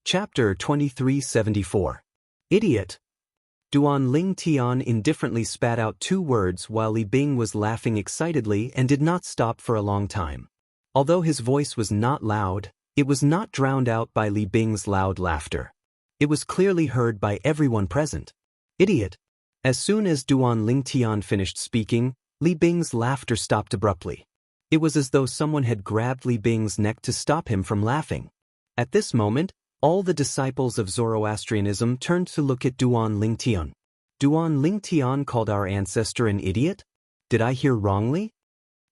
Chapter 2374. Idiot. Duan Ling Tian indifferently spat out 2 words while Li Bing was laughing excitedly and did not stop for a long time. Although his voice was not loud, it was not drowned out by Li Bing's loud laughter. It was clearly heard by everyone present. Idiot. As soon as Duan Ling Tian finished speaking, Li Bing's laughter stopped abruptly. It was as though someone had grabbed Li Bing's neck to stop him from laughing. At this moment, all the disciples of Zoroastrianism turned to look at Duan Ling Tian. Duan Ling Tian called our ancestor an idiot? Did I hear wrongly?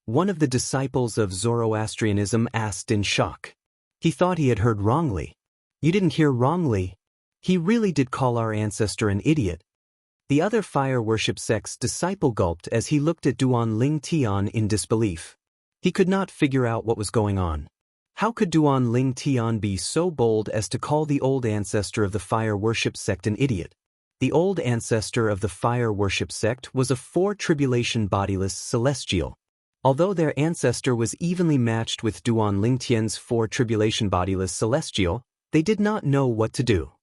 One of the disciples of Zoroastrianism asked in shock. He thought he had heard wrongly. You didn't hear wrongly. He really did call our ancestor an idiot. The other fire worship sect's disciple gulped as he looked at Duan Ling Tian in disbelief. He could not figure out what was going on. How could Duan Ling Tian be so bold as to call the old ancestor of the fire worship sect an idiot? The old ancestor of the fire worship sect was a 4-tribulation bodiless celestial. Although their ancestor was evenly matched with Duan Ling Tian's 4-tribulation bodiless celestial, they did not know what to do.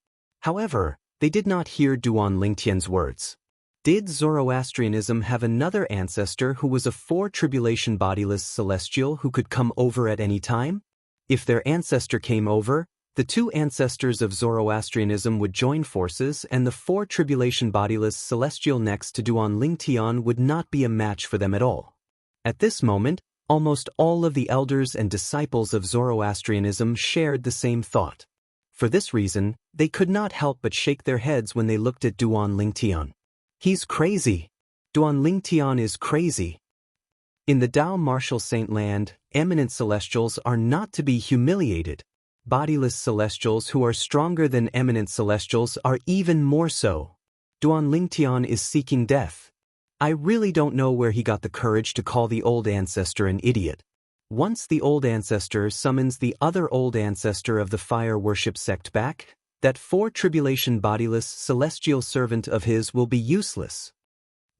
However, they did not hear Duan Ling Tian's words. Did Zoroastrianism have another ancestor who was a 4-tribulation bodiless celestial who could come over at any time? If their ancestor came over, the 2 ancestors of Zoroastrianism would join forces and the 4-tribulation bodiless celestial next to Duan Ling Tian would not be a match for them at all. At this moment, almost all of the elders and disciples of Zoroastrianism shared the same thought. For this reason, they could not help but shake their heads when they looked at Duan Ling Tian. He's crazy. Duan Ling Tian is crazy. In the Tao Martial Saint Land, eminent celestials are not to be humiliated. Bodiless celestials who are stronger than eminent celestials are even more so. Duan Ling Tian is seeking death. I really don't know where he got the courage to call the old ancestor an idiot. Once the old ancestor summons the other old ancestor of the fire worship sect back, that 4-tribulation bodiless celestial servant of his will be useless.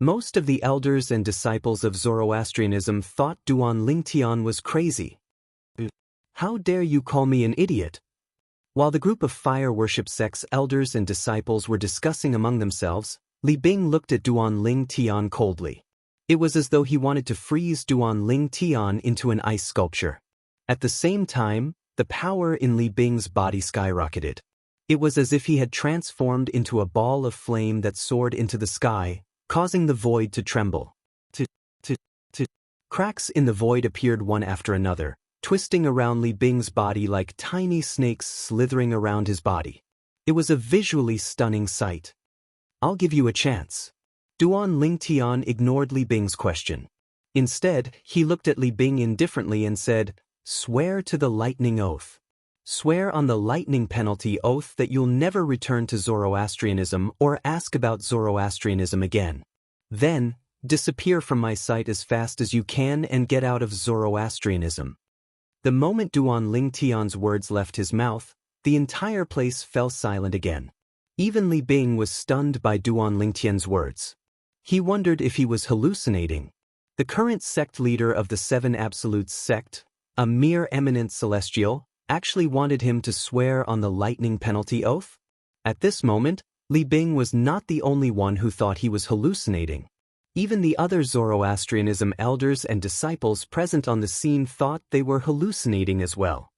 Most of the elders and disciples of Zoroastrianism thought Duan Ling Tian was crazy. How dare you call me an idiot? While the group of fire worship sect's elders and disciples were discussing among themselves, Li Bing looked at Duan Ling Tian coldly. It was as though he wanted to freeze Duan Ling Tian into an ice sculpture. At the same time, the power in Li Bing's body skyrocketed. It was as if he had transformed into a ball of flame that soared into the sky, causing the void to tremble. Cracks in the void appeared one after another, twisting around Li Bing's body like tiny snakes slithering around his body. It was a visually stunning sight. I'll give you a chance. Duan Ling Tian ignored Li Bing's question. Instead, he looked at Li Bing indifferently and said, "Swear to the lightning oath. Swear on the lightning penalty oath that you'll never return to Zoroastrianism or ask about Zoroastrianism again. Then, disappear from my sight as fast as you can and get out of Zoroastrianism." The moment Duan Ling Tian's words left his mouth, the entire place fell silent again. Even Li Bing was stunned by Duan Ling Tian's words. He wondered if he was hallucinating. The current sect leader of the 7 Absolutes sect, a mere eminent celestial, actually wanted him to swear on the lightning penalty oath? At this moment, Li Bing was not the only one who thought he was hallucinating. Even the other Zoroastrianism elders and disciples present on the scene thought they were hallucinating as well.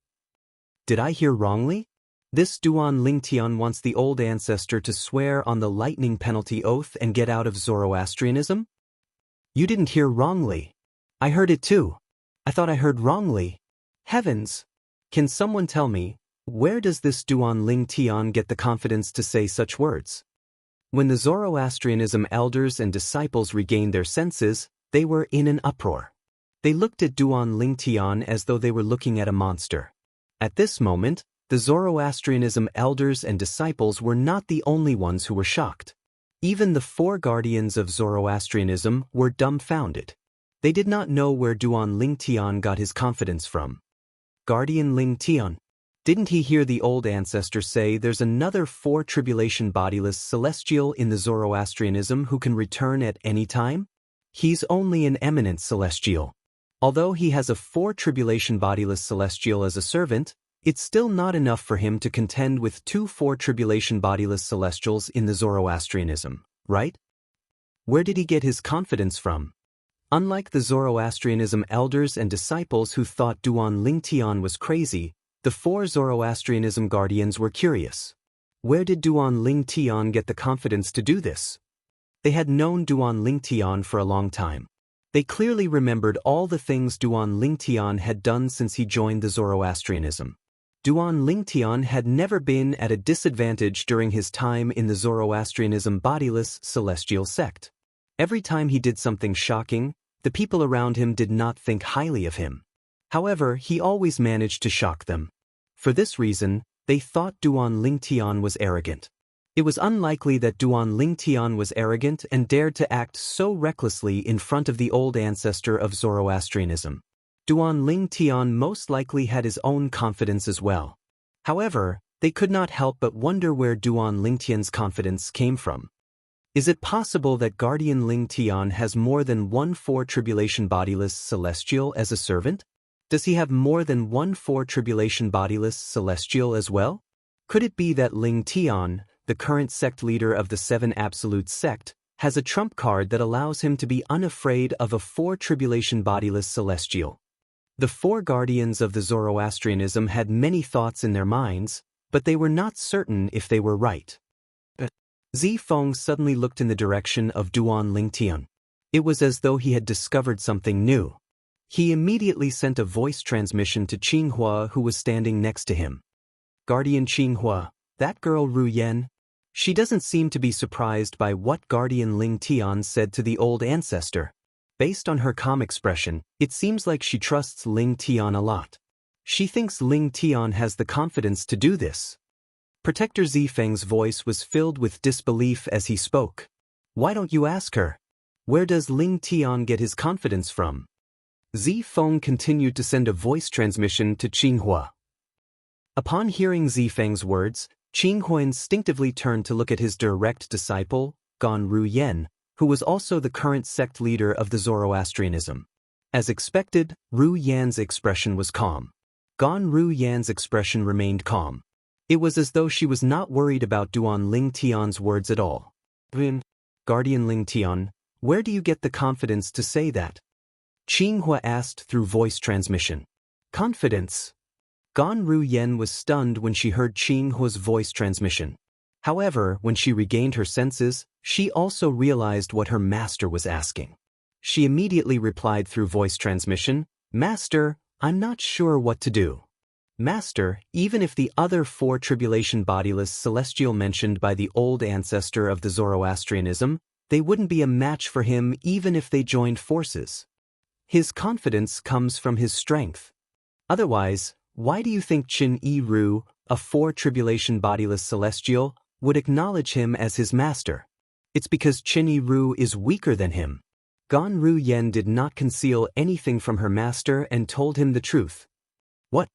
Did I hear wrongly? This Duan Ling Tian wants the old ancestor to swear on the lightning penalty oath and get out of Zoroastrianism? You didn't hear wrongly. I heard it too. I thought I heard wrongly. Heavens! Can someone tell me, where does this Duan Ling Tian get the confidence to say such words? When the Zoroastrianism elders and disciples regained their senses, they were in an uproar. They looked at Duan Ling Tian as though they were looking at a monster. At this moment, the Zoroastrianism elders and disciples were not the only ones who were shocked. Even the 4 guardians of Zoroastrianism were dumbfounded. They did not know where Duan Ling Tian got his confidence from. Guardian Ling Tian. Didn't he hear the old ancestor say there's another 4-tribulation bodiless celestial in the Zoroastrianism who can return at any time? He's only an eminent celestial. Although he has a 4-tribulation bodiless celestial as a servant, It's still not enough for him to contend with 2-4 tribulation bodiless celestials in the Zoroastrianism, right? Where did he get his confidence from? Unlike the Zoroastrianism elders and disciples who thought Duan Lingtian was crazy, the 4 Zoroastrianism guardians were curious. Where did Duan Lingtian get the confidence to do this? They had known Duan Lingtian for a long time. They clearly remembered all the things Duan Lingtian had done since he joined the Zoroastrianism. Duan Lingtian had never been at a disadvantage during his time in the Zoroastrianism bodiless celestial sect. Every time he did something shocking, the people around him did not think highly of him. However, he always managed to shock them. For this reason, they thought Duan Lingtian was arrogant. It was unlikely that Duan Lingtian was arrogant and dared to act so recklessly in front of the old ancestor of Zoroastrianism. Duan Lingtian most likely had his own confidence as well. However, they could not help but wonder where Duan Lingtian's confidence came from. Is it possible that Guardian Lingtian has more than 1-4 tribulation bodiless celestial as a servant? Does he have more than 1-4 tribulation bodiless celestial as well? Could it be that Lingtian, the current sect leader of the 7 Absolute sect, has a trump card that allows him to be unafraid of a 4 tribulation bodiless celestial? The 4 guardians of the Zoroastrianism had many thoughts in their minds, but they were not certain if they were right. Zifeng suddenly looked in the direction of Duan Lingtian. It was as though he had discovered something new. He immediately sent a voice transmission to Qinghua, who was standing next to him. Guardian Qinghua, that girl Ru Yan? She doesn't seem to be surprised by what Guardian Lingtian said to the old ancestor. Based on her calm expression, it seems like she trusts Lingtian a lot. She thinks Lingtian has the confidence to do this. Protector Zifeng's voice was filled with disbelief as he spoke. Why don't you ask her? Where does Lingtian get his confidence from? Zifeng continued to send a voice transmission to Qinghua. Upon hearing Zifeng's words, Qinghua instinctively turned to look at his direct disciple, Gan Ruyen, who was also the current sect leader of the Zoroastrianism. As expected, Ru Yan's expression was calm. Gan Ru Yan's expression remained calm. It was as though she was not worried about Duan Lingtian's words at all. Guardian Lingtian, where do you get the confidence to say that? Qinghua asked through voice transmission. Confidence? Gan Ru Yan was stunned when she heard Qinghua's voice transmission. However, when she regained her senses, she also realized what her master was asking. She immediately replied through voice transmission, Master, I'm not sure what to do. Master, even if the other 4 tribulation bodiless celestial mentioned by the old ancestor of the Zoroastrianism, they wouldn't be a match for him even if they joined forces. His confidence comes from his strength. Otherwise, why do you think Qin Yi Ru, a 4 tribulation bodiless celestial, would acknowledge him as his master? It's because Qin Yi Ru is weaker than him. Gan Ru Yan did not conceal anything from her master and told him the truth. What?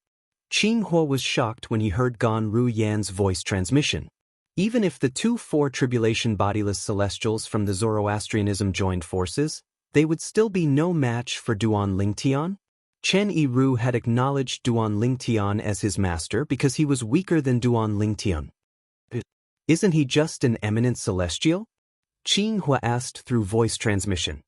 Qinghua was shocked when he heard Gan Ru Yan's voice transmission. Even if the 2-4 tribulation bodiless celestials from the Zoroastrianism joined forces, they would still be no match for Duan Lingtian? Chen Yiru had acknowledged Duan Lingtian as his master because he was weaker than Duan Lingtian. Isn't he just an eminent celestial? Qinghua asked through voice transmission.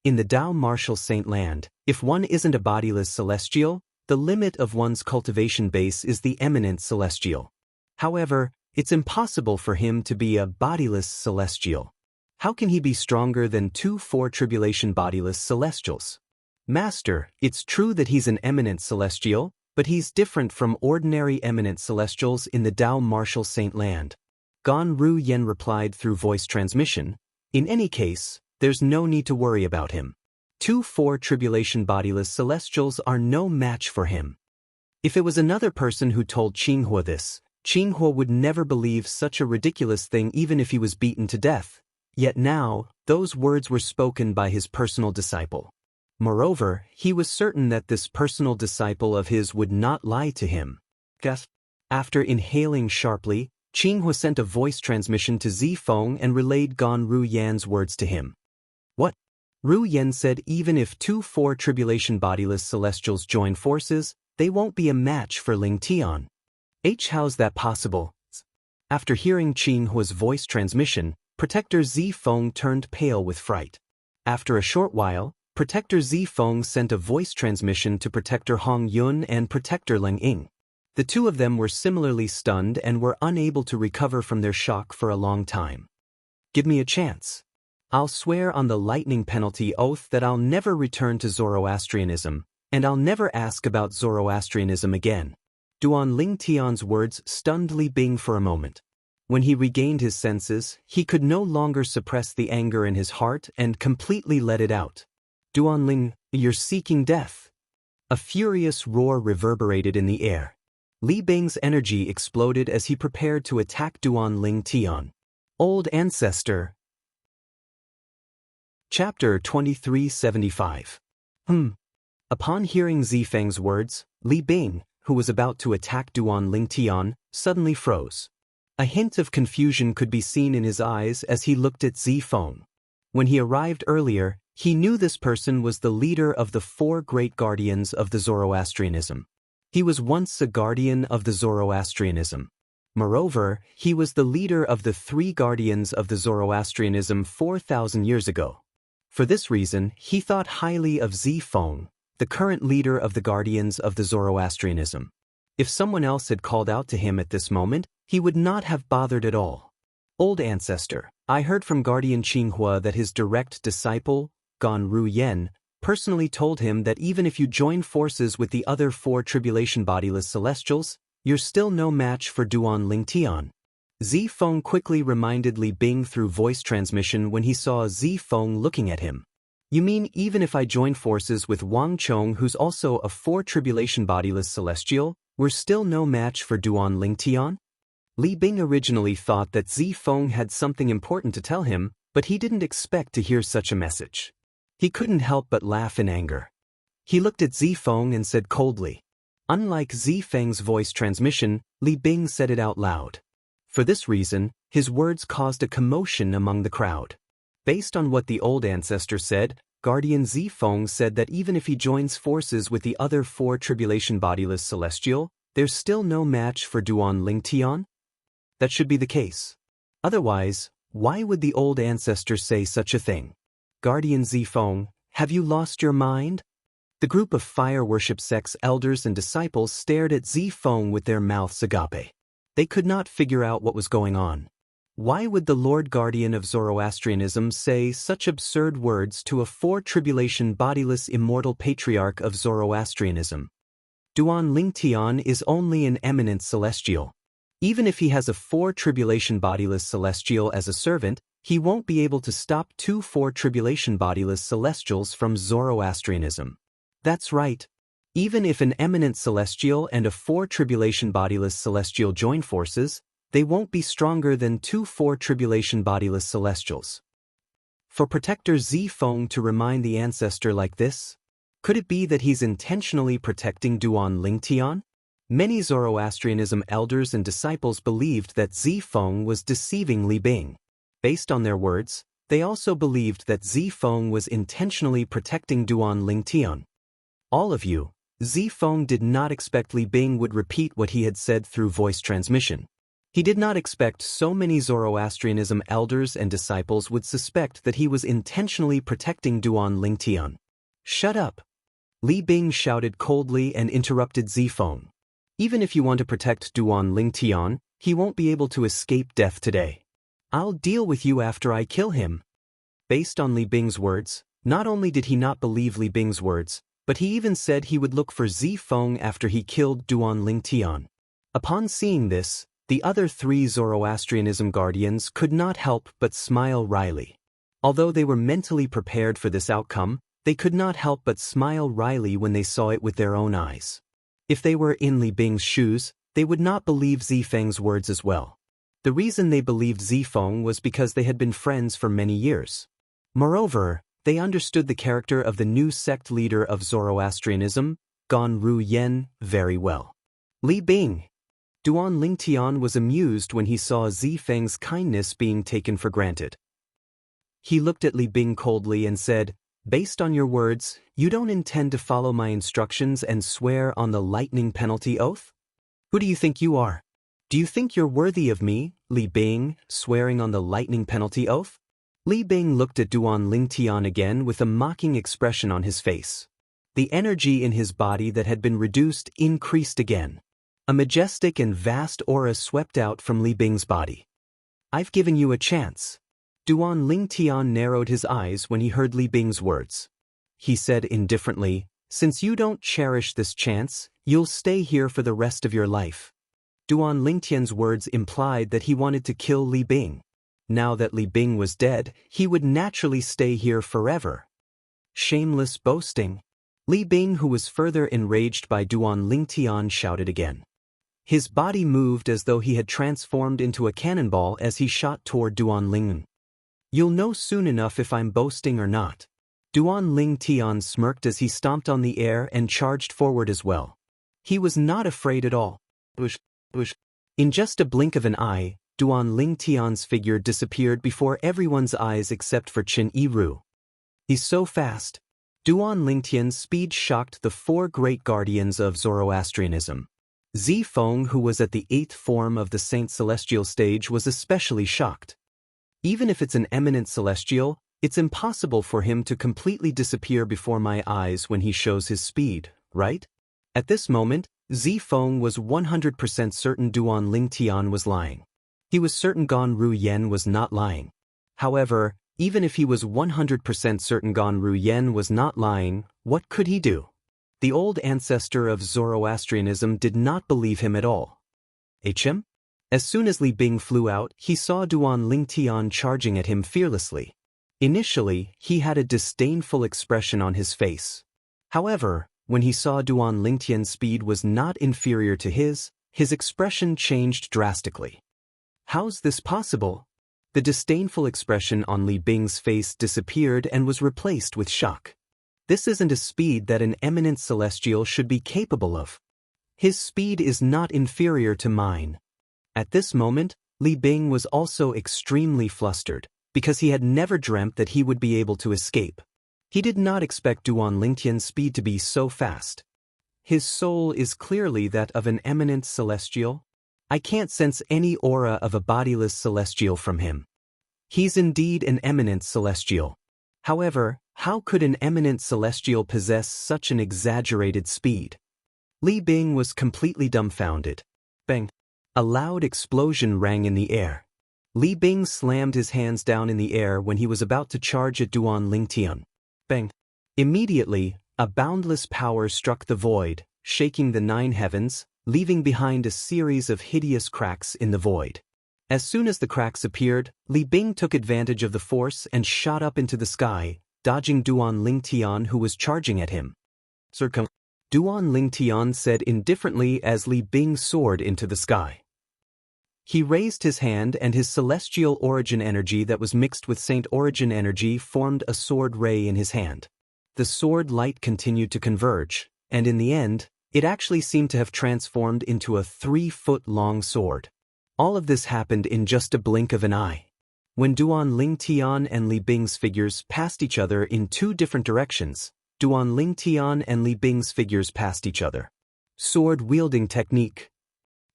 In the Tao Martial Saint Land, if one isn't a bodiless celestial, the limit of one's cultivation base is the eminent celestial. However, it's impossible for him to be a bodiless celestial. How can he be stronger than 2-4 tribulation bodiless celestials? Master, it's true that he's an eminent celestial, but he's different from ordinary eminent celestials in the Tao Martial Saint Land. Gan Ru Yen replied through voice transmission, in any case, there's no need to worry about him. 2-4 tribulation bodiless celestials are no match for him. If it was another person who told Qinghua this, Qinghua would never believe such a ridiculous thing even if he was beaten to death. Yet now, those words were spoken by his personal disciple. Moreover, he was certain that this personal disciple of his would not lie to him. After inhaling sharply, Qinghua sent a voice transmission to Zifeng and relayed Gan Ru Yan's words to him. What? Ru Yan said even if 2-4 tribulation bodiless celestials join forces, They won't be a match for Ling Tian. How's that possible? After hearing Qin Hua's voice transmission, Protector Zifeng turned pale with fright. After a short while, Protector Zifeng sent a voice transmission to Protector Hong Yun and Protector Leng Ying. The two of them were similarly stunned and were unable to recover from their shock for a long time. Give me a chance. I'll swear on the lightning penalty oath that I'll never return to Zoroastrianism, and I'll never ask about Zoroastrianism again. Duan Ling Tian's words stunned Li Bing for a moment. When he regained his senses, he could no longer suppress the anger in his heart and completely let it out. Duan Ling, you're seeking death. A furious roar reverberated in the air. Li Bing's energy exploded as he prepared to attack Duan Ling Tian. Old Ancestor. Chapter 2375. Upon hearing Zifeng's words, Li Bing, who was about to attack Duan Ling Tian, suddenly froze. A hint of confusion could be seen in his eyes as he looked at Zifeng. When he arrived earlier, he knew this person was the leader of the 4 great guardians of the Zoroastrianism. He was once a guardian of the Zoroastrianism. Moreover, he was the leader of the 3 guardians of the Zoroastrianism 4,000 years ago. For this reason, he thought highly of Zifeng, the current leader of the guardians of the Zoroastrianism. If someone else had called out to him at this moment, he would not have bothered at all. Old Ancestor, I heard from Guardian Qinghua that his direct disciple, Gan Ruyen, personally told him that even if you join forces with the other 4 tribulation bodiless celestials, you're still no match for Duan Ling Tian. Zifeng quickly reminded Li Bing through voice transmission when he saw Zifeng looking at him. You mean even if I join forces with Wang Chong, who's also a 4 tribulation bodiless celestial, we're still no match for Duan Ling Tian? Li Bing originally thought that Zifeng had something important to tell him, but he didn't expect to hear such a message. He couldn't help but laugh in anger. He looked at Zifeng and said coldly. Unlike Zifeng's voice transmission, Li Bing said it out loud. For this reason, his words caused a commotion among the crowd. Based on what the old ancestor said, Guardian Zifeng said that even if he joins forces with the other 4 tribulation bodiless celestial, there's still no match for Duan Ling Tian? That should be the case. Otherwise, why would the old ancestor say such a thing? Guardian Zifeng, have you lost your mind? The group of fire worship sect's elders and disciples stared at Zifeng with their mouths agape. They could not figure out what was going on. Why would the Lord Guardian of Zoroastrianism say such absurd words to a 4 tribulation bodiless immortal patriarch of Zoroastrianism? Duan Ling Tian is only an eminent celestial. Even if he has a 4 tribulation bodiless celestial as a servant, he won't be able to stop 2 4 tribulation bodiless celestials from Zoroastrianism. That's right. Even if an eminent celestial and a 4 tribulation bodiless celestial join forces, they won't be stronger than 2 4 tribulation bodiless celestials. For Protector Zifeng to remind the ancestor like this? Could it be that he's intentionally protecting Duan Ling Tian? Many Zoroastrianism elders and disciples believed that Zifeng was deceiving Li Bing. Based on their words, they also believed that Zifeng was intentionally protecting Duan Ling Tian. All of you, Zifeng did not expect Li Bing would repeat what he had said through voice transmission. He did not expect so many Zoroastrianism elders and disciples would suspect that he was intentionally protecting Duan Ling Tian. Shut up! Li Bing shouted coldly and interrupted Zifeng. Even if you want to protect Duan Ling Tian, he won't be able to escape death today. I'll deal with you after I kill him. Based on Li Bing's words, not only did he not believe Li Bing's words, but he even said he would look for Zifeng after he killed Duan Ling Tian. Upon seeing this, the other 3 Zoroastrianism guardians could not help but smile wryly. Although they were mentally prepared for this outcome, they could not help but smile wryly when they saw it with their own eyes. If they were in Li Bing's shoes, they would not believe Zifeng's words as well. The reason they believed Zifeng was because they had been friends for many years. Moreover, they understood the character of the new sect leader of Zoroastrianism, Gan Ruyen, very well. Li Bing. Duan Ling Tian was amused when he saw Zifeng's kindness being taken for granted. He looked at Li Bing coldly and said, Based on your words, you don't intend to follow my instructions and swear on the lightning penalty oath? Who do you think you are? Do you think you're worthy of me, Li Bing, swearing on the lightning penalty oath? Li Bing looked at Duan Lingtian again with a mocking expression on his face. The energy in his body that had been reduced increased again. A majestic and vast aura swept out from Li Bing's body. I've given you a chance. Duan Lingtian narrowed his eyes when he heard Li Bing's words. He said indifferently, since you don't cherish this chance, you'll stay here for the rest of your life. Duan Lingtian's words implied that he wanted to kill Li Bing. Now that Li Bing was dead, he would naturally stay here forever. Shameless boasting. Li Bing, who was further enraged by Duan Lingtian, shouted again. His body moved as though he had transformed into a cannonball as he shot toward Duan Ling. You'll know soon enough if I'm boasting or not. Duan Lingtian smirked as he stomped on the air and charged forward as well. He was not afraid at all. In just a blink of an eye, Duan Lingtian's figure disappeared before everyone's eyes except for Qin Yiru. He's so fast. Duan Lingtian's speed shocked the four great guardians of Zoroastrianism. Zifeng, who was at the 8th form of the Saint Celestial stage, was especially shocked. Even if it's an eminent celestial, it's impossible for him to completely disappear before my eyes when he shows his speed, right? At this moment, Zifeng was 100% certain Duan Lingtian was lying. He was certain Gan Ruyen was not lying. However, even if he was 100% certain Gan Ruyen was not lying, what could he do? The old ancestor of Zoroastrianism did not believe him at all. HM? As soon as Li Bing flew out, he saw Duan Lingtian charging at him fearlessly. Initially, he had a disdainful expression on his face. However, when he saw Duan Lingtian's speed was not inferior to his expression changed drastically. How's this possible? The disdainful expression on Li Bing's face disappeared and was replaced with shock. This isn't a speed that an eminent celestial should be capable of. His speed is not inferior to mine. At this moment, Li Bing was also extremely flustered, because he had never dreamt that he would be able to escape. He did not expect Duan Lingtian's speed to be so fast. His soul is clearly that of an eminent celestial. I can't sense any aura of a bodiless celestial from him. He's indeed an eminent celestial. However, how could an eminent celestial possess such an exaggerated speed? Li Bing was completely dumbfounded. Bang! A loud explosion rang in the air. Li Bing slammed his hands down in the air when he was about to charge at Duan Lingtian. Bang! Immediately, a boundless power struck the void, shaking the 9 heavens, leaving behind a series of hideous cracks in the void. As soon as the cracks appeared, Li Bing took advantage of the force and shot up into the sky, dodging Duan Lingtian, who was charging at him. Duan Lingtian said indifferently as Li Bing soared into the sky. He raised his hand and his celestial origin energy that was mixed with Saint origin energy formed a sword ray in his hand. The sword light continued to converge, and in the end, it actually seemed to have transformed into a 3-foot-long sword. All of this happened in just a blink of an eye. When Duan Lingtian and Li Bing's figures passed each other in 2 different directions, Duan Lingtian and Li Bing's figures passed each other. Sword-wielding technique.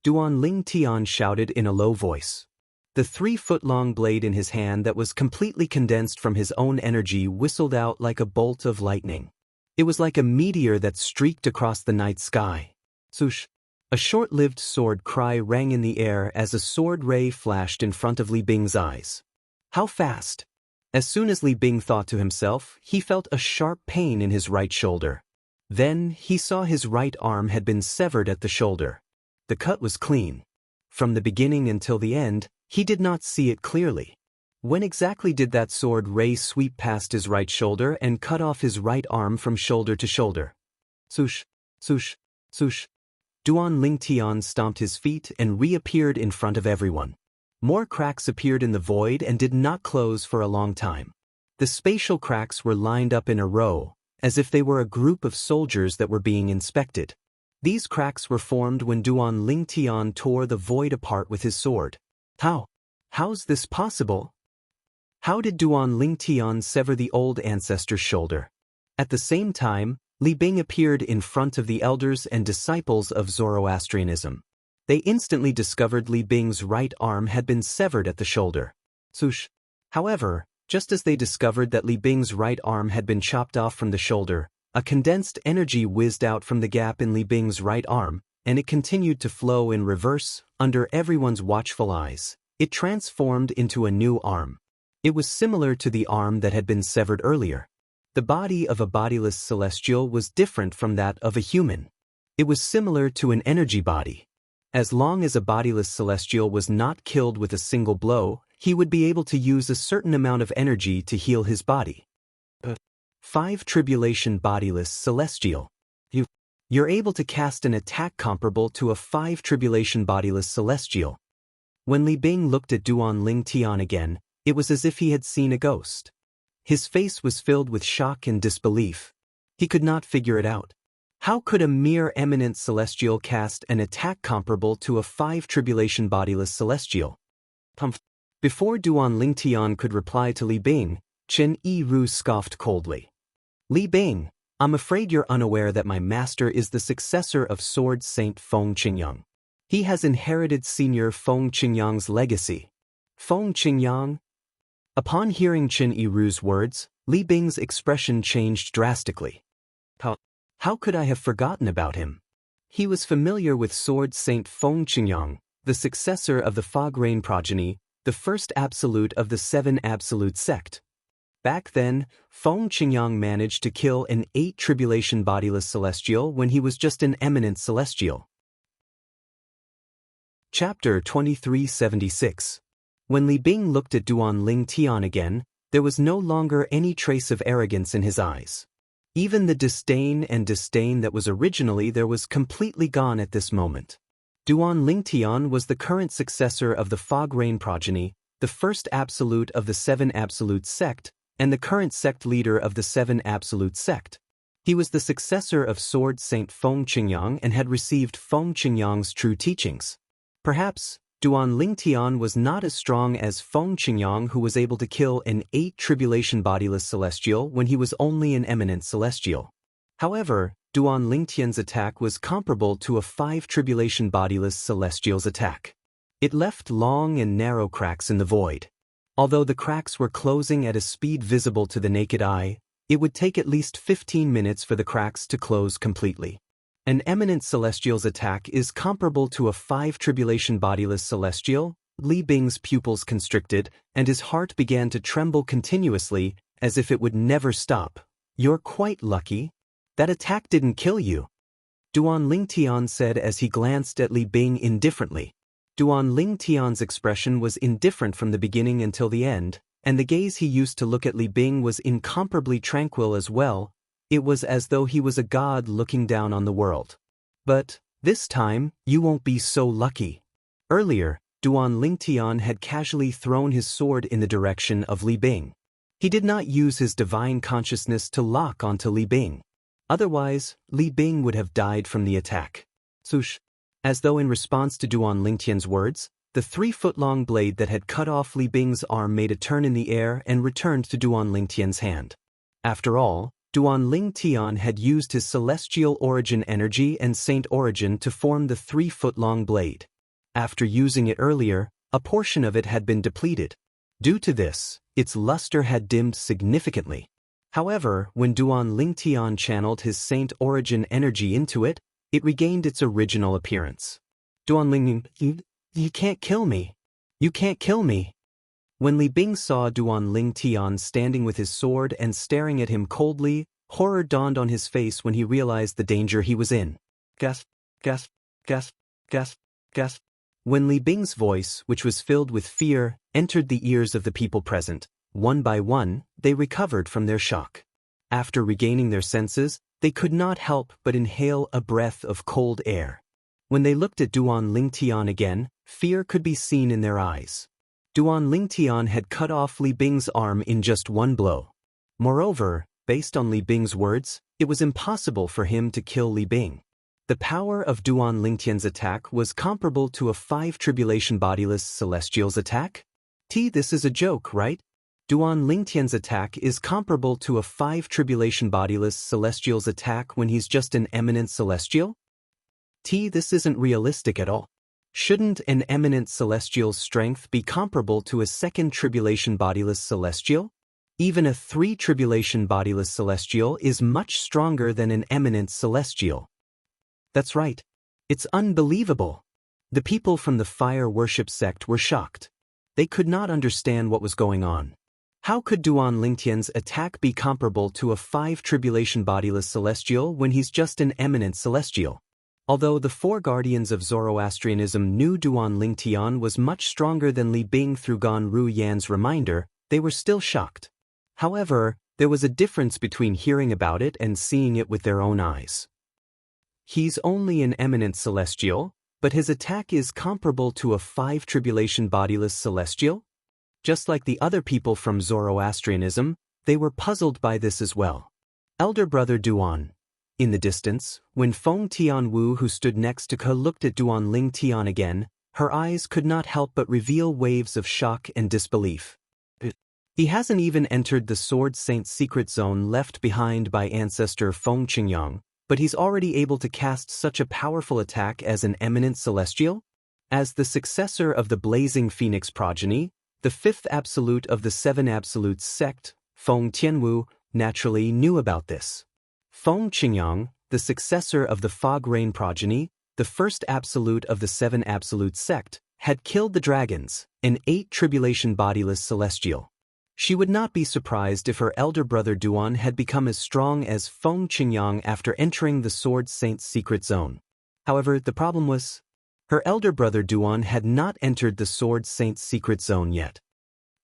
Duan Lingtian shouted in a low voice. The 3-foot-long blade in his hand that was completely condensed from his own energy whistled out like a bolt of lightning. It was like a meteor that streaked across the night sky. Swoosh! A short-lived sword cry rang in the air as a sword ray flashed in front of Li Bing's eyes. How fast! As soon as Li Bing thought to himself, he felt a sharp pain in his right shoulder. Then, he saw his right arm had been severed at the shoulder. The cut was clean. From the beginning until the end, he did not see it clearly. When exactly did that sword ray sweep past his right shoulder and cut off his right arm from shoulder to shoulder? Swoosh! Swoosh! Swoosh! Duan Lingtian stomped his feet and reappeared in front of everyone. More cracks appeared in the void and did not close for a long time. The spatial cracks were lined up in a row, as if they were a group of soldiers that were being inspected. These cracks were formed when Duan Lingtian tore the void apart with his sword. How's this possible? How did Duan Lingtian sever the old ancestor's shoulder? At the same time, Li Bing appeared in front of the elders and disciples of Zoroastrianism. They instantly discovered Li Bing's right arm had been severed at the shoulder. Sush. However, just as they discovered that Li Bing's right arm had been chopped off from the shoulder, a condensed energy whizzed out from the gap in Li Bing's right arm, and it continued to flow in reverse, under everyone's watchful eyes. It transformed into a new arm. It was similar to the arm that had been severed earlier. The body of a bodiless celestial was different from that of a human. It was similar to an energy body. As long as a bodiless celestial was not killed with a single blow, he would be able to use a certain amount of energy to heal his body. 5 Tribulation Bodiless Celestial. You're able to cast an attack comparable to a 5 Tribulation Bodiless Celestial. When Li Bing looked at Duan Lingtian again, it was as if he had seen a ghost. His face was filled with shock and disbelief. He could not figure it out. How could a mere eminent celestial cast an attack comparable to a 5 Tribulation Bodiless Celestial? Before Duan Lingtian could reply to Li Bing, Chen Yiru scoffed coldly. Li Bing, I'm afraid you're unaware that my master is the successor of Sword Saint Feng Qingyang. He has inherited Senior Feng Qingyang's legacy. Feng Qingyang? Upon hearing Chen Yiru's words, Li Bing's expression changed drastically. How could I have forgotten about him? He was familiar with Sword Saint Feng Qingyang, the successor of the Fog Rain progeny, the first absolute of the 7 Absolute sect. Back then, Feng Qingyang managed to kill an 8 Tribulation Bodiless Celestial when he was just an eminent celestial. Chapter 2376. When Li Bing looked at Duan Lingtian again, there was no longer any trace of arrogance in his eyes. Even the disdain that was originally there was completely gone at this moment. Duan Lingtian was the current successor of the Fog Rain progeny, the first absolute of the 7 Absolute sect, and the current sect leader of the 7 Absolute sect. He was the successor of Sword Saint Feng Qingyang and had received Feng Qingyang's true teachings. Perhaps, Duan Lingtian was not as strong as Feng Qingyang, who was able to kill an 8 Tribulation Bodiless Celestial when he was only an eminent celestial. However, Duan Lingtian's attack was comparable to a 5 Tribulation Bodiless Celestial's attack. It left long and narrow cracks in the void. Although the cracks were closing at a speed visible to the naked eye, it would take at least 15 minutes for the cracks to close completely. An eminent celestial's attack is comparable to a 5 Tribulation Bodiless Celestial. Li Bing's pupils constricted, and his heart began to tremble continuously, as if it would never stop. You're quite lucky. That attack didn't kill you. Duan Lingtian said as he glanced at Li Bing indifferently. Duan Lingtian's expression was indifferent from the beginning until the end, and the gaze he used to look at Li Bing was incomparably tranquil as well. It was as though he was a god looking down on the world. But, this time, you won't be so lucky. Earlier, Duan Lingtian had casually thrown his sword in the direction of Li Bing. He did not use his divine consciousness to lock onto Li Bing. Otherwise, Li Bing would have died from the attack. Sush. As though in response to Duan Lingtian's words, the 3-foot-long blade that had cut off Li Bing's arm made a turn in the air and returned to Duan Lingtian's hand. After all, Duan Lingtian had used his celestial origin energy and saint origin to form the 3-foot-long blade. After using it earlier, a portion of it had been depleted. Due to this, its luster had dimmed significantly. However, when Duan Lingtian channeled his saint origin energy into it, it regained its original appearance. Duan Ling, you can't kill me. You can't kill me. When Li Bing saw Duan Lingtian standing with his sword and staring at him coldly, horror dawned on his face when he realized the danger he was in. Gasp, gasp, gasp, gasp, gasp. When Li Bing's voice, which was filled with fear, entered the ears of the people present, one by one, they recovered from their shock. After regaining their senses, they could not help but inhale a breath of cold air. When they looked at Duan Lingtian again, fear could be seen in their eyes. Duan Lingtian had cut off Li Bing's arm in just one blow. Moreover, based on Li Bing's words, it was impossible for him to kill Li Bing. The power of Duan Lingtian's attack was comparable to a 5 Tribulation Bodiless Celestial's attack? This is a joke, right? Duan Lingtian's attack is comparable to a 5 tribulation bodiless celestial's attack when he's just an eminent celestial? This isn't realistic at all. Shouldn't an eminent celestial's strength be comparable to a 2nd tribulation bodiless celestial? Even a 3 tribulation bodiless celestial is much stronger than an eminent celestial. That's right. It's unbelievable. The people from the fire worship sect were shocked. They could not understand what was going on. How could Duan Lingtian's attack be comparable to a 5 tribulation bodiless celestial when he's just an eminent celestial? Although the 4 guardians of Zoroastrianism knew Duan Lingtian was much stronger than Li Bing through Gan Ru Yan's reminder, they were still shocked. However, there was a difference between hearing about it and seeing it with their own eyes. He's only an eminent celestial, but his attack is comparable to a 5 tribulation bodiless celestial? Just like the other people from Zoroastrianism, they were puzzled by this as well. Elder brother Duan. In the distance, when Feng Tianwu, who stood next to Ke, looked at Duan Lingtian again, her eyes could not help but reveal waves of shock and disbelief. He hasn't even entered the Sword Saint's secret zone left behind by ancestor Feng Qingyang, but he's already able to cast such a powerful attack as an eminent celestial? As the successor of the Blazing Phoenix progeny, the 5th absolute of the 7 absolutes sect, Feng Tianwu, naturally knew about this. Feng Qingyang, the successor of the Fog Rain progeny, the 1st absolute of the 7 absolute sect, had killed the dragons, an 8 tribulation bodiless celestial. She would not be surprised if her elder brother Duan had become as strong as Feng Qingyang after entering the Sword Saint's secret zone. However, the problem was, her elder brother Duan had not entered the Sword Saint's secret zone yet.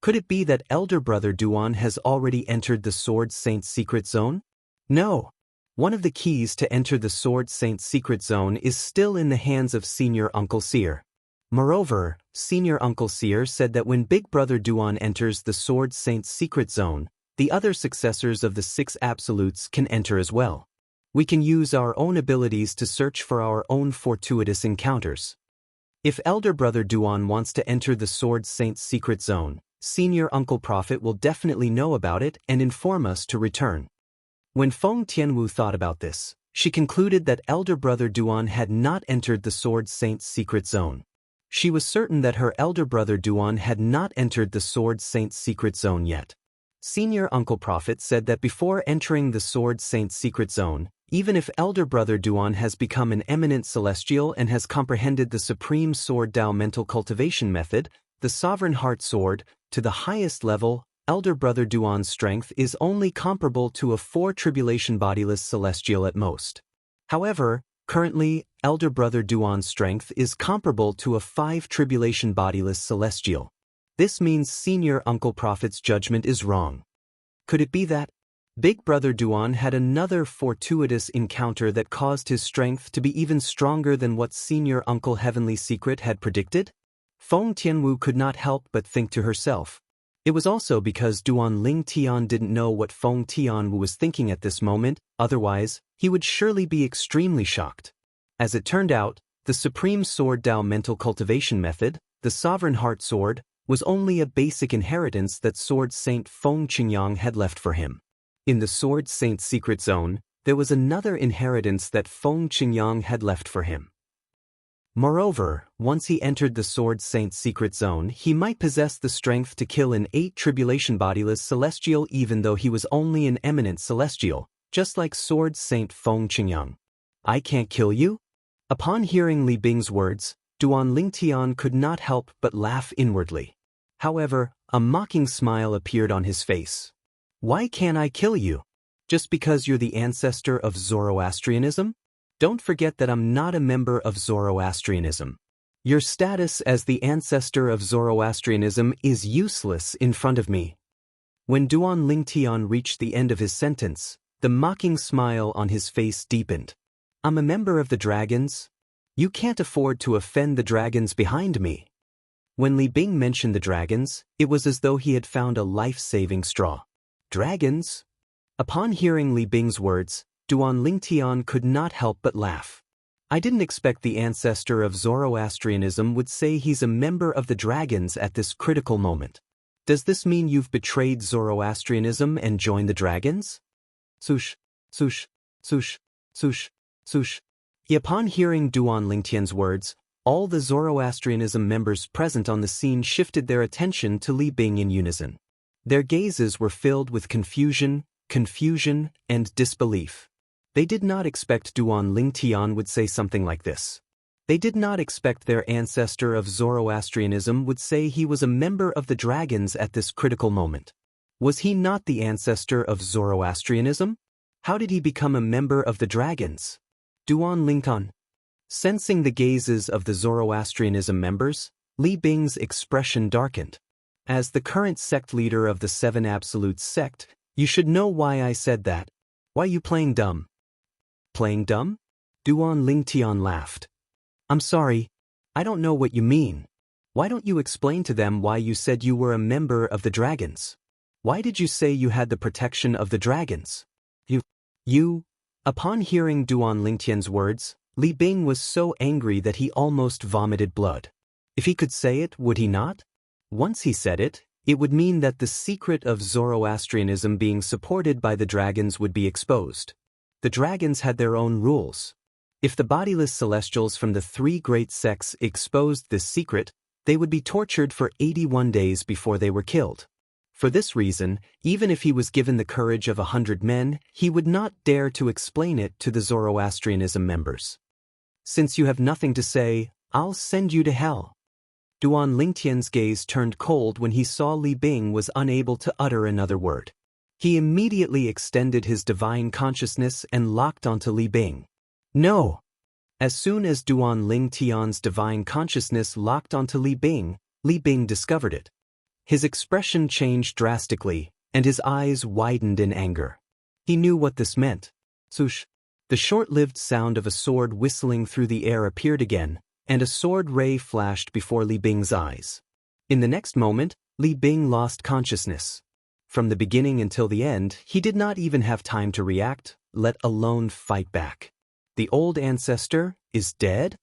Could it be that elder brother Duan has already entered the Sword Saint's secret zone? No. One of the keys to enter the Sword Saint's secret zone is still in the hands of Senior Uncle Seer. Moreover, Senior Uncle Seer said that when Big Brother Duan enters the Sword Saint's secret zone, the other successors of the 6 absolutes can enter as well. We can use our own abilities to search for our own fortuitous encounters. If elder brother Duan wants to enter the Sword Saint's secret zone, Senior Uncle Prophet will definitely know about it and inform us to return. When Feng Tianwu thought about this, she concluded that elder brother Duan had not entered the Sword Saint's secret zone. She was certain that her elder brother Duan had not entered the Sword Saint's secret zone yet. Senior Uncle Prophet said that before entering the Sword Saint's secret zone, even if elder brother Duan has become an eminent celestial and has comprehended the supreme sword Dao mental cultivation method, the sovereign heart sword, to the highest level, elder brother Duan's strength is only comparable to a 4 tribulation bodiless celestial at most. However, currently, elder brother Duan's strength is comparable to a 5 tribulation bodiless celestial. This means Senior Uncle Prophet's judgment is wrong. Could it be that Big Brother Duan had another fortuitous encounter that caused his strength to be even stronger than what Senior Uncle Heavenly Secret had predicted? Feng Tianwu could not help but think to herself. It was also because Duan Lingtian didn't know what Feng Tianwu was thinking at this moment, otherwise, he would surely be extremely shocked. As it turned out, the Supreme Sword Dao mental cultivation method, the Sovereign Heart Sword, was only a basic inheritance that Sword Saint Feng Qingyang had left for him. In the Sword Saint's secret zone, there was another inheritance that Feng Qingyang had left for him. Moreover, once he entered the Sword Saint's secret zone, he might possess the strength to kill an 8 tribulation bodiless celestial even though he was only an eminent celestial, just like Sword Saint Feng Qingyang. I can't kill you? Upon hearing Li Bing's words, Duan Lingtian could not help but laugh inwardly. However, a mocking smile appeared on his face. Why can't I kill you? Just because you're the ancestor of Zoroastrianism? Don't forget that I'm not a member of Zoroastrianism. Your status as the ancestor of Zoroastrianism is useless in front of me. When Duan Lingtian reached the end of his sentence, the mocking smile on his face deepened. I'm a member of the dragons. You can't afford to offend the dragons behind me. When Li Bing mentioned the dragons, it was as though he had found a life-saving straw. Dragons? Upon hearing Li Bing's words, Duan Lingtian could not help but laugh. I didn't expect the ancestor of Zoroastrianism would say he's a member of the dragons at this critical moment. Does this mean you've betrayed Zoroastrianism and joined the dragons? Sush, sush, sush, sush, sush. Upon hearing Duan Lingtian's words, all the Zoroastrianism members present on the scene shifted their attention to Li Bing in unison. Their gazes were filled with confusion, and disbelief. They did not expect Duan Lingtian would say something like this. They did not expect their ancestor of Zoroastrianism would say he was a member of the dragons at this critical moment. Was he not the ancestor of Zoroastrianism? How did he become a member of the dragons? Duan Lingtian. Sensing the gazes of the Zoroastrianism members, Li Bing's expression darkened. As the current sect leader of the Seven Absolutes sect, you should know why I said that. Why you playing dumb? Playing dumb? Duan Lingtian laughed. I'm sorry. I don't know what you mean. Why don't you explain to them why you said you were a member of the dragons? Why did you say you had the protection of the dragons? You. Upon hearing Duan Lingtian's words, Li Bing was so angry that he almost vomited blood. If he could say it, would he not? Once he said it, it would mean that the secret of Zoroastrianism being supported by the dragons would be exposed. The dragons had their own rules. If the bodiless celestials from the three great sects exposed this secret, they would be tortured for 81 days before they were killed. For this reason, even if he was given the courage of 100 men, he would not dare to explain it to the Zoroastrianism members. Since you have nothing to say, I'll send you to hell. Duan Lingtian's gaze turned cold when he saw Li Bing was unable to utter another word. He immediately extended his divine consciousness and locked onto Li Bing. No! As soon as Duan Lingtian's divine consciousness locked onto Li Bing discovered it. His expression changed drastically, and his eyes widened in anger. He knew what this meant. Swoosh! The short-lived sound of a sword whistling through the air appeared again, and a sword ray flashed before Li Bing's eyes. In the next moment, Li Bing lost consciousness. From the beginning until the end, he did not even have time to react, let alone fight back. The old ancestor is dead?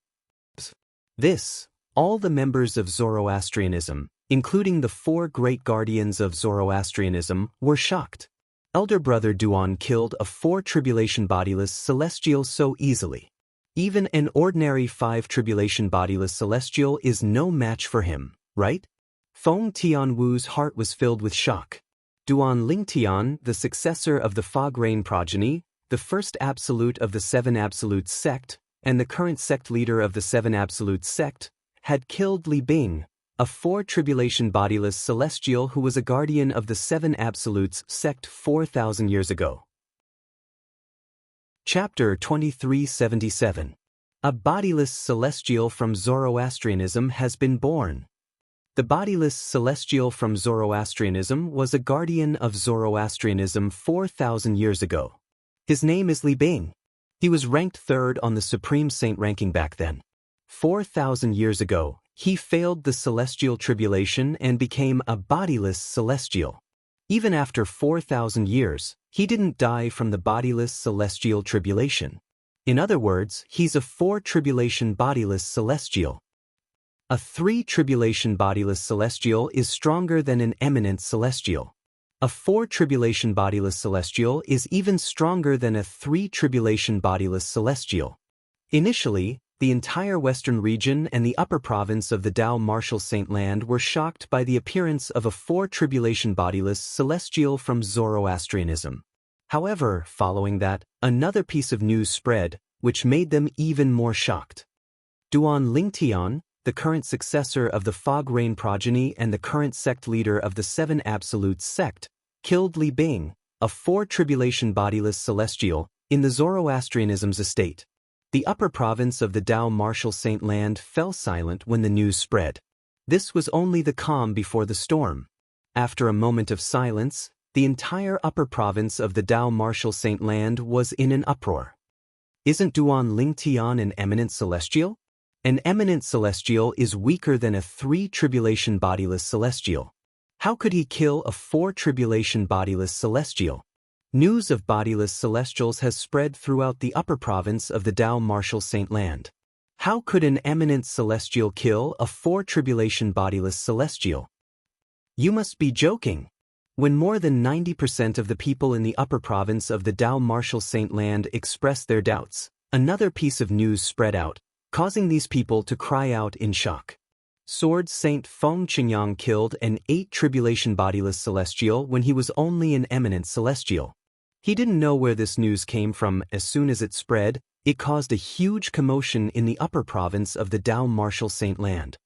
This, all the members of Zoroastrianism, including the four great guardians of Zoroastrianism, were shocked. Elder brother Duan killed a 4-tribulation bodiless celestial so easily. Even an ordinary 5-tribulation bodiless celestial is no match for him, right? Feng Tianwu's heart was filled with shock. Duan Lingtian, the successor of the Fog Rain progeny, the first absolute of the Seven Absolutes sect, and the current sect leader of the Seven Absolutes sect, had killed Li Bing, a 4-tribulation bodiless celestial who was a guardian of the Seven Absolutes sect 4,000 years ago. Chapter 2377. A bodiless celestial from Zoroastrianism has been born. The bodiless celestial from Zoroastrianism was a guardian of Zoroastrianism 4,000 years ago. His name is Li Bing. He was ranked 3rd on the Supreme Saint ranking back then. 4,000 years ago, he failed the celestial tribulation and became a bodiless celestial. Even after 4,000 years, he didn't die from the bodiless celestial tribulation. In other words, he's a 4-tribulation bodiless celestial. A 3-tribulation bodiless celestial is stronger than an eminent celestial. A 4-tribulation bodiless celestial is even stronger than a 3-tribulation bodiless celestial. Initially, the entire western region and the upper province of the Tao Martial Saint Land were shocked by the appearance of a 4-tribulation bodiless celestial from Zoroastrianism. However, following that, another piece of news spread, which made them even more shocked. Duan Lingtian, the current successor of the Fog Rain progeny and the current sect leader of the Seven Absolutes sect, killed Li Bing, a 4-tribulation bodiless celestial, in the Zoroastrianism's estate. The upper province of the Tao Martial Saint Land fell silent when the news spread. This was only the calm before the storm. After a moment of silence, the entire upper province of the Tao Martial Saint Land was in an uproar. Isn't Duan Lingtian an eminent celestial? An eminent celestial is weaker than a 3-tribulation bodiless celestial. How could he kill a 4-tribulation bodiless celestial? News of bodiless celestials has spread throughout the upper province of the Tao Martial Saint Land. How could an eminent celestial kill a 4-tribulation bodiless celestial? You must be joking. When more than 90% of the people in the upper province of the Dao Marshal Saint Land expressed their doubts, another piece of news spread out, causing these people to cry out in shock. Sword Saint Feng Qingyang killed an 8 tribulation bodiless celestial when he was only an eminent celestial. He didn't know where this news came from. As soon as it spread, it caused a huge commotion in the upper province of the Dao Marshal Saint Land.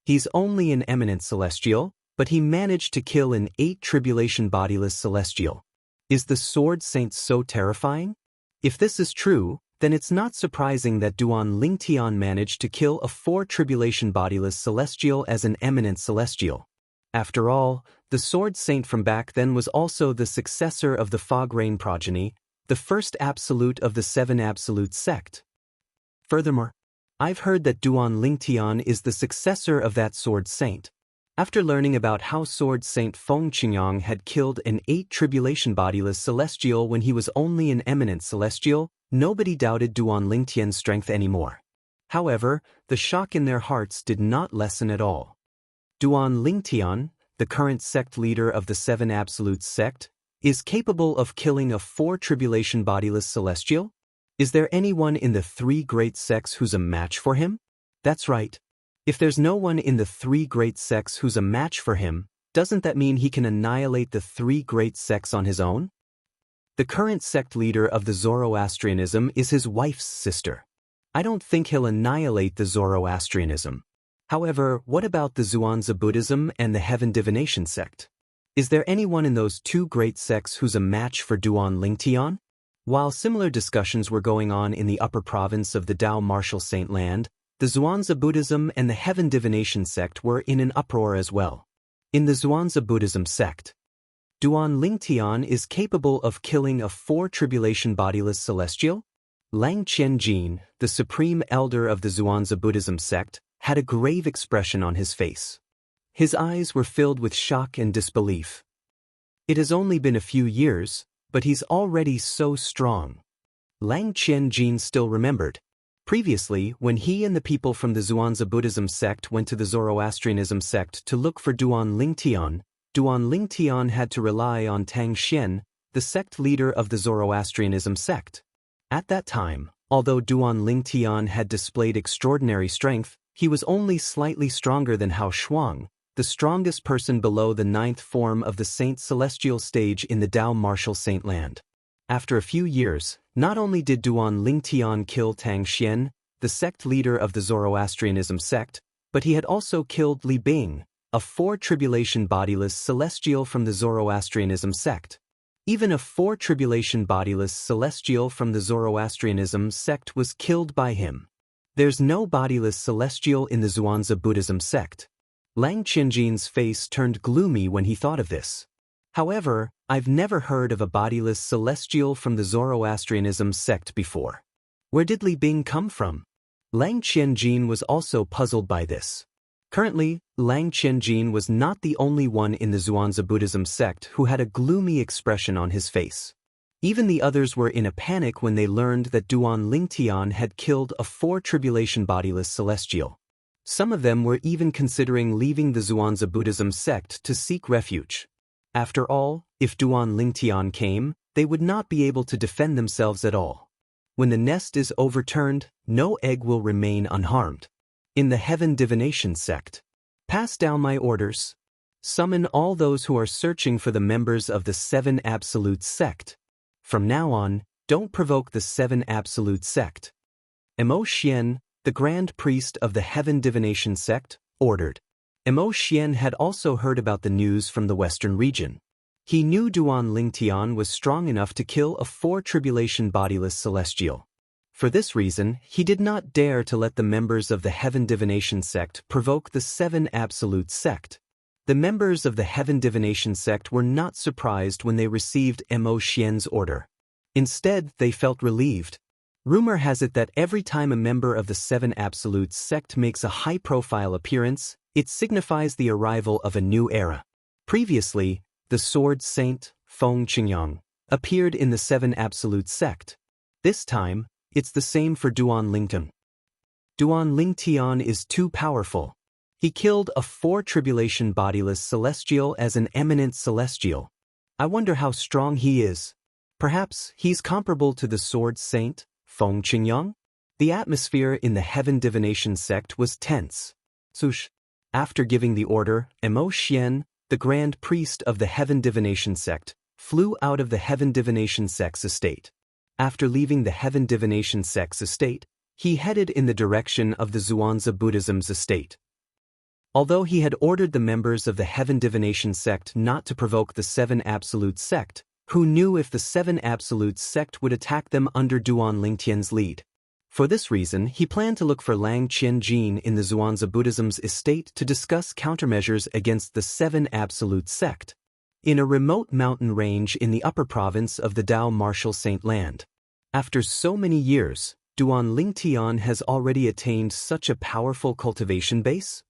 He's only an eminent celestial, but he managed to kill an 8 tribulation bodiless celestial. Is the Sword Saint so terrifying? If this is true, then it's not surprising that Duan Lingtian managed to kill a 4 tribulation bodiless celestial as an eminent celestial. After all, the Sword Saint from back then was also the successor of the Fog Rain progeny, the first absolute of the 7 absolute sect. Furthermore, I've heard that Duan Lingtian is the successor of that Sword Saint. After learning about how Sword Saint Feng Qingyang had killed an 8 tribulation bodiless celestial when he was only an eminent celestial, nobody doubted Duan Lingtian's strength anymore. However, the shock in their hearts did not lessen at all. Duan Lingtian, the current sect leader of the 7 Absolute sect, is capable of killing a 4 tribulation bodiless celestial? Is there anyone in the 3 great sects who's a match for him? That's right. If there's no one in the 3 great sects who's a match for him, doesn't that mean he can annihilate the 3 great sects on his own? The current sect leader of the Zoroastrianism is his wife's sister. I don't think he'll annihilate the Zoroastrianism. However, what about the Zhuangzi Buddhism and the Heaven Divination sect? Is there anyone in those 2 great sects who's a match for Duan Lingtian? While similar discussions were going on in the upper province of the Dao Marshal Saint Land, the Zhuangzi Buddhism and the Heaven Divination sect were in an uproar as well. In the Zhuangzi Buddhism sect, Duan Lingtian is capable of killing a 4 tribulation bodiless celestial? Lang Qianjin, the supreme elder of the Zhuangzi Buddhism sect, had a grave expression on his face. His eyes were filled with shock and disbelief. It has only been a few years, but he's already so strong. Lang Qianjin still remembered. Previously, when he and the people from the Zhuangzi Buddhism sect went to the Zoroastrianism sect to look for Duan Lingtian had to rely on Tang Xian, the sect leader of the Zoroastrianism sect. At that time, although Duan Lingtian had displayed extraordinary strength, he was only slightly stronger than Hao Shuang, the strongest person below the 9th form of the Saint Celestial stage in the Dao Marshal Saint Land. After a few years, not only did Duan Lingtian kill Tang Xian, the sect leader of the Zoroastrianism sect, but he had also killed Li Bing, a 4 tribulation bodiless celestial from the Zoroastrianism sect. Even a 4 tribulation bodiless celestial from the Zoroastrianism sect was killed by him. There's no bodiless celestial in the Zhuangzi Buddhism sect. Lang Qianjin's face turned gloomy when he thought of this. However, I've never heard of a bodiless celestial from the Zoroastrianism sect before. Where did Li Bing come from? Lang Qianjin was also puzzled by this. Currently, Lang Qianjin was not the only one in the Zhuangzi Buddhism sect who had a gloomy expression on his face. Even the others were in a panic when they learned that Duan Lingtian had killed a 4 tribulation bodiless celestial. Some of them were even considering leaving the Zhuangzi Buddhism sect to seek refuge. After all, if Duan Lingtian came, they would not be able to defend themselves at all. When the nest is overturned, no egg will remain unharmed. In the Heaven Divination sect, pass down my orders. Summon all those who are searching for the members of the 7 Absolute sect. From now on, don't provoke the 7 Absolute sect. Mo Xian, the Grand Priest of the Heaven Divination sect, ordered. Mo Xian had also heard about the news from the western region. He knew Duan Lingtian was strong enough to kill a 4 tribulation bodiless celestial. For this reason, he did not dare to let the members of the Heaven Divination sect provoke the 7 Absolute sect. The members of the Heaven Divination sect were not surprised when they received Mo Xian's order. Instead, they felt relieved. Rumor has it that every time a member of the 7 Absolute sect makes a high-profile appearance, it signifies the arrival of a new era. Previously, the Sword Saint, Feng Qingyang, appeared in the 7 Absolute sect. This time, it's the same for Duan Lingtian. Duan Lingtian is too powerful. He killed a 4-tribulation bodiless celestial as an eminent celestial. I wonder how strong he is. Perhaps he's comparable to the sword saint, Feng Qingyang? The atmosphere in the heaven divination sect was tense. Sush. After giving the order, Mo Xian, the grand priest of the heaven divination sect, flew out of the heaven divination sect's estate. After leaving the heaven divination sect's estate, he headed in the direction of the Zhuangzi Buddhism's estate. Although he had ordered the members of the heaven divination sect not to provoke the Seven Absolute sect, who knew if the Seven Absolute sect would attack them under Duan Lingtian's lead. For this reason, he planned to look for Lang Qianjin in the Zhuangzi Buddhism's estate to discuss countermeasures against the Seven Absolute sect, in a remote mountain range in the upper province of the Dao Martial Saint Land. After so many years, Duan Lingtian has already attained such a powerful cultivation base?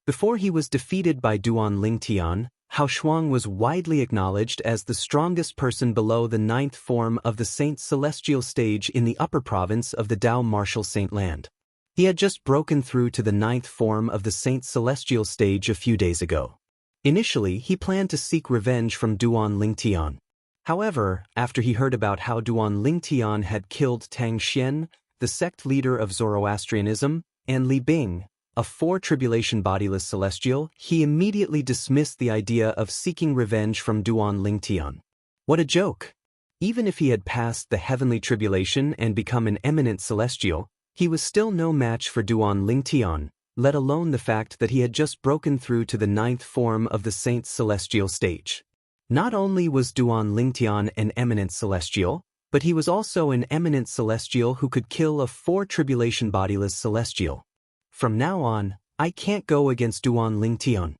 Before he was defeated by Duan Lingtian, Hao Shuang was widely acknowledged as the strongest person below the 9th form of the Saint Celestial stage in the upper province of the Dao Martial Saint Land. He had just broken through to the 9th form of the Saint Celestial stage a few days ago. Initially, he planned to seek revenge from Duan Lingtian. However, after he heard about how Duan Lingtian had killed Tang Xian, the sect leader of Zoroastrianism, and Li Bing, a 4-tribulation bodiless celestial, he immediately dismissed the idea of seeking revenge from Duan Lingtian. What a joke! Even if he had passed the heavenly tribulation and become an eminent celestial, he was still no match for Duan Lingtian, let alone the fact that he had just broken through to the 9th form of the Saint Celestial stage. Not only was Duan Lingtian an eminent celestial, but he was also an eminent celestial who could kill a 4-tribulation bodiless celestial. From now on, I can't go against Duan Lingtian.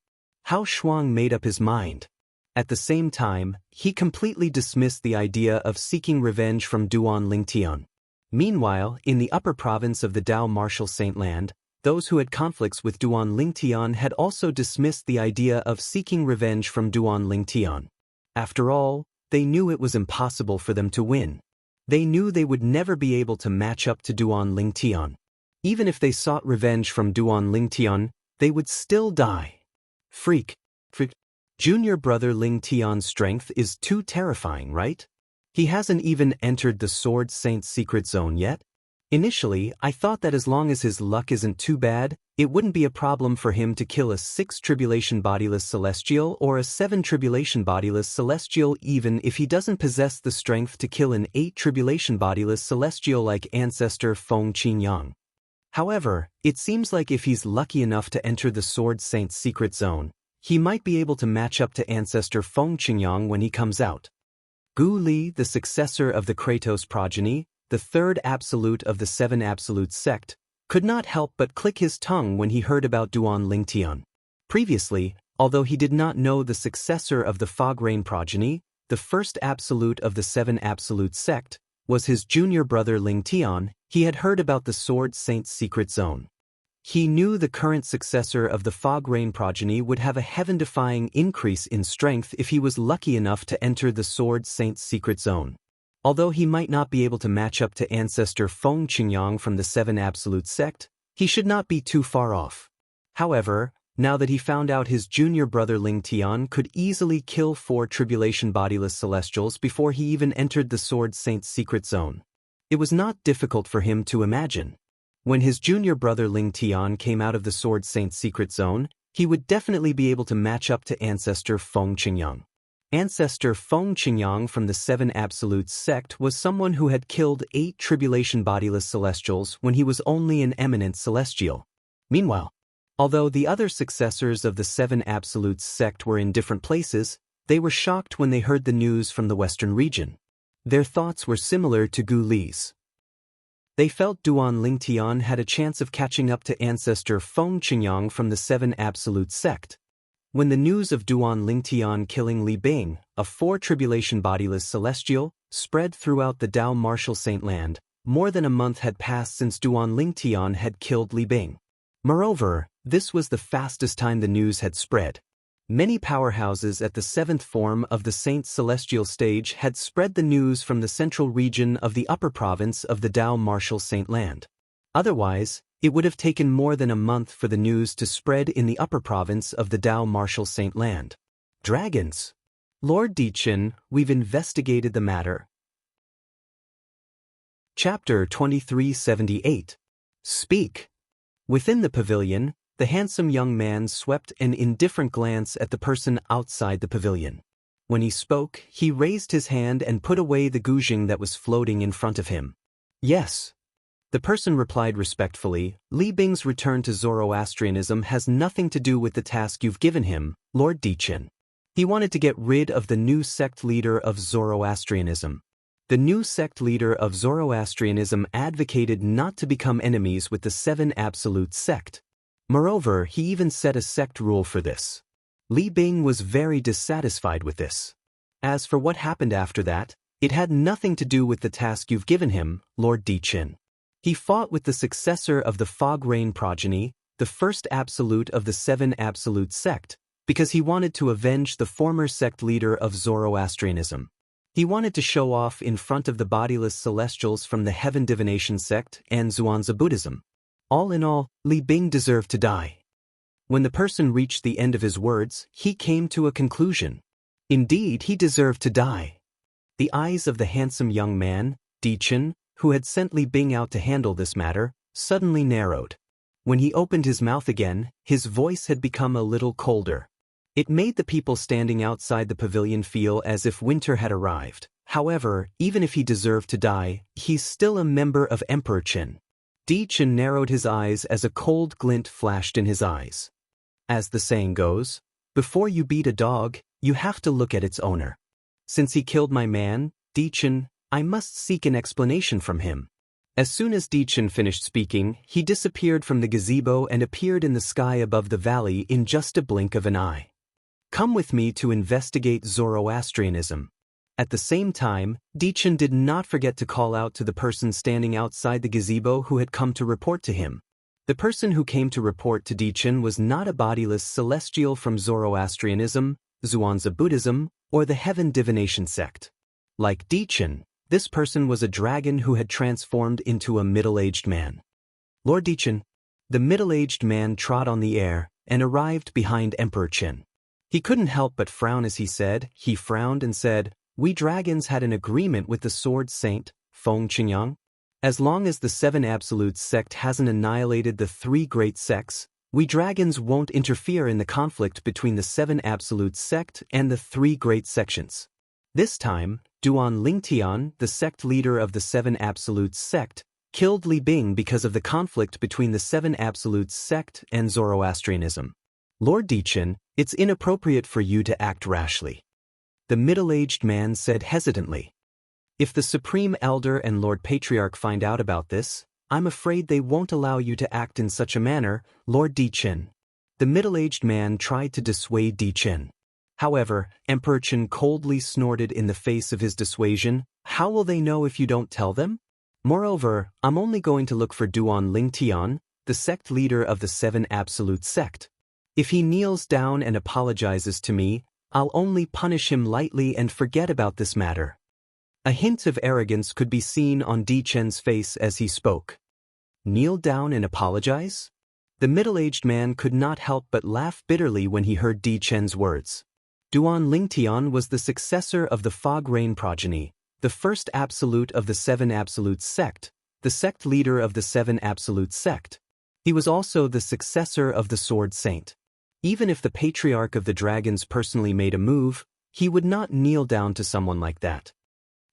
Hao Shuang made up his mind. At the same time, he completely dismissed the idea of seeking revenge from Duan Lingtian. Meanwhile, in the upper province of the Dao Martial Saint Land, those who had conflicts with Duan Lingtian had also dismissed the idea of seeking revenge from Duan Lingtian. After all, they knew it was impossible for them to win. They knew they would never be able to match up to Duan Lingtian. Even if they sought revenge from Duan Lingtian, they would still die. Freak. Junior brother Lingtian's strength is too terrifying, right? He hasn't even entered the Sword Saint's secret zone yet. Initially, I thought that as long as his luck isn't too bad, it wouldn't be a problem for him to kill a 6-tribulation bodiless celestial or a 7-tribulation bodiless celestial even if he doesn't possess the strength to kill an 8-tribulation bodiless celestial like ancestor Feng Qingyang. However, it seems like if he's lucky enough to enter the Sword Saint's secret zone, he might be able to match up to ancestor Feng Qingyang when he comes out. Gu Li, the successor of the Kratos progeny, the 3rd absolute of the 7 absolute sect, could not help but click his tongue when he heard about Duan Lingtian. Previously, although he did not know the successor of the Fog Rain progeny, the 1st absolute of the 7 absolute sect, was his junior brother Lingtian, he had heard about the Sword Saint's secret zone. He knew the current successor of the Fog Rain progeny would have a heaven-defying increase in strength if he was lucky enough to enter the Sword Saint's secret zone. Although he might not be able to match up to ancestor Feng Qingyang from the 7 Absolute sect, he should not be too far off. However, now that he found out his junior brother Lingtian could easily kill 4 tribulation bodiless celestials before he even entered the Sword Saint's secret zone, it was not difficult for him to imagine. When his junior brother Lingtian came out of the Sword Saint's secret zone, he would definitely be able to match up to ancestor Feng Qingyang. Ancestor Feng Qingyang from the 7 Absolute sect was someone who had killed 8 tribulation bodiless celestials when he was only an eminent celestial. Meanwhile, although the other successors of the 7 Absolute sect were in different places, they were shocked when they heard the news from the western region. Their thoughts were similar to Gu Li's. They felt Duan Lingtian had a chance of catching up to ancestor Feng Qingyang from the 7 Absolute sect. When the news of Duan Lingtian killing Li Bing, a 4 tribulation bodiless celestial, spread throughout the Dao Martial Saint Land, more than a month had passed since Duan Lingtian had killed Li Bing. Moreover, this was the fastest time the news had spread. Many powerhouses at the 7th form of the Saint Celestial stage had spread the news from the central region of the upper province of the Dao Martial Saint Land. Otherwise, It would have taken more than a month for the news to spread in the upper province of the Dao Marshal Saint Land. Dragons. Lord Dichen, we've investigated the matter. Chapter 2378. Speak. Within the pavilion, the handsome young man swept an indifferent glance at the person outside the pavilion. When he spoke, he raised his hand and put away the guzheng that was floating in front of him. Yes. The person replied respectfully, Li Bing's return to Zoroastrianism has nothing to do with the task you've given him, Lord Dichen. He wanted to get rid of the new sect leader of Zoroastrianism. The new sect leader of Zoroastrianism advocated not to become enemies with the Seven Absolute Sect. Moreover, he even set a sect rule for this. Li Bing was very dissatisfied with this. As for what happened after that, it had nothing to do with the task you've given him, Lord Dichen. He fought with the successor of the Fog Rain progeny, the first absolute of the Seven Absolute Sect, because he wanted to avenge the former sect leader of Zoroastrianism. He wanted to show off in front of the bodiless celestials from the Heaven Divination sect and Zhuangzi Buddhism. All in all, Li Bing deserved to die. When the person reached the end of his words, he came to a conclusion. Indeed, he deserved to die. The eyes of the handsome young man, Dichen, who had sent Li Bing out to handle this matter, suddenly narrowed. When he opened his mouth again, his voice had become a little colder. It made the people standing outside the pavilion feel as if winter had arrived. However, even if he deserved to die, he's still a member of Emperor Qin. Dichen narrowed his eyes as a cold glint flashed in his eyes. As the saying goes, before you beat a dog, you have to look at its owner. Since he killed my man, Dichen, I must seek an explanation from him. As soon as Dichen finished speaking, he disappeared from the gazebo and appeared in the sky above the valley in just a blink of an eye. Come with me to investigate Zoroastrianism. At the same time, Dichen did not forget to call out to the person standing outside the gazebo who had come to report to him. The person who came to report to Dichen was not a bodiless celestial from Zoroastrianism, Zhuangzi Buddhism, or the Heaven Divination sect. Like Dichen, this person was a dragon who had transformed into a middle-aged man. Lord Dichen. The middle-aged man trod on the air and arrived behind Emperor Qin. He couldn't help but frown as he frowned and said, We dragons had an agreement with the Sword Saint, Feng Qingyang. As long as the Seven Absolute Sect hasn't annihilated the three great sects, we dragons won't interfere in the conflict between the Seven Absolute Sect and the three great sections. This time, Duan Lingtian, the sect leader of the Seven Absolute Sect, killed Li Bing because of the conflict between the Seven Absolute Sect and Zoroastrianism. Lord Dichen, it's inappropriate for you to act rashly. The middle-aged man said hesitantly. If the Supreme Elder and Lord Patriarch find out about this, I'm afraid they won't allow you to act in such a manner, Lord Dichen. The middle-aged man tried to dissuade Dichen. However, Emperor Qin coldly snorted in the face of his dissuasion, How will they know if you don't tell them? Moreover, I'm only going to look for Duan Lingtian, the sect leader of the Seven Absolute Sect. If he kneels down and apologizes to me, I'll only punish him lightly and forget about this matter. A hint of arrogance could be seen on Dichen's face as he spoke. Kneel down and apologize? The middle-aged man could not help but laugh bitterly when he heard Dichen's words. Duan Lingtian was the successor of the Fog Rain progeny, the first absolute of the Seven Absolute Sect, the sect leader of the Seven Absolute Sect. He was also the successor of the Sword Saint. Even if the Patriarch of the Dragons personally made a move, he would not kneel down to someone like that.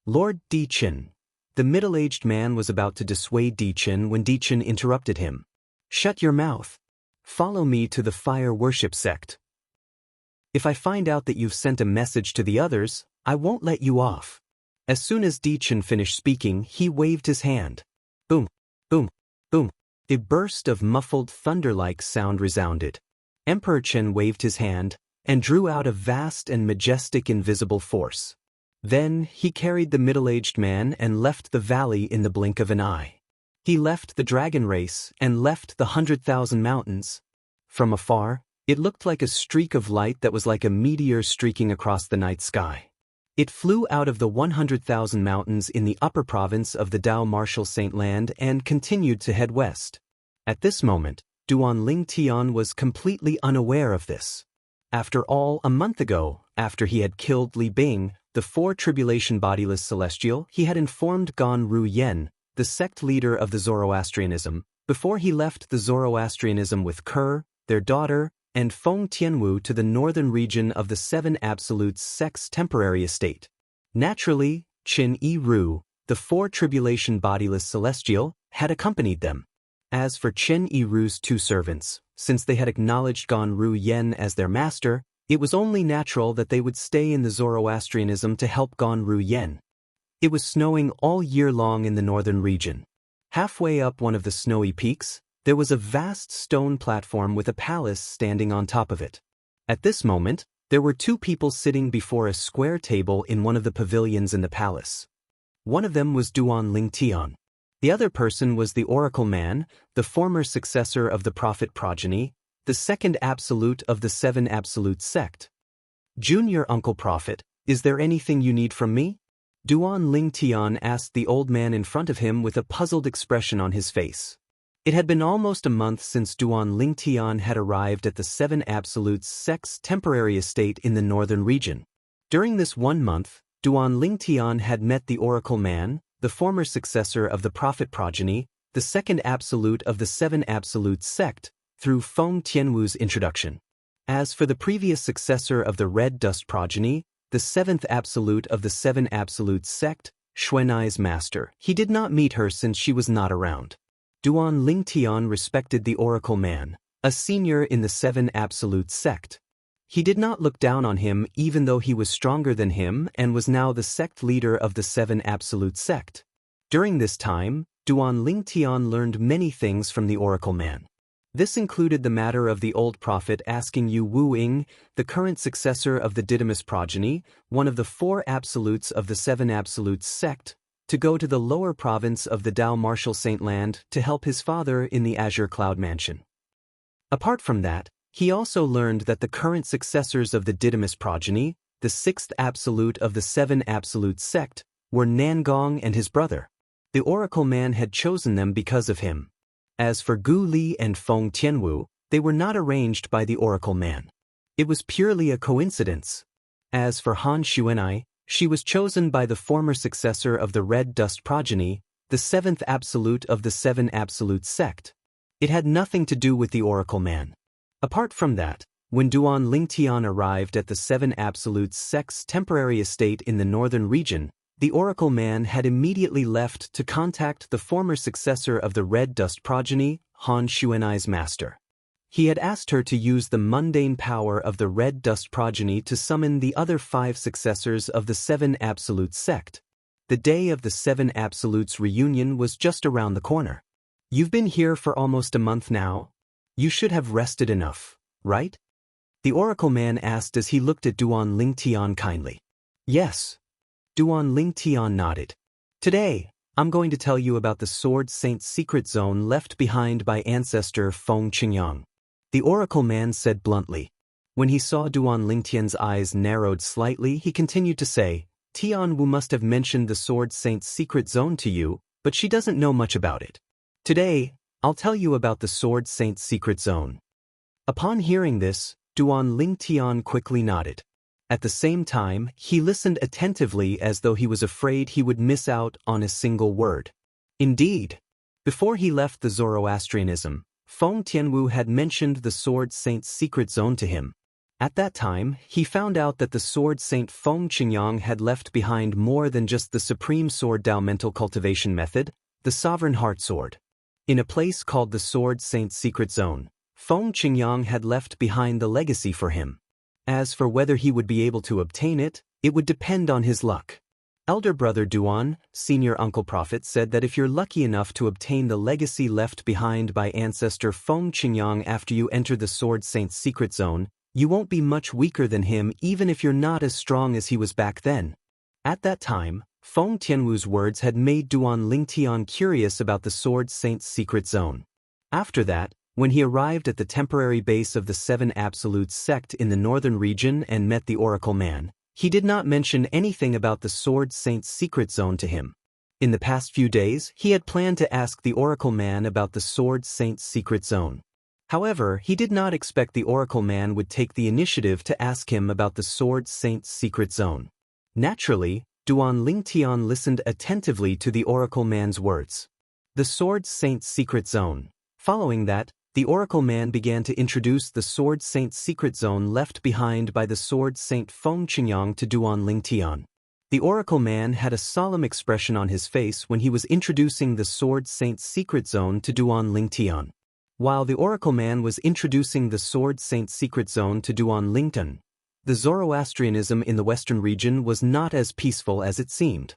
Lord Dichen. The middle-aged man was about to dissuade Dichen when Dichen interrupted him. Shut your mouth. Follow me to the Fire Worship sect. If I find out that you've sent a message to the others, I won't let you off. As soon as Dichen finished speaking, he waved his hand. Boom, boom, boom. A burst of muffled thunder-like sound resounded. Emperor Qin waved his hand and drew out a vast and majestic invisible force. Then he carried the middle-aged man and left the valley in the blink of an eye. He left the dragon race and left the 100,000 mountains. From afar, it looked like a streak of light that was like a meteor streaking across the night sky. It flew out of the 100,000 mountains in the upper province of the Dao Marshal Saint Land and continued to head west. At this moment, Duan Ling Tian was completely unaware of this. After all, a month ago, after he had killed Li Bing, the four tribulation bodiless celestial, he had informed Gan Ru Yen, the sect leader of the Zoroastrianism, before he left the Zoroastrianism with Ker, their daughter, and Feng Tianwu to the northern region of the Seven Absolutes sect's temporary estate. Naturally, Qin Yi Ru, the four tribulation bodiless celestial, had accompanied them. As for Qin Yi Ru's two servants, since they had acknowledged Gan Ru Yen as their master, it was only natural that they would stay in the Zoroastrianism to help Gan Ru Yen. It was snowing all year long in the northern region. Halfway up one of the snowy peaks, there was a vast stone platform with a palace standing on top of it. At this moment, there were two people sitting before a square table in one of the pavilions in the palace. One of them was Duan Ling Tian. The other person was the Oracle Man, the former successor of the Prophet progeny, the second absolute of the Seven Absolute sect. Junior Uncle Prophet, is there anything you need from me? Duan Ling Tian asked the old man in front of him with a puzzled expression on his face. It had been almost a month since Duan Ling Tian had arrived at the Seven Absolutes sect's temporary estate in the northern region. During this 1 month, Duan Ling Tian had met the Oracle Man, the former successor of the Prophet progeny, the second absolute of the Seven Absolute sect, through Feng Tianwu's introduction. As for the previous successor of the Red Dust progeny, the seventh absolute of the Seven Absolute sect, Xuanai's master, he did not meet her since she was not around. Duan Ling Tian respected the Oracle Man, a senior in the Seven Absolute sect. He did not look down on him even though he was stronger than him and was now the sect leader of the Seven Absolute sect. During this time, Duan Ling Tian learned many things from the Oracle Man. This included the matter of the old prophet asking Yu Wu-ing, the current successor of the Didymus progeny, one of the four absolutes of the Seven Absolutes sect, to go to the lower province of the Dao Martial Saint Land to help his father in the Azure Cloud Mansion. Apart from that, he also learned that the current successors of the Didymus progeny, the sixth absolute of the Seven Absolute sect, were Nangong and his brother. The Oracle Man had chosen them because of him. As for Gu Li and Feng Tianwu, they were not arranged by the Oracle Man. It was purely a coincidence. As for Han Xuanai, she was chosen by the former successor of the Red Dust progeny, the seventh absolute of the Seven Absolute sect. It had nothing to do with the Oracle Man. Apart from that, when Duan Ling Tian arrived at the Seven Absolute sect's temporary estate in the northern region, the Oracle Man had immediately left to contact the former successor of the Red Dust progeny, Han Xuanai's master. He had asked her to use the mundane power of the Red Dust progeny to summon the other 5 successors of the Seven Absolute sect. The day of the Seven Absolutes reunion was just around the corner. You've been here for almost a month now. You should have rested enough, right? The Oracle Man asked as he looked at Duan Ling Tian kindly. Yes. Duan Ling Tian nodded. Today, I'm going to tell you about the Sword Saint's secret zone left behind by ancestor Feng Qingyang. The Oracle Man said bluntly. When he saw Duan Ling Tian's eyes narrowed slightly, he continued to say, Tian Wu must have mentioned the Sword Saint's secret zone to you, but she doesn't know much about it. Today, I'll tell you about the Sword Saint's secret zone. Upon hearing this, Duan Ling Tian quickly nodded. At the same time, he listened attentively as though he was afraid he would miss out on a single word. Indeed, before he left the Zoroastrianism, Feng Tianwu had mentioned the Sword Saint's secret zone to him. At that time, he found out that the Sword Saint Feng Qingyang had left behind more than just the Supreme Sword Dao mental cultivation method, the Sovereign Heart Sword. In a place called the Sword Saint's secret zone, Feng Qingyang had left behind the legacy for him. As for whether he would be able to obtain it, it would depend on his luck. Elder brother Duan, senior uncle prophet, said that if you're lucky enough to obtain the legacy left behind by ancestor Feng Qingyang after you enter the Sword Saint's secret zone, you won't be much weaker than him even if you're not as strong as he was back then. At that time, Feng Tianwu's words had made Duan Ling Tian curious about the Sword Saint's secret zone. After that, when he arrived at the temporary base of the Seven Absolutes sect in the northern region and met the Oracle Man, he did not mention anything about the Sword Saint's secret zone to him. In the past few days, he had planned to ask the Oracle Man about the Sword Saint's secret zone. However, he did not expect the Oracle Man would take the initiative to ask him about the Sword Saint's secret zone. Naturally, Duan Lingtian listened attentively to the Oracle Man's words. The Sword Saint's secret zone. Following that, the Oracle Man began to introduce the Sword Saint's secret zone left behind by the Sword Saint Feng Qingyang to Duan Lingtian. The Oracle Man had a solemn expression on his face when he was introducing the Sword Saint's secret zone to Duan Lingtian. While the Oracle Man was introducing the Sword Saint's secret zone to Duan Lingtian, the Zoroastrianism in the western region was not as peaceful as it seemed.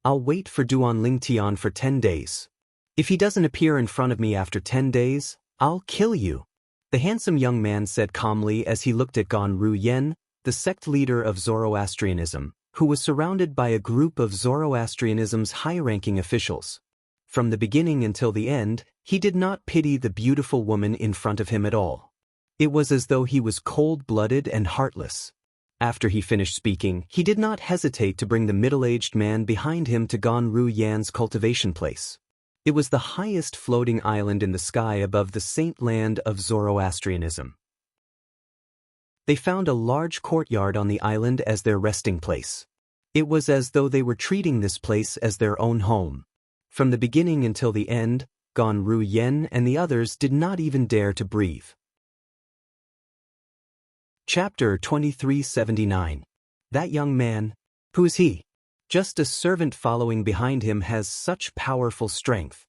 I'll wait for Duan Lingtian for 10 days. If he doesn't appear in front of me after 10 days, I'll kill you, the handsome young man said calmly as he looked at Gan Ruyen, the sect leader of Zoroastrianism, who was surrounded by a group of Zoroastrianism's high-ranking officials. From the beginning until the end, he did not pity the beautiful woman in front of him at all. It was as though he was cold-blooded and heartless. After he finished speaking, he did not hesitate to bring the middle-aged man behind him to Gan Ruyan's cultivation place. It was the highest floating island in the sky above the saint land of Zoroastrianism. They found a large courtyard on the island as their resting place. It was as though they were treating this place as their own home. From the beginning until the end, Gan Ruyen and the others did not even dare to breathe. Chapter 2379. That young man, who is he? Just a servant following behind him has such powerful strength.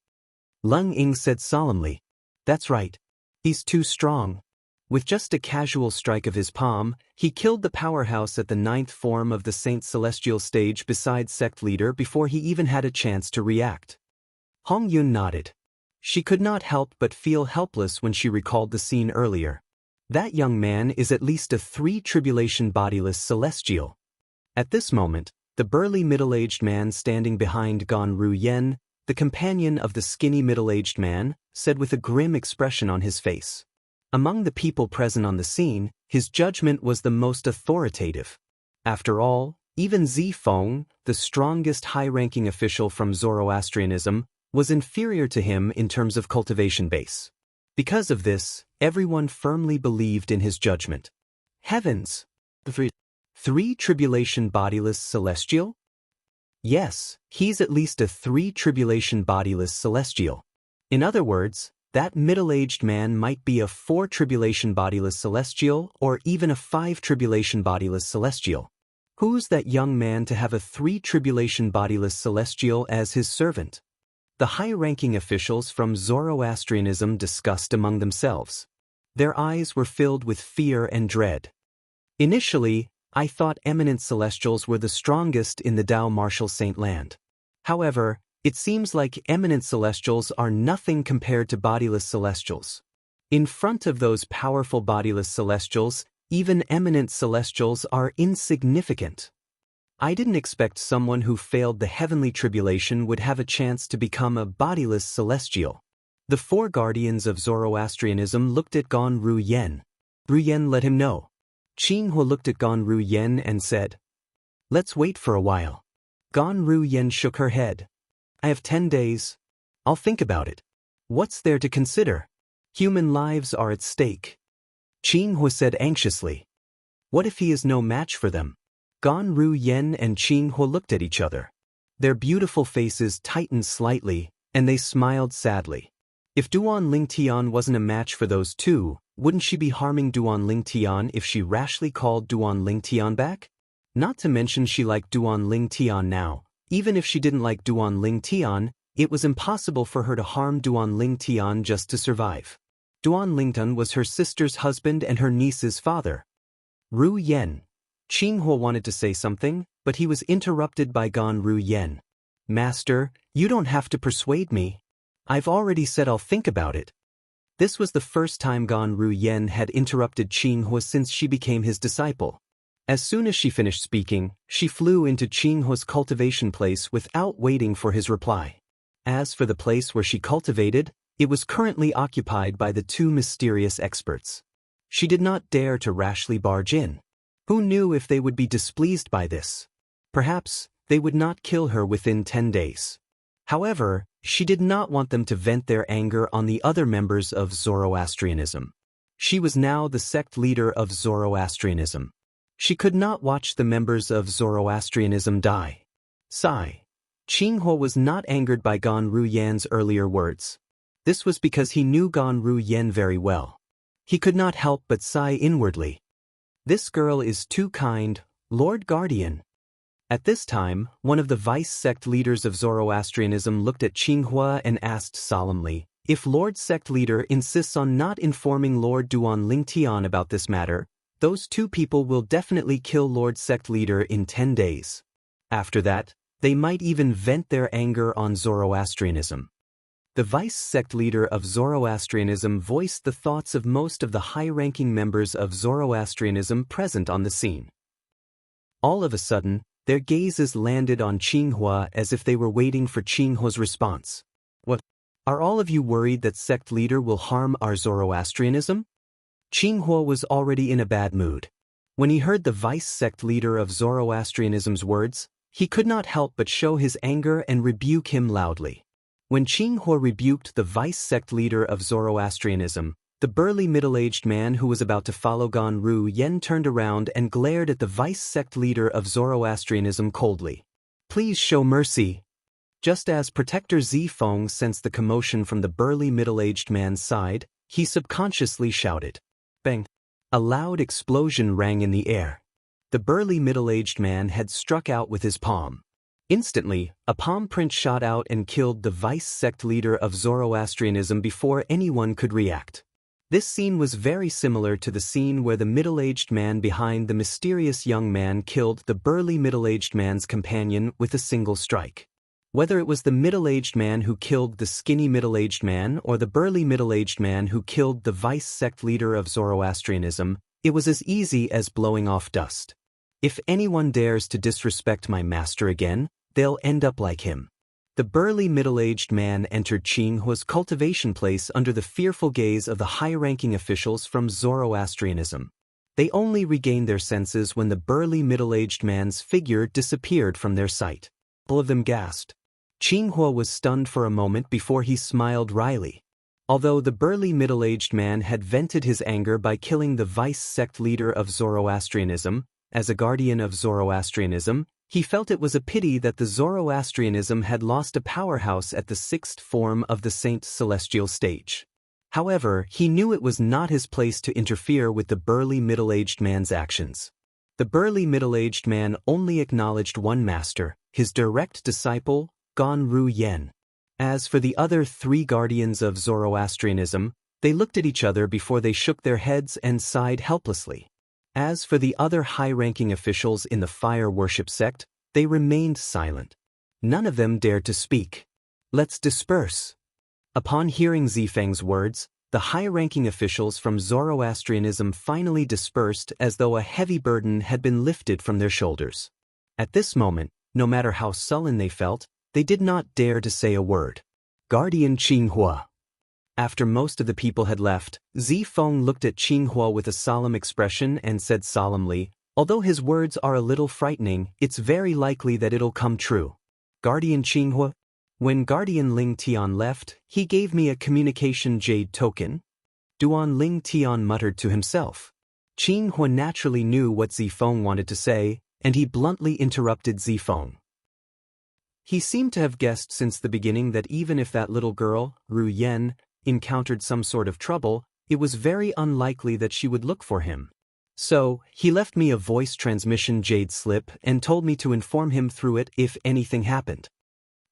Lung Ying said solemnly. That's right. He's too strong. With just a casual strike of his palm, he killed the powerhouse at the 9th form of the Saint Celestial stage beside sect leader before he even had a chance to react. Hong Yun nodded. She could not help but feel helpless when she recalled the scene earlier. That young man is at least a 3-tribulation bodiless celestial. At this moment, the burly middle-aged man standing behind Gan Ruyen, the companion of the skinny middle-aged man, said with a grim expression on his face. Among the people present on the scene, his judgment was the most authoritative. After all, even Zifeng, the strongest high-ranking official from Zoroastrianism, was inferior to him in terms of cultivation base. Because of this, everyone firmly believed in his judgment. Heavens! 3-tribulation bodiless celestial? Yes, he's at least a 3-tribulation bodiless celestial. In other words, that middle-aged man might be a 4-tribulation bodiless celestial or even a 5-tribulation bodiless celestial. Who's that young man to have a 3-tribulation bodiless celestial as his servant? The high-ranking officials from Zoroastrianism discussed among themselves. Their eyes were filled with fear and dread. Initially, I thought eminent celestials were the strongest in the Tao Martial Saint Land. However, it seems like eminent celestials are nothing compared to bodiless celestials. In front of those powerful bodiless celestials, even eminent celestials are insignificant. I didn't expect someone who failed the heavenly tribulation would have a chance to become a bodiless celestial. The 4 guardians of Zoroastrianism looked at Gan Ruyen. Ruyen let him know. Qinghua looked at Gan Ruyen and said, "Let's wait for a while." Gan Ruyen shook her head. "I have 10 days. I'll think about it. What's there to consider? Human lives are at stake." Qinghua said anxiously. "What if he is no match for them?" Gan Ruyen and Qinghua looked at each other. Their beautiful faces tightened slightly, and they smiled sadly. If Duan Lingtian wasn't a match for those two, wouldn't she be harming Duan Lingtian if she rashly called Duan Lingtian back? Not to mention she liked Duan Lingtian now. Even if she didn't like Duan Lingtian, it was impossible for her to harm Duan Lingtian just to survive. Duan Lingtian was her sister's husband and her niece's father. Ruyen. Qinghua wanted to say something, but he was interrupted by Gan Ruyen. "Master, you don't have to persuade me. I've already said I'll think about it." This was the first time Gan Ruyen had interrupted Qinghua since she became his disciple. As soon as she finished speaking, she flew into Qinghua's cultivation place without waiting for his reply. As for the place where she cultivated, it was currently occupied by the 2 mysterious experts. She did not dare to rashly barge in. Who knew if they would be displeased by this? Perhaps they would not kill her within 10 days. However, she did not want them to vent their anger on the other members of Zoroastrianism. She was now the sect leader of Zoroastrianism. She could not watch the members of Zoroastrianism die. Sigh. Qinghua was not angered by Gan Ruyan's earlier words. This was because he knew Gan Ruyan very well. He could not help but sigh inwardly. This girl is too kind, Lord Guardian. At this time, one of the vice-sect leaders of Zoroastrianism looked at Qinghua and asked solemnly, "If Lord Sect Leader insists on not informing Lord Duan Lingtian about this matter, those two people will definitely kill Lord Sect Leader in 10 days. After that, they might even vent their anger on Zoroastrianism." The vice-sect leader of Zoroastrianism voiced the thoughts of most of the high-ranking members of Zoroastrianism present on the scene. All of a sudden, their gazes landed on Qinghua as if they were waiting for Qinghua's response. "What? Are all of you worried that sect leader will harm our Zoroastrianism?" Qinghua was already in a bad mood. When he heard the vice-sect leader of Zoroastrianism's words, he could not help but show his anger and rebuke him loudly. When Qinghua rebuked the vice-sect leader of Zoroastrianism, the burly middle-aged man who was about to follow Gan Ruyan turned around and glared at the vice-sect leader of Zoroastrianism coldly. "Please show mercy." Just as Protector Zifeng sensed the commotion from the burly middle-aged man's side, he subconsciously shouted. Bang! A loud explosion rang in the air. The burly middle-aged man had struck out with his palm. Instantly, a palm print shot out and killed the vice-sect leader of Zoroastrianism before anyone could react. This scene was very similar to the scene where the middle-aged man behind the mysterious young man killed the burly middle-aged man's companion with a single strike. Whether it was the middle-aged man who killed the skinny middle-aged man or the burly middle-aged man who killed the vice-sect leader of Zoroastrianism, it was as easy as blowing off dust. If anyone dares to disrespect my master again, they'll end up like him. The burly middle-aged man entered Qinghua's cultivation place under the fearful gaze of the high-ranking officials from Zoroastrianism. They only regained their senses when the burly middle-aged man's figure disappeared from their sight. All of them gasped. Qinghua was stunned for a moment before he smiled wryly. Although the burly middle-aged man had vented his anger by killing the vice-sect leader of Zoroastrianism, as a guardian of Zoroastrianism, he felt it was a pity that the Zoroastrianism had lost a powerhouse at the sixth form of the Saint Celestial stage. However, he knew it was not his place to interfere with the burly middle-aged man's actions. The burly middle-aged man only acknowledged one master, his direct disciple, Gan Ruyan. As for the other three guardians of Zoroastrianism, they looked at each other before they shook their heads and sighed helplessly. As for the other high-ranking officials in the fire worship sect, they remained silent. None of them dared to speak. "Let's disperse." Upon hearing Zifeng's words, the high-ranking officials from Zoroastrianism finally dispersed as though a heavy burden had been lifted from their shoulders. At this moment, no matter how sullen they felt, they did not dare to say a word. Guardian Qinghua. After most of the people had left, Zifeng looked at Qinghua with a solemn expression and said solemnly, "Although his words are a little frightening, it's very likely that it'll come true." Guardian Qinghua? When Guardian Ling Tian left, he gave me a communication jade token. Duan Ling Tian muttered to himself. Qinghua naturally knew what Zifeng wanted to say, and he bluntly interrupted Zifeng. He seemed to have guessed since the beginning that even if that little girl, Ruyan, encountered some sort of trouble, it was very unlikely that she would look for him. So, he left me a voice transmission jade slip and told me to inform him through it if anything happened.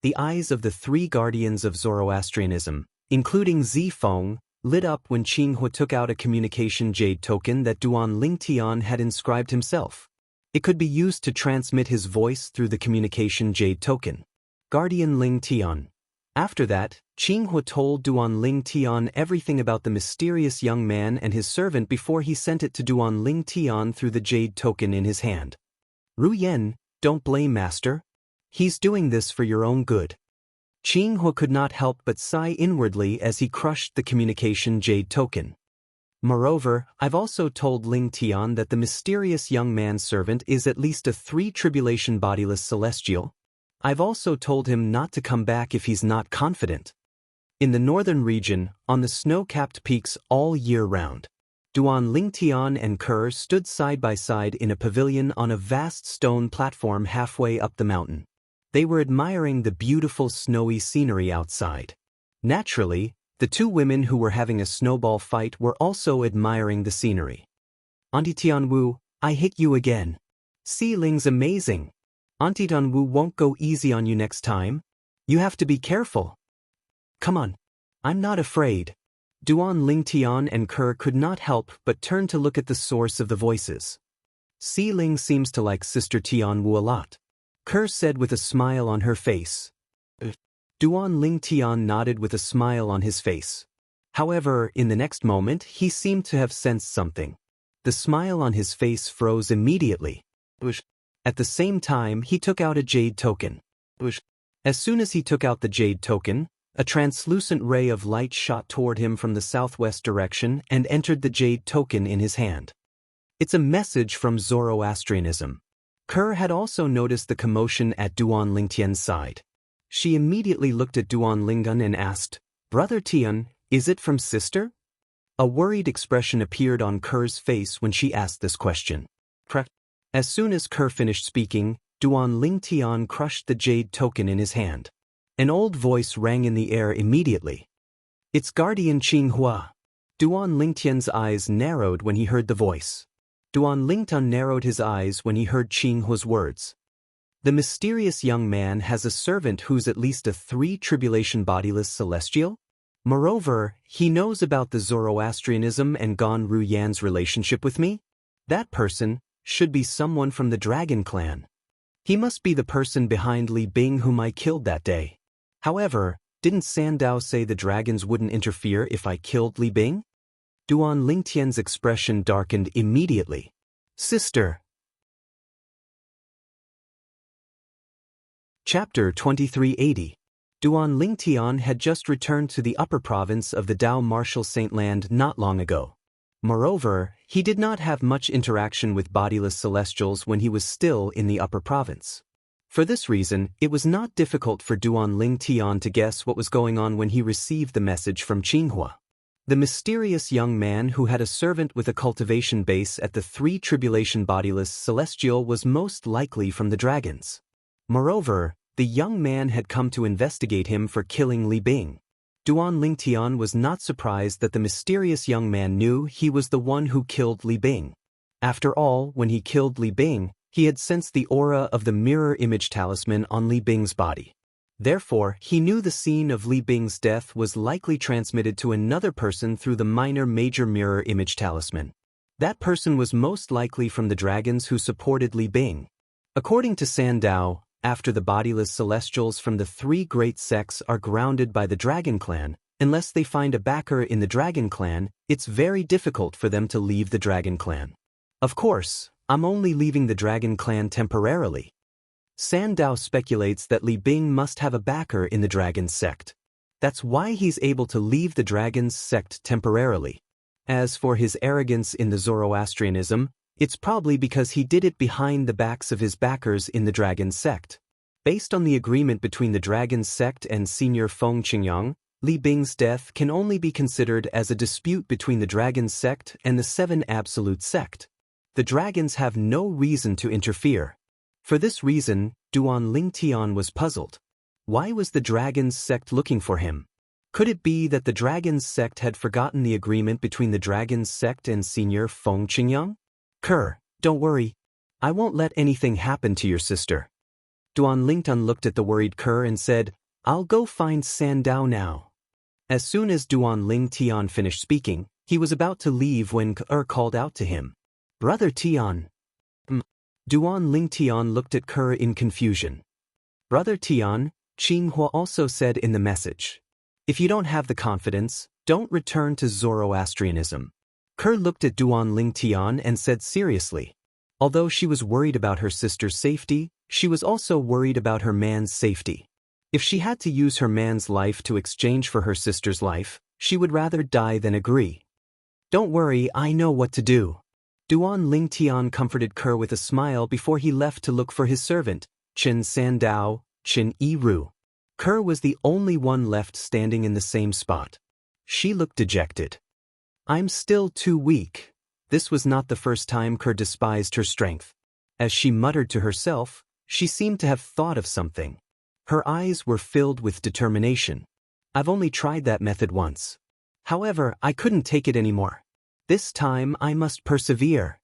The eyes of the three guardians of Zoroastrianism, including Zifeng, lit up when Qinghua took out a communication jade token that Duan Lingtian had inscribed himself. It could be used to transmit his voice through the communication jade token. Guardian Lingtian. After that, Qinghua told Duan Lingtian everything about the mysterious young man and his servant before he sent it to Duan Lingtian through the jade token in his hand. "Ruyan, don't blame Master. He's doing this for your own good." Qinghua could not help but sigh inwardly as he crushed the communication jade token. "Moreover, I've also told Lingtian that the mysterious young man's servant is at least a 3 tribulation bodiless celestial. I've also told him not to come back if he's not confident. In the northern region, on the snow-capped peaks all year round, Duan Lingtian and Kerr stood side by side in a pavilion on a vast stone platform halfway up the mountain. They were admiring the beautiful snowy scenery outside. Naturally, the two women who were having a snowball fight were also admiring the scenery. Auntie Tianwu, I hit you again. Si Ling's amazing. Auntie Tianwu won't go easy on you next time. You have to be careful. Come on. I'm not afraid. Duan Lingtian and Kerr could not help but turn to look at the source of the voices. Si Ling seems to like Sister Tianwu a lot. Kerr said with a smile on her face. Duan Lingtian nodded with a smile on his face. However, in the next moment, he seemed to have sensed something. The smile on his face froze immediately. At the same time, he took out a jade token. As soon as he took out the jade token, a translucent ray of light shot toward him from the southwest direction and entered the jade token in his hand. It's a message from Zoroastrianism. Kerr had also noticed the commotion at Duan Lingtian's side. She immediately looked at Duan Lingan and asked, Brother Tian, is it from sister? A worried expression appeared on Kerr's face when she asked this question. As soon as Kerr finished speaking, Duan Lingtian crushed the jade token in his hand. An old voice rang in the air immediately. It's Guardian Qinghua. Duan Lingtian's eyes narrowed when he heard the voice. Duan Lingtian narrowed his eyes when he heard Qinghua's words. The mysterious young man has a servant who's at least a 3-tribulation bodiless celestial? Moreover, he knows about the Zoroastrianism and Gan Ruyan's relationship with me? That person should be someone from the Dragon Clan. He must be the person behind Li Bing whom I killed that day. However, didn't Sandao say the dragons wouldn't interfere if I killed Li Bing? Duan Lingtian's expression darkened immediately. Sister. Chapter 2380. Duan Lingtian had just returned to the upper province of the Dao Martial Saint Land not long ago. Moreover, he did not have much interaction with bodiless celestials when he was still in the upper province. For this reason, it was not difficult for Duan Lingtian to guess what was going on when he received the message from Qinghua. The mysterious young man who had a servant with a cultivation base at the 3-tribulation bodiless celestial was most likely from the dragons. Moreover, the young man had come to investigate him for killing Li Bing. Duan Lingtian was not surprised that the mysterious young man knew he was the one who killed Li Bing. After all, when he killed Li Bing, he had sensed the aura of the mirror image talisman on Li Bing's body. Therefore, he knew the scene of Li Bing's death was likely transmitted to another person through the major mirror image talisman. That person was most likely from the dragons who supported Li Bing. According to Sandao, after the bodiless celestials from the 3 great sects are grounded by the Dragon Clan, unless they find a backer in the Dragon Clan, it's very difficult for them to leave the Dragon Clan. Of course, I'm only leaving the Dragon Clan temporarily. Sandao speculates that Li Bing must have a backer in the Dragon's sect. That's why he's able to leave the Dragon's sect temporarily. As for his arrogance in the Zoroastrianism, it's probably because he did it behind the backs of his backers in the Dragon's sect. Based on the agreement between the Dragon's sect and Senior Feng Qingyang, Li Bing's death can only be considered as a dispute between the Dragon's sect and the 7 Absolute sect. The dragons have no reason to interfere. For this reason, Duan Lingtian was puzzled. Why was the Dragon's sect looking for him? Could it be that the Dragon's sect had forgotten the agreement between the Dragon's sect and Senior Feng Qingyang? Kerr, don't worry. I won't let anything happen to your sister. Duan Lingtian looked at the worried Kerr and said, I'll go find Sandao now. As soon as Duan Lingtian finished speaking, he was about to leave when Kerr called out to him. Brother Tian. Duan Lingtian looked at Kerr in confusion. Brother Tian, Qinghua also said in the message. If you don't have the confidence, don't return to Zoroastrianism. Kerr looked at Duan Lingtian and said seriously. Although she was worried about her sister's safety, she was also worried about her man's safety. If she had to use her man's life to exchange for her sister's life, she would rather die than agree. Don't worry, I know what to do. Duan Lingtian comforted Kerr with a smile before he left to look for his servant, Chen Sandao, Chin Ru. Kerr was the only one left standing in the same spot. She looked dejected. I'm still too weak. This was not the first time Kerr despised her strength. As she muttered to herself, she seemed to have thought of something. Her eyes were filled with determination. I've only tried that method once. However, I couldn't take it anymore. This time I must persevere.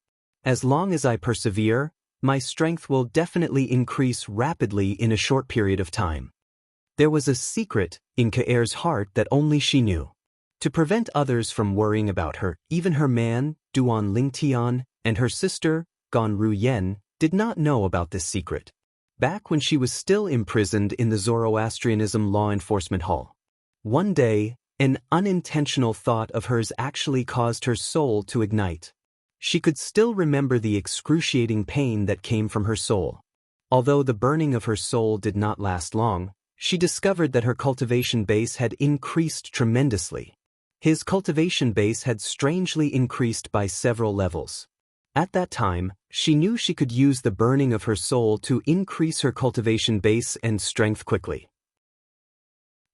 As long as I persevere, my strength will definitely increase rapidly in a short period of time. There was a secret in Kaer's heart that only she knew. To prevent others from worrying about her, even her man, Duan Lingtian, and her sister, Gan Ruyen, did not know about this secret. Back when she was still imprisoned in the Zoroastrianism law enforcement hall. One day, an unintentional thought of hers actually caused her soul to ignite. She could still remember the excruciating pain that came from her soul. Although the burning of her soul did not last long, she discovered that her cultivation base had increased tremendously. His cultivation base had strangely increased by several levels. At that time, she knew she could use the burning of her soul to increase her cultivation base and strength quickly.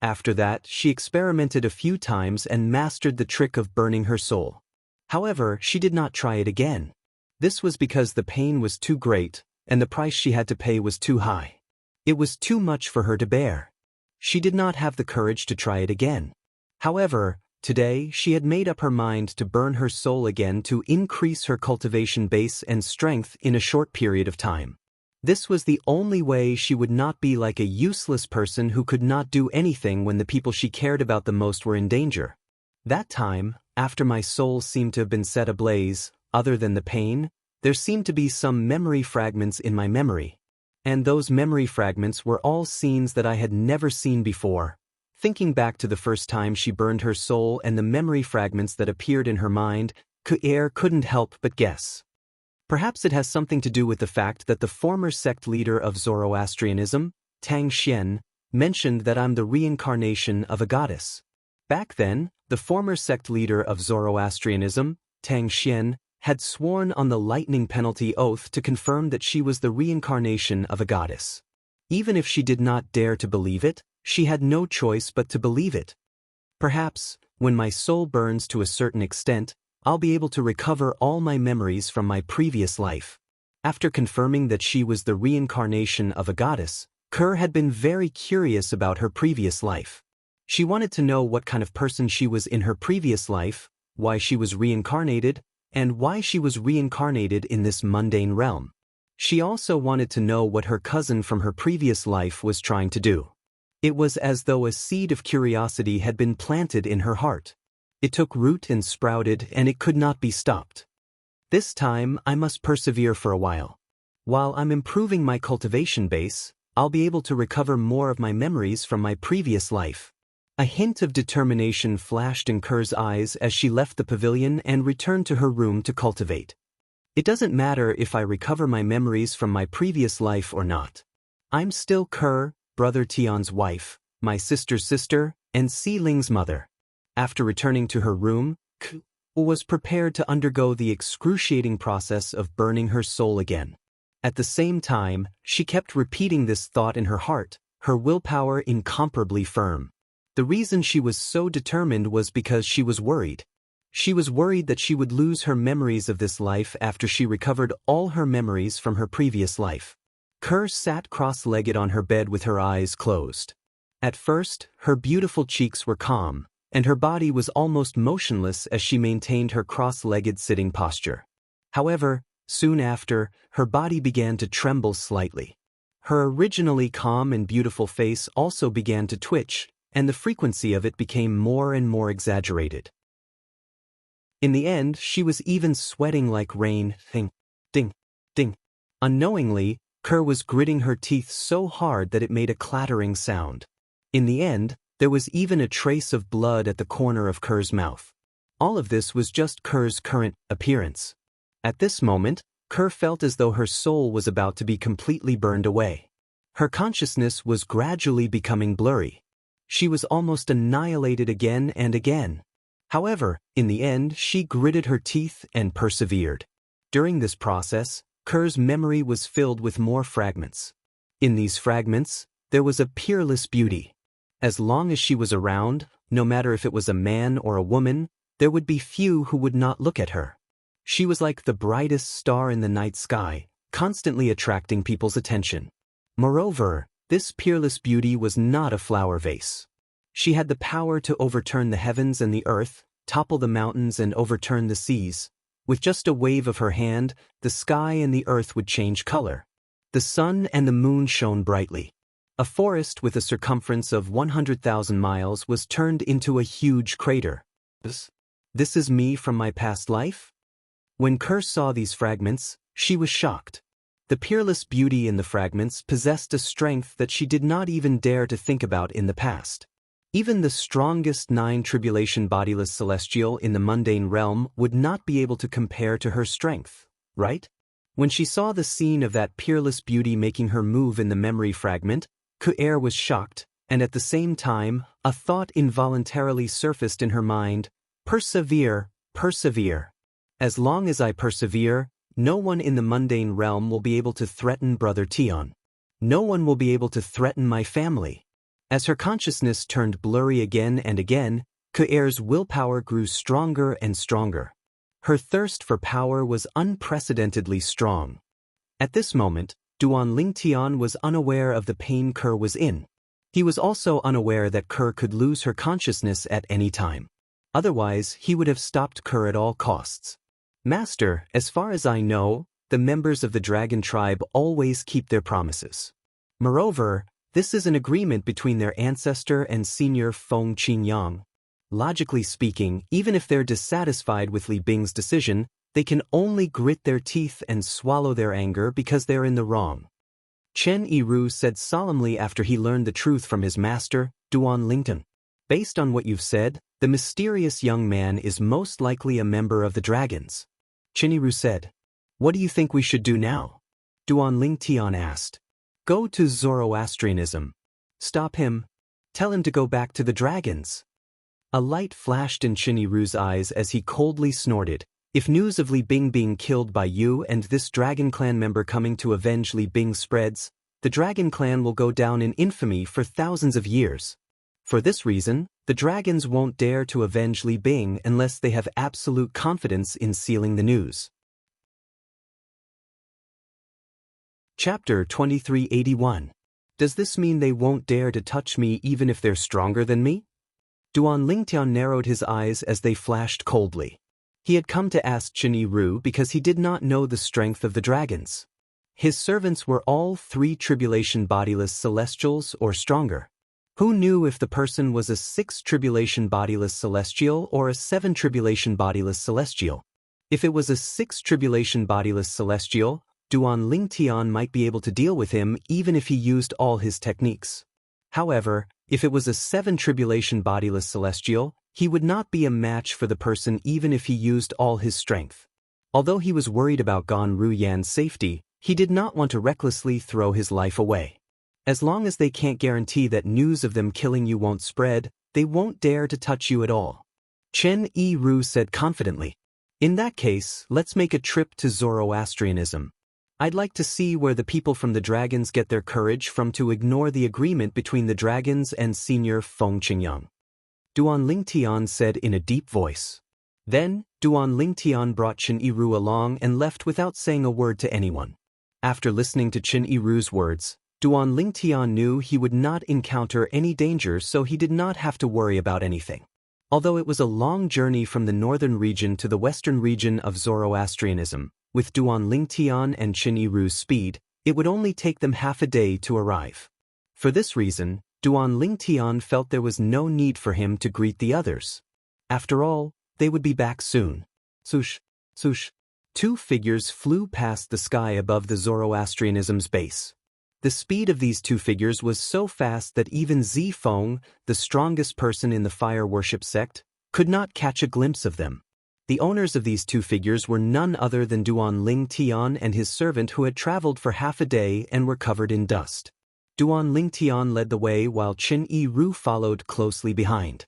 After that, she experimented a few times and mastered the trick of burning her soul. However, she did not try it again. This was because the pain was too great, and the price she had to pay was too high. It was too much for her to bear. She did not have the courage to try it again. However, today she had made up her mind to burn her soul again to increase her cultivation base and strength in a short period of time. This was the only way she would not be like a useless person who could not do anything when the people she cared about the most were in danger. That time, after my soul seemed to have been set ablaze, other than the pain, there seemed to be some memory fragments in my memory. And those memory fragments were all scenes that I had never seen before. Thinking back to the first time she burned her soul and the memory fragments that appeared in her mind, Kaer couldn't help but guess. Perhaps it has something to do with the fact that the former sect leader of Zoroastrianism, Tang Xian, mentioned that I'm the reincarnation of a goddess. Back then, the former sect leader of Zoroastrianism, Tang Xian, had sworn on the lightning penalty oath to confirm that she was the reincarnation of a goddess. Even if she did not dare to believe it, she had no choice but to believe it. Perhaps, when my soul burns to a certain extent, I'll be able to recover all my memories from my previous life. After confirming that she was the reincarnation of a goddess, Kerr had been very curious about her previous life. She wanted to know what kind of person she was in her previous life, why she was reincarnated, and why she was reincarnated in this mundane realm. She also wanted to know what her cousin from her previous life was trying to do. It was as though a seed of curiosity had been planted in her heart. It took root and sprouted, and it could not be stopped. This time, I must persevere for a while. While I'm improving my cultivation base, I'll be able to recover more of my memories from my previous life. A hint of determination flashed in Kerr's eyes as she left the pavilion and returned to her room to cultivate. It doesn't matter if I recover my memories from my previous life or not. I'm still Kerr, Brother Tian's wife, my sister's sister, and Si Ling's mother. After returning to her room, Ku was prepared to undergo the excruciating process of burning her soul again. At the same time, she kept repeating this thought in her heart, her willpower incomparably firm. The reason she was so determined was because she was worried. She was worried that she would lose her memories of this life after she recovered all her memories from her previous life. Kerr sat cross-legged on her bed with her eyes closed. At first, her beautiful cheeks were calm, and her body was almost motionless as she maintained her cross-legged sitting posture. However, soon after, her body began to tremble slightly. Her originally calm and beautiful face also began to twitch, and the frequency of it became more and more exaggerated. In the end, she was even sweating like rain, ding, ding, ding. Unknowingly, Kerr was gritting her teeth so hard that it made a clattering sound. In the end, there was even a trace of blood at the corner of Kerr's mouth. All of this was just Kerr's current appearance. At this moment, Kerr felt as though her soul was about to be completely burned away. Her consciousness was gradually becoming blurry. She was almost annihilated again and again. However, in the end, she gritted her teeth and persevered. During this process, Kerr's memory was filled with more fragments. In these fragments, there was a peerless beauty. As long as she was around, no matter if it was a man or a woman, there would be few who would not look at her. She was like the brightest star in the night sky, constantly attracting people's attention. Moreover, this peerless beauty was not a flower vase. She had the power to overturn the heavens and the earth, topple the mountains and overturn the seas. With just a wave of her hand, the sky and the earth would change color. The sun and the moon shone brightly. A forest with a circumference of 100,000 miles was turned into a huge crater. This is me from my past life? When Kerr saw these fragments, she was shocked. The peerless beauty in the fragments possessed a strength that she did not even dare to think about in the past. Even the strongest 9 tribulation bodiless celestial in the mundane realm would not be able to compare to her strength, right? When she saw the scene of that peerless beauty making her move in the memory fragment, Ku'er was shocked, and at the same time, a thought involuntarily surfaced in her mind: persevere, persevere. As long as I persevere, no one in the mundane realm will be able to threaten Brother Tion. No one will be able to threaten my family. As her consciousness turned blurry again and again, Ku'er's willpower grew stronger and stronger. Her thirst for power was unprecedentedly strong. At this moment, Duan Lingtian was unaware of the pain Kerr was in. He was also unaware that Kerr could lose her consciousness at any time. Otherwise, he would have stopped Kerr at all costs. Master, as far as I know, the members of the dragon tribe always keep their promises. Moreover, this is an agreement between their ancestor and senior Feng Qingyang. Logically speaking, even if they're dissatisfied with Li Bing's decision, they can only grit their teeth and swallow their anger because they're in the wrong. Chen Yiru said solemnly after he learned the truth from his master, Duan Lington. Based on what you've said, the mysterious young man is most likely a member of the dragons. Chen Yiru said. What do you think we should do now? Duan Lingtian asked. Go to Zoroastrianism. Stop him. Tell him to go back to the dragons. A light flashed in Chen Yiru's eyes as he coldly snorted. If news of Li Bing being killed by you and this Dragon Clan member coming to avenge Li Bing spreads, the Dragon Clan will go down in infamy for thousands of years. For this reason, the dragons won't dare to avenge Li Bing unless they have absolute confidence in sealing the news. Chapter 2381. Does this mean they won't dare to touch me even if they're stronger than me? Duan Lingtian narrowed his eyes as they flashed coldly. He had come to ask Chen Yiru because he did not know the strength of the dragons. His servants were all 3 tribulation bodiless celestials or stronger. Who knew if the person was a 6 tribulation bodiless celestial or a 7 tribulation bodiless celestial? If it was a 6 tribulation bodiless celestial, Duan Lingtian might be able to deal with him even if he used all his techniques. However, if it was a 7 tribulation bodiless celestial, he would not be a match for the person even if he used all his strength. Although he was worried about Gan Ruyan's safety, he did not want to recklessly throw his life away. As long as they can't guarantee that news of them killing you won't spread, they won't dare to touch you at all. Chen Yiru said confidently. In that case, let's make a trip to Zoroastrianism. I'd like to see where the people from the dragons get their courage from to ignore the agreement between the dragons and senior Feng Qingyang. Duan Lingtian said in a deep voice. Then, Duan Lingtian brought Chen Yiru along and left without saying a word to anyone. After listening to Chen Yiru's words, Duan Lingtian knew he would not encounter any danger, so he did not have to worry about anything. Although it was a long journey from the northern region to the western region of Zoroastrianism, with Duan Lingtian and Chen Yiru's speed, it would only take them half a day to arrive. For this reason, Duan Lingtian felt there was no need for him to greet the others. After all, they would be back soon. Swoosh, swoosh. 2 figures flew past the sky above the Zoroastrianism's base. The speed of these 2 figures was so fast that even Zifeng, the strongest person in the fire worship sect, could not catch a glimpse of them. The owners of these 2 figures were none other than Duan Lingtian and his servant who had traveled for half a day and were covered in dust. Duan Lingtian led the way while Chen Yiru followed closely behind.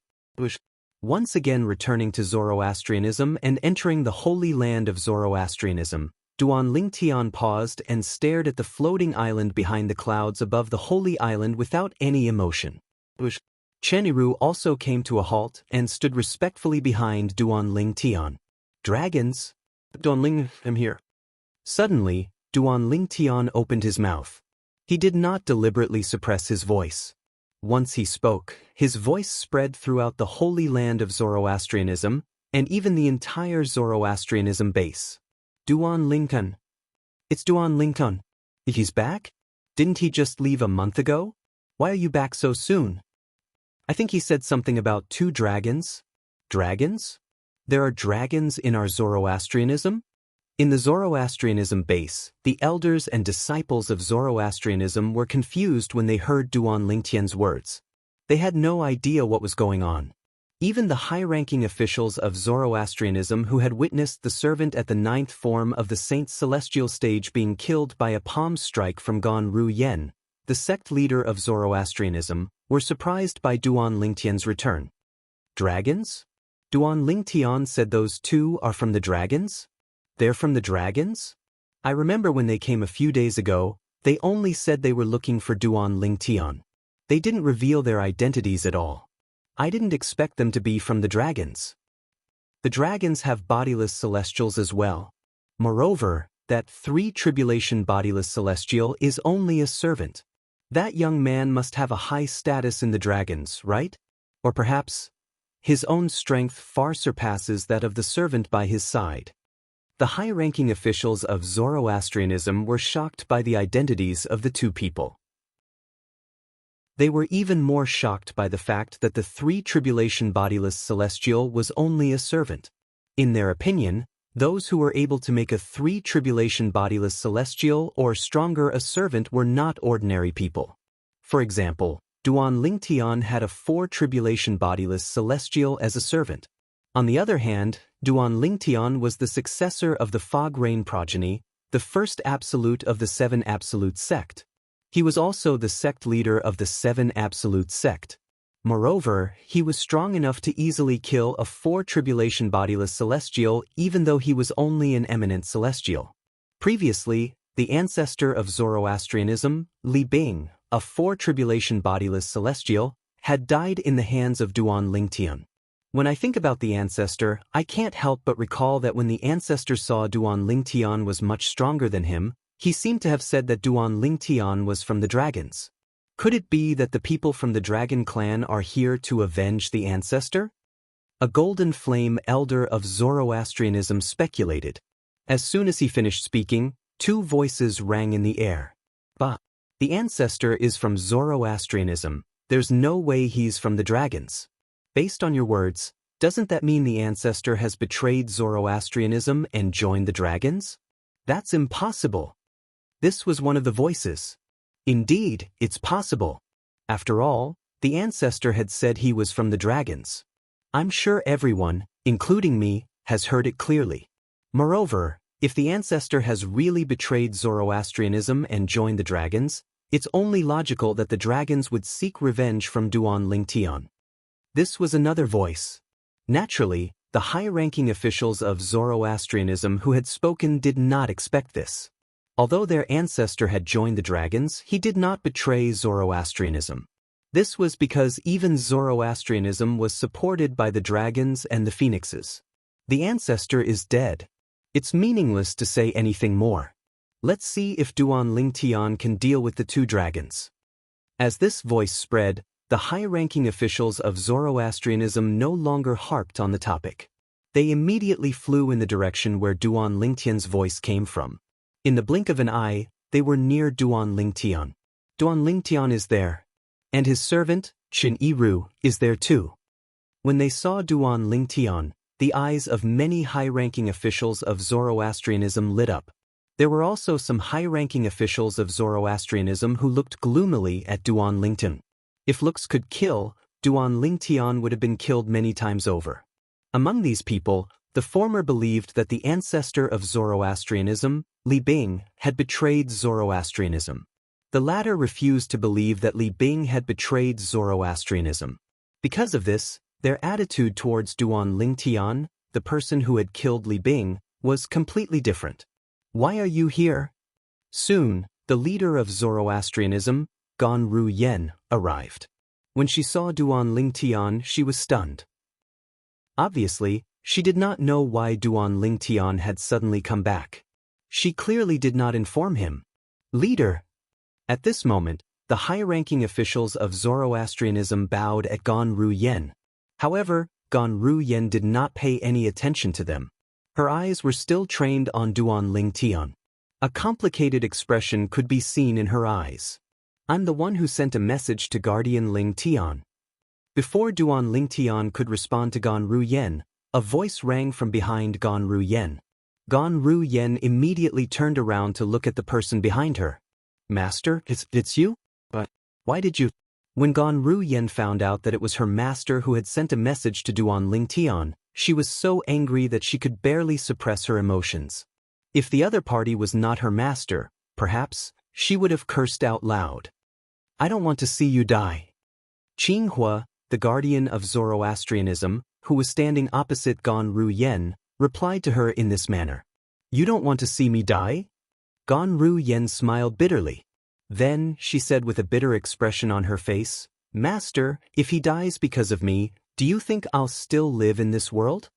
Once again returning to Zoroastrianism and entering the holy land of Zoroastrianism, Duan Lingtian paused and stared at the floating island behind the clouds above the holy island without any emotion. Cheniru also came to a halt and stood respectfully behind Duan Lingtian. Dragons? Duan Ling, I'm here. Suddenly, Duan Lingtian opened his mouth. He did not deliberately suppress his voice. Once he spoke, his voice spread throughout the holy land of Zoroastrianism, and even the entire Zoroastrianism base. Duan Lincoln. It's Duan Lincoln. He's back? Didn't he just leave a month ago? Why are you back so soon? I think he said something about 2 dragons. Dragons? There are dragons in our Zoroastrianism? In the Zoroastrianism base, the elders and disciples of Zoroastrianism were confused when they heard Duan Lingtian's words. They had no idea what was going on. Even the high-ranking officials of Zoroastrianism who had witnessed the servant at the 9th form of the Saint's celestial stage being killed by a palm strike from Gon Ru Yen, the sect leader of Zoroastrianism, were surprised by Duan Lingtian's return. Dragons? Duan Lingtian said those 2 are from the dragons? They're from the dragons? I remember when they came a few days ago, they only said they were looking for Duan Lingtian. They didn't reveal their identities at all. I didn't expect them to be from the dragons. The dragons have bodiless celestials as well. Moreover, that 3 tribulation bodiless celestial is only a servant. That young man must have a high status in the dragons, right? Or perhaps, his own strength far surpasses that of the servant by his side. The high-ranking officials of Zoroastrianism were shocked by the identities of the 2 people. They were even more shocked by the fact that the 3 tribulation bodiless celestial was only a servant. In their opinion, those who were able to make a 3 tribulation bodiless celestial or stronger a servant were not ordinary people. For example, Duan Lingtian had a 4 tribulation bodiless celestial as a servant. On the other hand, Duan Lingtian was the successor of the Fog Rain progeny, the first absolute of the 7 absolute sect. He was also the sect leader of the 7 absolute sect. Moreover, he was strong enough to easily kill a 4 tribulation bodiless celestial even though he was only an eminent celestial. Previously, the ancestor of Zoroastrianism, Li Bing, a 4 tribulation bodiless celestial, had died in the hands of Duan Lingtian. When I think about the ancestor, I can't help but recall that when the ancestor saw Duan Lingtian was much stronger than him, he seemed to have said that Duan Lingtian was from the dragons. Could it be that the people from the dragon clan are here to avenge the ancestor? A golden flame elder of Zoroastrianism speculated. As soon as he finished speaking, 2 voices rang in the air. Bah! The ancestor is from Zoroastrianism. There's no way he's from the dragons. Based on your words, doesn't that mean the ancestor has betrayed Zoroastrianism and joined the dragons? That's impossible. This was one of the voices. Indeed, it's possible. After all, the ancestor had said he was from the dragons. I'm sure everyone, including me, has heard it clearly. Moreover, if the ancestor has really betrayed Zoroastrianism and joined the dragons, it's only logical that the dragons would seek revenge from Duan Lingtian. This was another voice. Naturally, the high-ranking officials of Zoroastrianism who had spoken did not expect this. Although their ancestor had joined the dragons, he did not betray Zoroastrianism. This was because even Zoroastrianism was supported by the dragons and the phoenixes. The ancestor is dead. It's meaningless to say anything more. Let's see if Duan Lingtian can deal with the 2 dragons. As this voice spread, the high-ranking officials of Zoroastrianism no longer harped on the topic. They immediately flew in the direction where Duan Lingtian's voice came from. In the blink of an eye, they were near Duan Lingtian. Duan Lingtian is there. And his servant, Qin Yiru, is there too. When they saw Duan Lingtian, the eyes of many high-ranking officials of Zoroastrianism lit up. There were also some high-ranking officials of Zoroastrianism who looked gloomily at Duan Lingtian. If looks could kill, Duan Lingtian would have been killed many times over. Among these people, the former believed that the ancestor of Zoroastrianism, Li Bing, had betrayed Zoroastrianism. The latter refused to believe that Li Bing had betrayed Zoroastrianism. Because of this, their attitude towards Duan Lingtian, the person who had killed Li Bing, was completely different. Why are you here? Soon, the leader of Zoroastrianism, Gonru Yen, arrived. When she saw Duan Lingtian, she was stunned. Obviously, she did not know why Duan Lingtian had suddenly come back. She clearly did not inform him. Leader! At this moment, the high-ranking officials of Zoroastrianism bowed at Gonru Yen. However, Gonru Yen did not pay any attention to them. Her eyes were still trained on Duan Lingtian. A complicated expression could be seen in her eyes. I'm the one who sent a message to Guardian Lingtian. Before Duan Lingtian could respond to Gonru Yen, a voice rang from behind Gonru Yen. Gonru Yen immediately turned around to look at the person behind her. Master, it's you? But why did you? When Gonru Yen found out that it was her master who had sent a message to Duan Lingtian, she was so angry that she could barely suppress her emotions. If the other party was not her master, perhaps, she would have cursed out loud. I don't want to see you die. Qinghua, the guardian of Zoroastrianism, who was standing opposite Gonru Yen, replied to her in this manner. You don't want to see me die? Gonru Yen smiled bitterly. Then, she said with a bitter expression on her face, Master, if he dies because of me, do you think I'll still live in this world?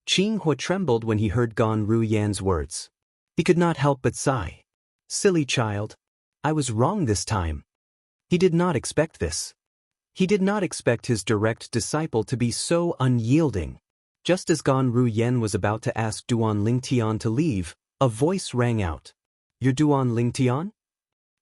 Qinghua trembled when he heard Gonru Yan's words. He could not help but sigh. Silly child. I was wrong this time. He did not expect this. He did not expect his direct disciple to be so unyielding. Just as Gonru Yen was about to ask Duan Lingtian to leave, a voice rang out. You're Duan Lingtian?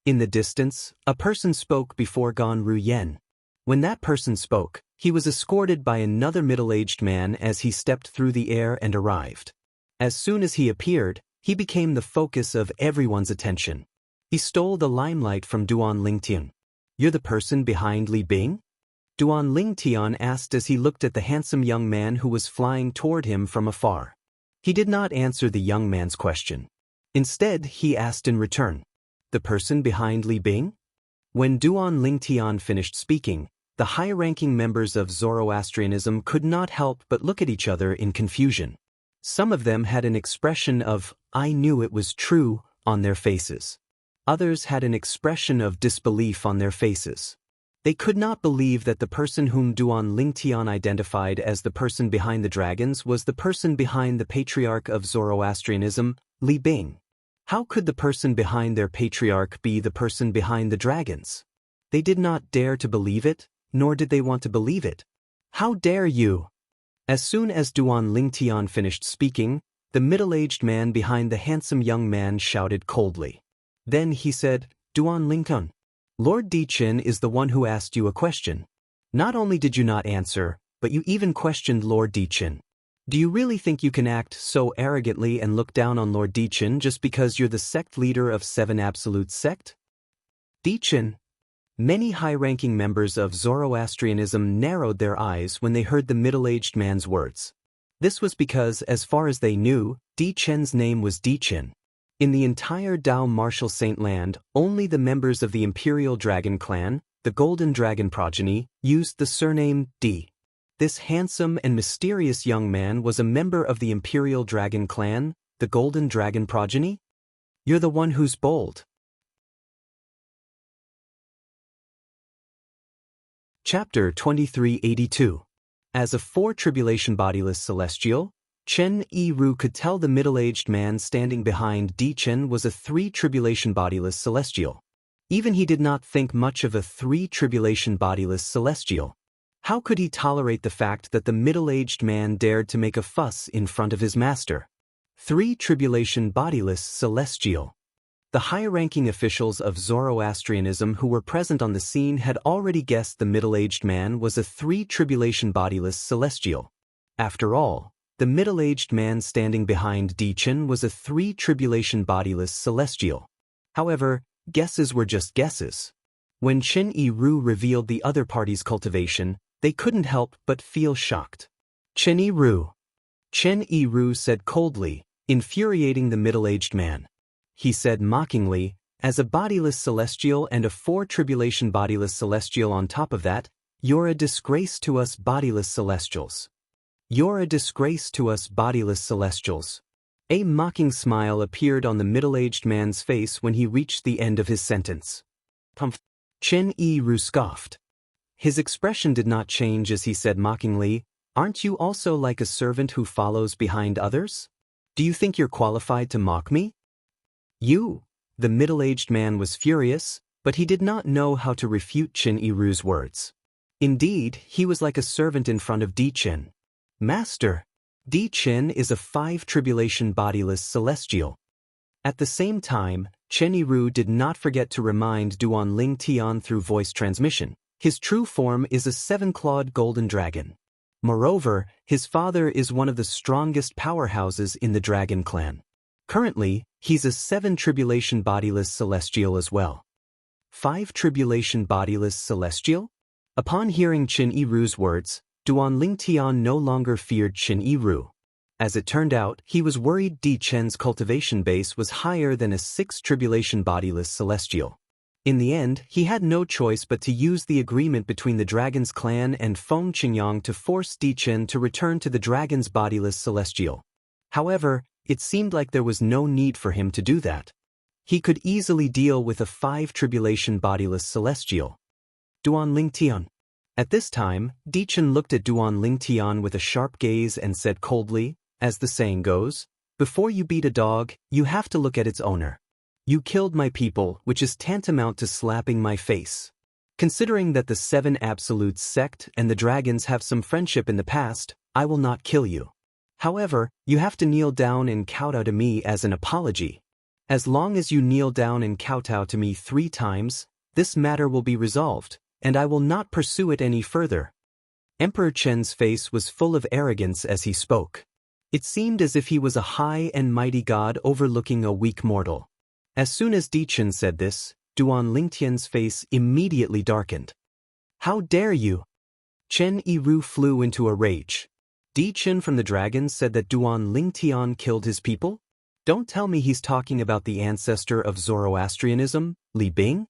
In the distance, a person spoke before Gonru Yen. When that person spoke, he was escorted by another middle-aged man as he stepped through the air and arrived. As soon as he appeared, he became the focus of everyone's attention. He stole the limelight from Duan Lingtian. You're the person behind Li Bing? Duan Lingtian asked as he looked at the handsome young man who was flying toward him from afar. He did not answer the young man's question. Instead, he asked in return, the person behind Li Bing? When Duan Lingtian finished speaking, the high-ranking members of Zoroastrianism could not help but look at each other in confusion. Some of them had an expression of, I knew it was true, on their faces. Others had an expression of disbelief on their faces. They could not believe that the person whom Duan Lingtian identified as the person behind the dragons was the person behind the patriarch of Zoroastrianism, Li Bing. How could the person behind their patriarch be the person behind the dragons? They did not dare to believe it, nor did they want to believe it. How dare you? As soon as Duan Lingtian finished speaking, the middle-aged man behind the handsome young man shouted coldly. Then he said, Duan Lingtian, Lord Dichen is the one who asked you a question. Not only did you not answer, but you even questioned Lord Dichen. Do you really think you can act so arrogantly and look down on Lord Dichen just because you're the sect leader of 7 Absolute Sect? Dichen. Many high-ranking members of Zoroastrianism narrowed their eyes when they heard the middle-aged man's words. This was because, as far as they knew, Dichen's name was Dichen. In the entire Dao Martial Saint land, only the members of the Imperial Dragon clan, the Golden Dragon progeny, used the surname Di. This handsome and mysterious young man was a member of the Imperial Dragon clan, the Golden Dragon progeny? You're the one who's bold. Chapter 2382. As a 4 tribulation bodiless celestial, Chen Yiru could tell the middle-aged man standing behind Dichen was a 3 tribulation bodiless celestial. Even he did not think much of a 3 tribulation bodiless celestial. How could he tolerate the fact that the middle-aged man dared to make a fuss in front of his master? 3 tribulation bodiless celestial. The high-ranking officials of Zoroastrianism who were present on the scene had already guessed the middle-aged man was a 3 tribulation bodiless celestial. After all, the middle-aged man standing behind Dichen was a 3 tribulation bodiless celestial. However, guesses were just guesses. When Chen Yiru revealed the other party's cultivation, they couldn't help but feel shocked. Chen Yiru said coldly, infuriating the middle-aged man. He said mockingly, as a bodiless celestial and a 4 tribulation bodiless celestial on top of that, you're a disgrace to us bodiless celestials. You're a disgrace to us bodiless celestials. A mocking smile appeared on the middle-aged man's face when he reached the end of his sentence. Chen Yi-ru scoffed. His expression did not change as he said mockingly, "Aren't you also like a servant who follows behind others? Do you think you're qualified to mock me?" "You?" The middle-aged man was furious, but he did not know how to refute Chen Yi-ru's words. Indeed, he was like a servant in front of Di Chen. "Master, Di Chen is a 5 tribulation bodiless celestial." At the same time, Chen Yi-ru did not forget to remind Duan Ling Tian through voice transmission. His true form is a 7-clawed golden dragon. Moreover, his father is one of the strongest powerhouses in the dragon clan. Currently, he's a 7 tribulation bodiless celestial as well. 5 tribulation bodiless celestial? Upon hearing Chen Yi-ru's words, Duan Ling Tian no longer feared Chen Yi-ru. As it turned out, he was worried Di Chen's cultivation base was higher than a 6 tribulation bodiless celestial. In the end, he had no choice but to use the agreement between the Dragon's clan and Feng Qingyang to force Di Chen to return to the Dragon's bodiless celestial. However, it seemed like there was no need for him to do that. He could easily deal with a 5 tribulation bodiless celestial. Duan Ling Tian. At this time, Di Chen looked at Duan Ling Tian with a sharp gaze and said coldly, as the saying goes, "Before you beat a dog, you have to look at its owner. You killed my people, which is tantamount to slapping my face. Considering that the 7 Absolutes sect and the dragons have some friendship in the past, I will not kill you. However, you have to kneel down and kowtow to me as an apology. As long as you kneel down and kowtow to me 3 times, this matter will be resolved, and I will not pursue it any further." Emperor Chen's face was full of arrogance as he spoke. It seemed as if he was a high and mighty god overlooking a weak mortal. As soon as Di Chen said this, Duan Ling Tian's face immediately darkened. "How dare you?" Chen Yi-ru flew into a rage. Di Chen from the Dragons said that Duan Ling Tian killed his people? Don't tell me he's talking about the ancestor of Zoroastrianism, Li Bing?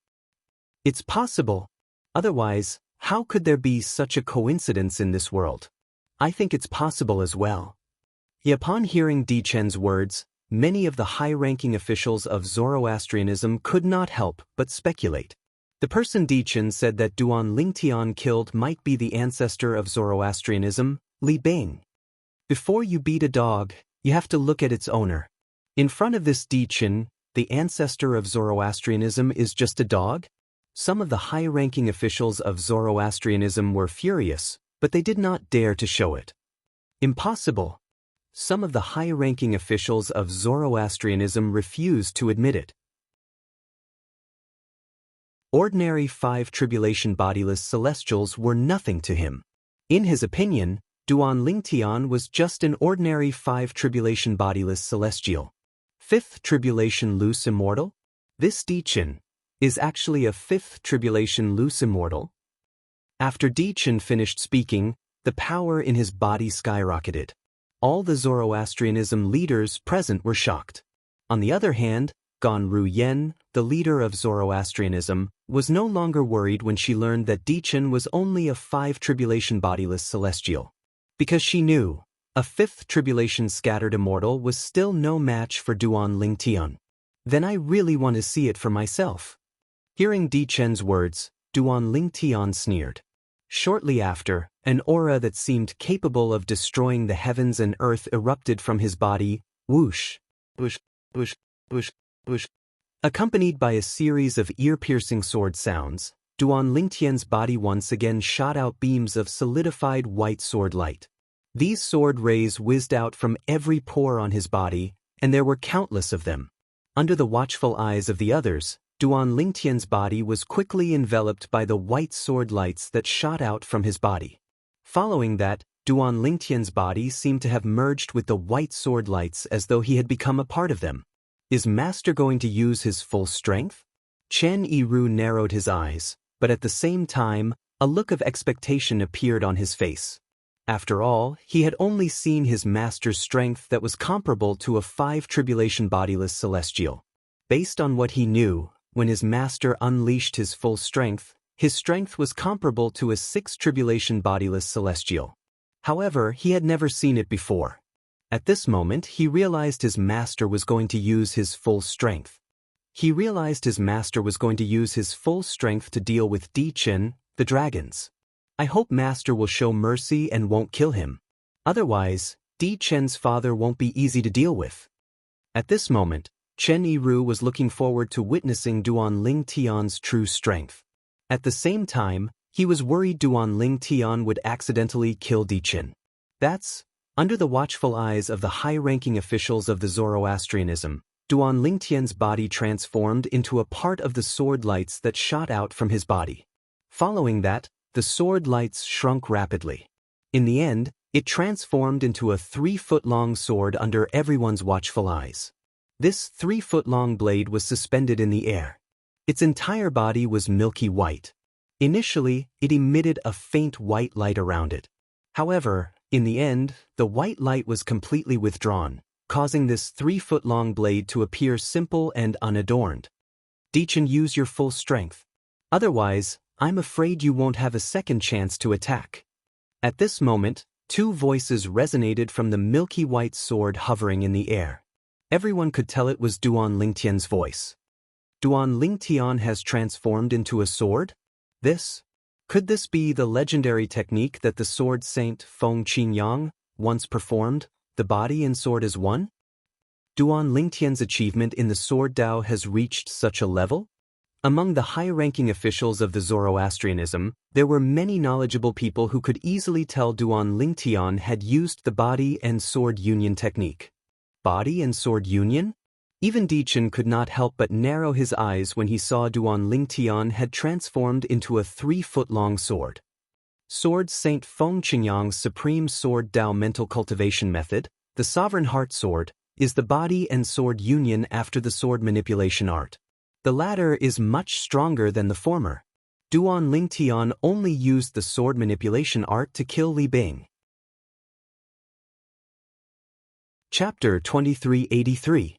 It's possible. Otherwise, how could there be such a coincidence in this world? I think it's possible as well. Upon hearing Di Chen's words, many of the high-ranking officials of Zoroastrianism could not help but speculate. The person Di Chen said that Duan Ling Tian killed might be the ancestor of Zoroastrianism, Li Bing. Before you beat a dog, you have to look at its owner. In front of this Di Chen, the ancestor of Zoroastrianism is just a dog? Some of the high-ranking officials of Zoroastrianism were furious, but they did not dare to show it. Impossible. Some of the high-ranking officials of Zoroastrianism refused to admit it. Ordinary 5 tribulation bodiless celestials were nothing to him. In his opinion, Duan Ling Tian was just an ordinary 5 tribulation bodiless celestial. 5th tribulation loose immortal? This Di Chen is actually a 5th tribulation loose immortal? After Di Chen finished speaking, the power in his body skyrocketed. All the Zoroastrianism leaders present were shocked. On the other hand, Gan Ru Yen, the leader of Zoroastrianism, was no longer worried when she learned that Di Chen was only a 5 tribulation bodiless celestial. Because she knew, a 5th tribulation scattered immortal was still no match for Duan Ling Tian. Then I really want to see it for myself. Hearing Di Chen's words, Duan Ling Tian sneered. Shortly after, an aura that seemed capable of destroying the heavens and earth erupted from his body, whoosh, whoosh, whoosh, whoosh, whoosh. Accompanied by a series of ear-piercing sword sounds, Duan Ling Tian's body once again shot out beams of solidified white sword light. These sword rays whizzed out from every pore on his body, and there were countless of them. Under the watchful eyes of the others, Duan Ling Tian's body was quickly enveloped by the white sword lights that shot out from his body. Following that, Duan Ling Tian's body seemed to have merged with the white sword lights as though he had become a part of them. Is Master going to use his full strength? Chen Yi-ru narrowed his eyes, but at the same time, a look of expectation appeared on his face. After all, he had only seen his master's strength that was comparable to a 5 tribulation bodiless celestial. Based on what he knew, when his master unleashed his full strength, his strength was comparable to a 6 tribulation bodiless celestial. However, he had never seen it before. At this moment, he realized his master was going to use his full strength. He realized his master was going to use his full strength to deal with Di Chen, the dragons. I hope master will show mercy and won't kill him. Otherwise, Di Chen's father won't be easy to deal with. At this moment, Chen Yiru was looking forward to witnessing Duan Ling Tian's true strength. At the same time, he was worried Duan Ling Tian would accidentally kill Di Chen. That's, under the watchful eyes of the high-ranking officials of the Zoroastrianism, Duan Ling Tian's body transformed into a part of the sword lights that shot out from his body. Following that, the sword lights shrunk rapidly. In the end, it transformed into a 3-foot-long sword under everyone's watchful eyes. This 3-foot-long blade was suspended in the air. Its entire body was milky white. Initially, it emitted a faint white light around it. However, in the end, the white light was completely withdrawn, causing this 3-foot-long blade to appear simple and unadorned. Di Chen, use your full strength. Otherwise, I'm afraid you won't have a second chance to attack. At this moment, 2 voices resonated from the milky white sword hovering in the air. Everyone could tell it was Duan Ling Tian's voice. Duan Ling Tian has transformed into a sword? Could this be the legendary technique that the sword saint Feng Qingyang once performed, the body and sword as one? Duan Ling Tian's achievement in the sword Dao has reached such a level? Among the high-ranking officials of the Zoroastrianism, there were many knowledgeable people who could easily tell Duan Ling Tian had used the body and sword union technique. Body and sword union? Even Di Chen could not help but narrow his eyes when he saw Duan Ling Tian had transformed into a 3-foot-long sword. Sword Saint Feng Qingyang's supreme sword Dao mental cultivation method, the Sovereign Heart Sword, is the body and sword union after the sword manipulation art. The latter is much stronger than the former. Duan Ling Tian only used the sword manipulation art to kill Li Bing. Chapter 2383.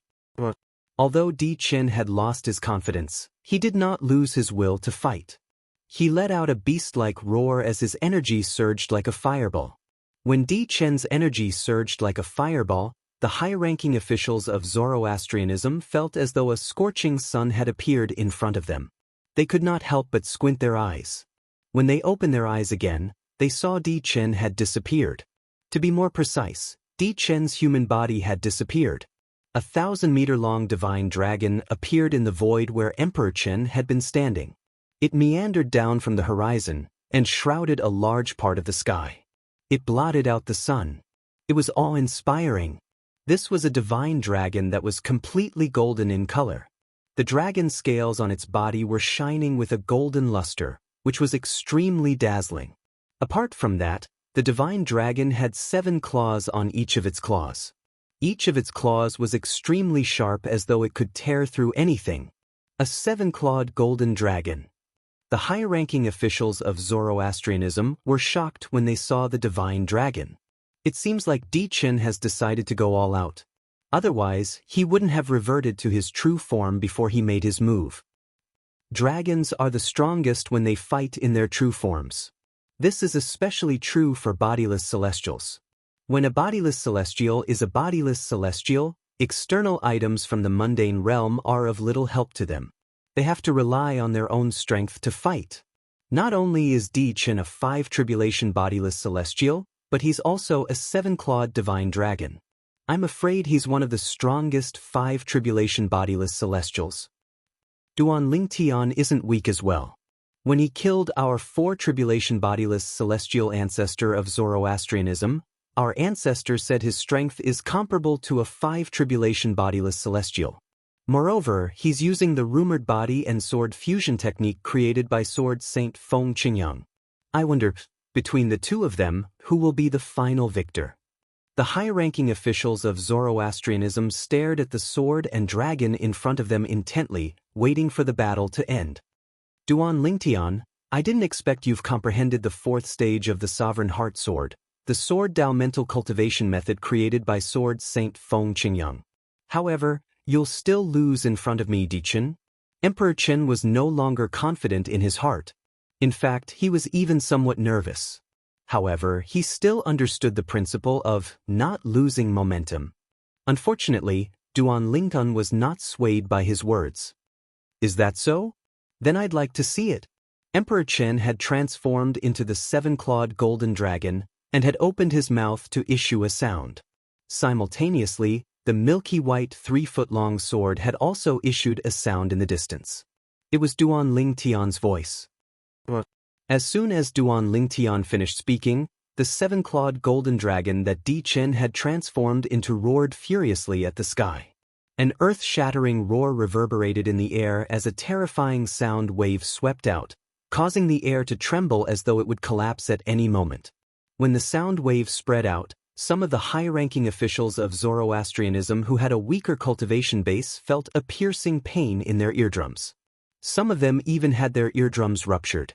Although Di Chen had lost his confidence, he did not lose his will to fight. He let out a beast-like roar as his energy surged like a fireball. When Di Chen's energy surged like a fireball, the high-ranking officials of Zoroastrianism felt as though a scorching sun had appeared in front of them. They could not help but squint their eyes. When they opened their eyes again, they saw Di Chen had disappeared. To be more precise, Di Chen's human body had disappeared. A 1,000-meter-long divine dragon appeared in the void where Emperor Chen had been standing. It meandered down from the horizon and shrouded a large part of the sky. It blotted out the sun. It was awe-inspiring. This was a divine dragon that was completely golden in color. The dragon's scales on its body were shining with a golden luster, which was extremely dazzling. Apart from that, the divine dragon had 7 claws on each of its claws. Each of its claws was extremely sharp as though it could tear through anything. A 7-clawed golden dragon. The high-ranking officials of Zoroastrianism were shocked when they saw the divine dragon. It seems like Di Chen has decided to go all out. Otherwise, he wouldn't have reverted to his true form before he made his move. Dragons are the strongest when they fight in their true forms. This is especially true for bodiless celestials. When a bodiless celestial is a bodiless celestial, external items from the mundane realm are of little help to them. They have to rely on their own strength to fight. Not only is Di Chen a 5-tribulation bodiless celestial, but he's also a 7-clawed divine dragon. I'm afraid he's one of the strongest 5-tribulation bodiless celestials. Duan Ling Tian isn't weak as well. When he killed our 4-tribulation bodiless celestial ancestor of Zoroastrianism, our ancestor said his strength is comparable to a 5-tribulation bodiless celestial. Moreover, he's using the rumored body and sword fusion technique created by Sword Saint Feng Qingyang. I wonder, between the two of them, who will be the final victor? The high-ranking officials of Zoroastrianism stared at the sword and dragon in front of them intently, waiting for the battle to end. Duan Ling Tian, I didn't expect you've comprehended the 4th stage of the Sovereign Heart Sword, the sword Dao mental cultivation method created by Sword Saint Feng Qingyang. However, you'll still lose in front of me, Di Chen. Emperor Chen was no longer confident in his heart. In fact, he was even somewhat nervous. However, he still understood the principle of not losing momentum. Unfortunately, Duan Lingtun was not swayed by his words. Is that so? Then I'd like to see it. Emperor Chen had transformed into the seven-clawed golden dragon and had opened his mouth to issue a sound. Simultaneously, the milky white 3-foot-long sword had also issued a sound in the distance. It was Duan Lingtian's voice. As soon as Duan Lingtian finished speaking, the seven-clawed golden dragon that Di Chen had transformed into roared furiously at the sky. An earth-shattering roar reverberated in the air as a terrifying sound wave swept out, causing the air to tremble as though it would collapse at any moment. When the sound wave spread out, some of the high-ranking officials of Zoroastrianism who had a weaker cultivation base felt a piercing pain in their eardrums. Some of them even had their eardrums ruptured.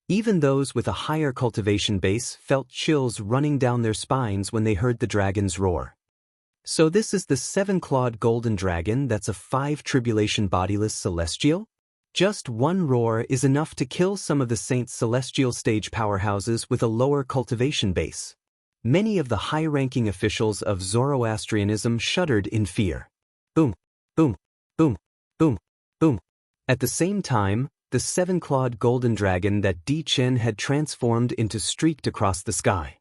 Even those with a higher cultivation base felt chills running down their spines when they heard the dragon's roar. So this is the seven-clawed golden dragon that's a 5-tribulation bodiless celestial? Just one roar is enough to kill some of the Saints' celestial stage powerhouses with a lower cultivation base. Many of the high-ranking officials of Zoroastrianism shuddered in fear. Boom, boom, boom, boom, boom. At the same time, the seven-clawed golden dragon that Di Chen had transformed into streaked across the sky.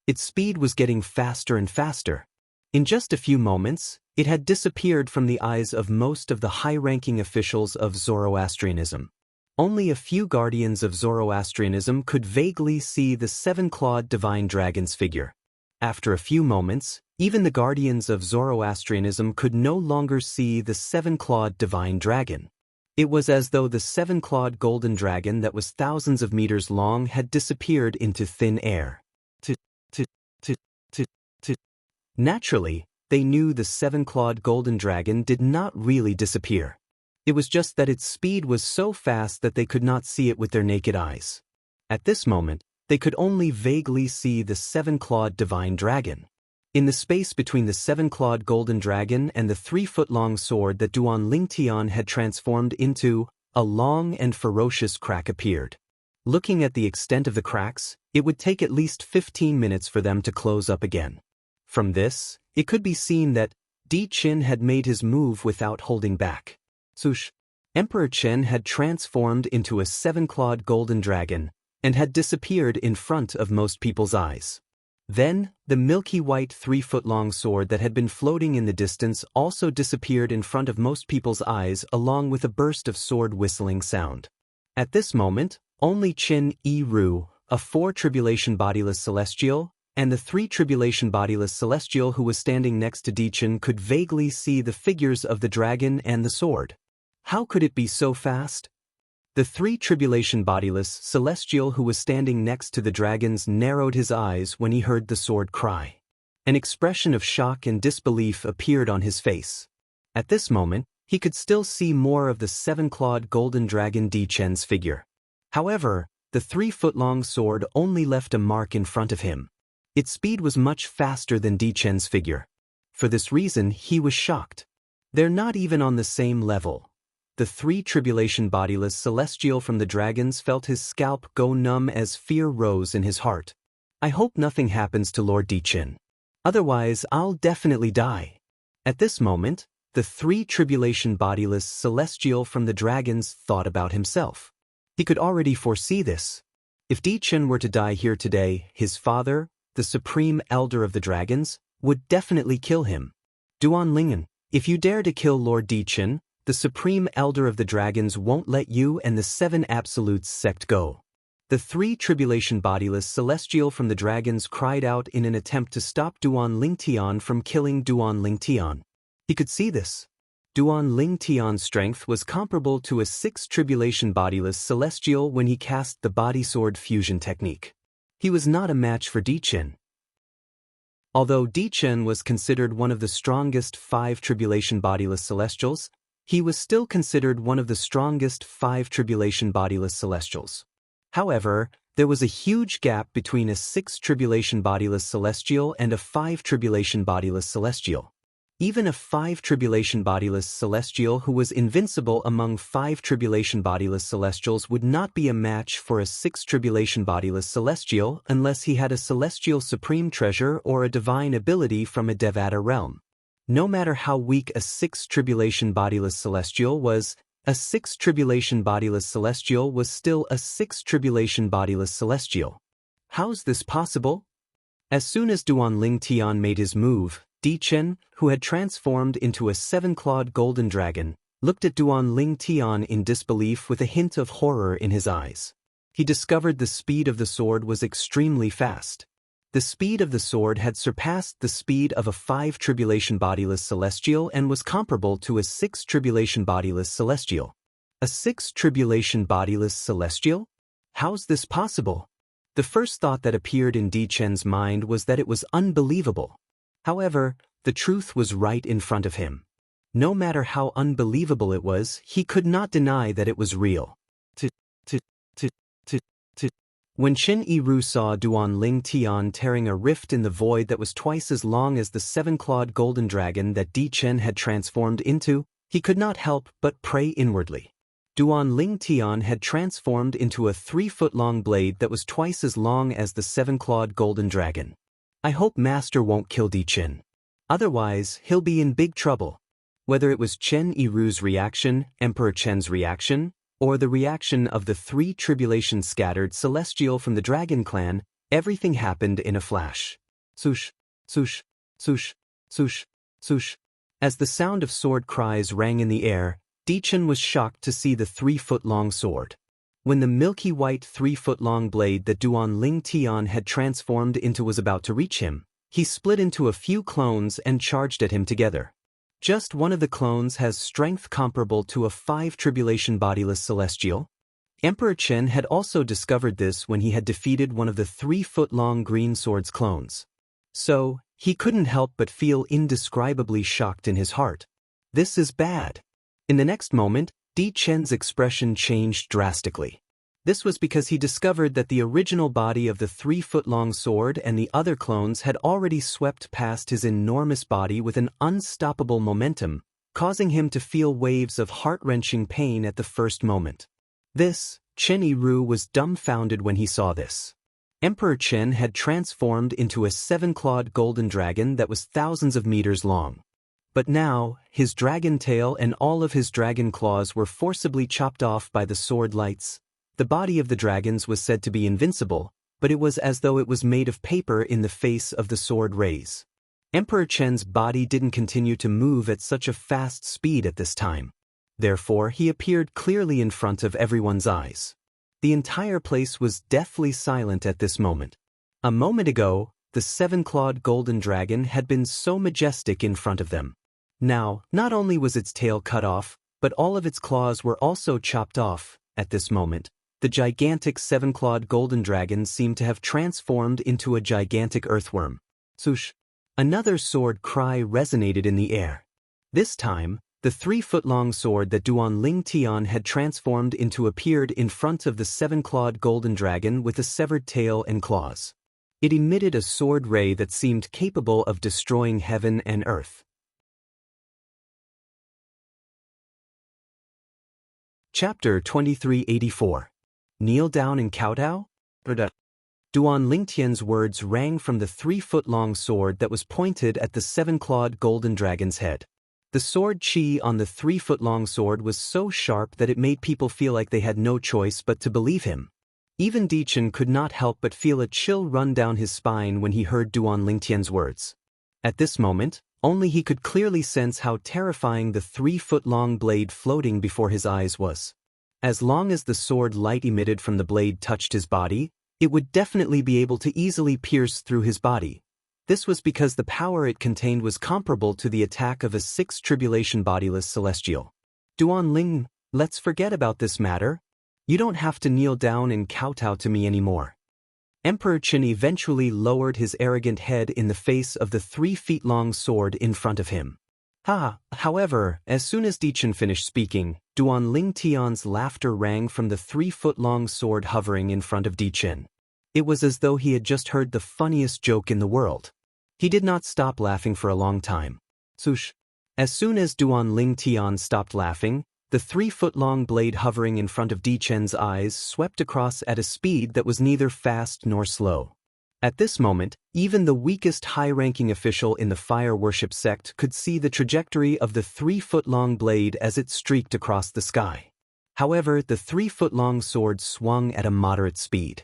Its speed was getting faster and faster. In just a few moments, it had disappeared from the eyes of most of the high-ranking officials of Zoroastrianism. Only a few guardians of Zoroastrianism could vaguely see the seven-clawed divine dragon's figure. After a few moments, even the guardians of Zoroastrianism could no longer see the seven-clawed divine dragon. It was as though the seven-clawed golden dragon that was thousands of meters long had disappeared into thin air. Naturally, they knew the seven-clawed golden dragon did not really disappear. It was just that its speed was so fast that they could not see it with their naked eyes. At this moment, they could only vaguely see the seven-clawed divine dragon. In the space between the seven-clawed golden dragon and the 3-foot-long sword that Duan Lingtian had transformed into, a long and ferocious crack appeared. Looking at the extent of the cracks, it would take at least 15 minutes for them to close up again. From this, it could be seen that Di Chen had made his move without holding back. Swoosh! Emperor Chen had transformed into a seven-clawed golden dragon and had disappeared in front of most people's eyes. Then, the milky white 3-foot-long sword that had been floating in the distance also disappeared in front of most people's eyes along with a burst of sword whistling sound. At this moment, only Qin Yi Ru, a 4-tribulation bodiless celestial, and the 3-tribulation bodiless celestial who was standing next to Di Chen could vaguely see the figures of the dragon and the sword. How could it be so fast? The 3-tribulation bodiless celestial who was standing next to the dragons narrowed his eyes when he heard the sword cry. An expression of shock and disbelief appeared on his face. At this moment, he could still see more of the seven-clawed golden dragon Di Chen's figure. However, the 3-foot-long sword only left a mark in front of him. Its speed was much faster than Di Chen's figure. For this reason, he was shocked. They're not even on the same level. The 3-tribulation bodiless celestial from the dragons felt his scalp go numb as fear rose in his heart. I hope nothing happens to Lord Di Chen. Otherwise, I'll definitely die. At this moment, the 3-tribulation bodiless celestial from the dragons thought about himself. He could already foresee this. If Di Chen were to die here today, his father, the supreme elder of the dragons, would definitely kill him. Duan Lingen, if you dare to kill Lord Di Chen, the supreme elder of the dragons won't let you and the 7 absolutes sect go. The 3-tribulation bodiless celestial from the dragons cried out in an attempt to stop Duan Lingtian from killing Duan Lingtian. He could see this. Duan Lingtian's strength was comparable to a 6-tribulation bodiless celestial when he cast the body sword fusion technique. He was not a match for Di Chen. Although Di Chen was considered one of the strongest 5-tribulation bodiless celestials, he was still considered one of the strongest 5-tribulation bodiless celestials. However, there was a huge gap between a 6-tribulation bodiless celestial and a 5-tribulation bodiless celestial. Even a 5 tribulation bodiless celestial who was invincible among 5 tribulation bodiless celestials would not be a match for a 6 tribulation bodiless celestial unless he had a celestial supreme treasure or a divine ability from a Devata realm. No matter how weak a 6 tribulation bodiless celestial was, a 6 tribulation bodiless celestial was still a 6 tribulation bodiless celestial. How's this possible? As soon as Duan Ling Tian made his move, Di Chen, who had transformed into a 7-clawed golden dragon, looked at Duan Ling Tian in disbelief with a hint of horror in his eyes. He discovered the speed of the sword was extremely fast. The speed of the sword had surpassed the speed of a 5 tribulation bodiless celestial and was comparable to a 6 tribulation bodiless celestial. A 6 tribulation bodiless celestial? How's this possible? The first thought that appeared in Di Chen's mind was that it was unbelievable. However, the truth was right in front of him. No matter how unbelievable it was, he could not deny that it was real. When Qin Yiru saw Duan Ling Tian tearing a rift in the void that was twice as long as the 7-clawed golden dragon that Di Chen had transformed into, he could not help but pray inwardly. Duan Ling Tian had transformed into a 3-foot-long blade that was twice as long as the 7-clawed golden dragon. I hope Master won't kill Di Chen. Otherwise, he'll be in big trouble. Whether it was Chen Yiru's reaction, Emperor Chen's reaction, or the reaction of the 3 tribulation-scattered celestial from the dragon clan, everything happened in a flash. Swoosh, swoosh, swoosh, swoosh, swoosh. As the sound of sword cries rang in the air, Di Chen was shocked to see the 3-foot-long sword. When the milky white 3-foot-long blade that Duan Ling Tian had transformed into was about to reach him, he split into a few clones and charged at him together. Just one of the clones has strength comparable to a 5 tribulation bodiless celestial. Emperor Chen had also discovered this when he had defeated one of the 3-foot-long green sword's clones. So, he couldn't help but feel indescribably shocked in his heart. This is bad. In the next moment, Di Chen's expression changed drastically. This was because he discovered that the original body of the 3-foot-long sword and the other clones had already swept past his enormous body with an unstoppable momentum, causing him to feel waves of heart-wrenching pain at the first moment. Chen Yiru was dumbfounded when he saw this. Emperor Chen had transformed into a 7-clawed golden dragon that was thousands of meters long. But now, his dragon tail and all of his dragon claws were forcibly chopped off by the sword lights. The body of the dragons was said to be invincible, but it was as though it was made of paper in the face of the sword rays. Emperor Chen's body didn't continue to move at such a fast speed at this time. Therefore, he appeared clearly in front of everyone's eyes. The entire place was deathly silent at this moment. A moment ago, the 7-clawed golden dragon had been so majestic in front of them. Now, not only was its tail cut off, but all of its claws were also chopped off. At this moment, the gigantic 7-clawed golden dragon seemed to have transformed into a gigantic earthworm. Swoosh! Another sword cry resonated in the air. This time, the 3-foot-long sword that Duan Ling Tian had transformed into appeared in front of the 7-clawed golden dragon with a severed tail and claws. It emitted a sword ray that seemed capable of destroying heaven and earth. Chapter 2384. Kneel down and kowtow? Duan Lingtian's words rang from the 3-foot-long sword that was pointed at the 7-clawed golden dragon's head. The sword chi on the 3-foot-long sword was so sharp that it made people feel like they had no choice but to believe him. Even Di Chen could not help but feel a chill run down his spine when he heard Duan Lingtian's words. At this moment, only he could clearly sense how terrifying the 3-foot-long blade floating before his eyes was. As long as the sword light emitted from the blade touched his body, it would definitely be able to easily pierce through his body. This was because the power it contained was comparable to the attack of a 6 tribulation bodiless celestial. Duan Ling, let's forget about this matter. You don't have to kneel down and kowtow to me anymore. Emperor Qin eventually lowered his arrogant head in the face of the 3-feet-long sword in front of him. However, as soon as Di Chen finished speaking, Duan Ling Tian's laughter rang from the 3-foot-long sword hovering in front of Di Chen. It was as though he had just heard the funniest joke in the world. He did not stop laughing for a long time. Swoosh. As soon as Duan Ling Tian stopped laughing, the 3-foot-long blade hovering in front of Di Chen's eyes swept across at a speed that was neither fast nor slow. At this moment, even the weakest high-ranking official in the fire worship sect could see the trajectory of the 3-foot-long blade as it streaked across the sky. However, the 3-foot-long sword swung at a moderate speed.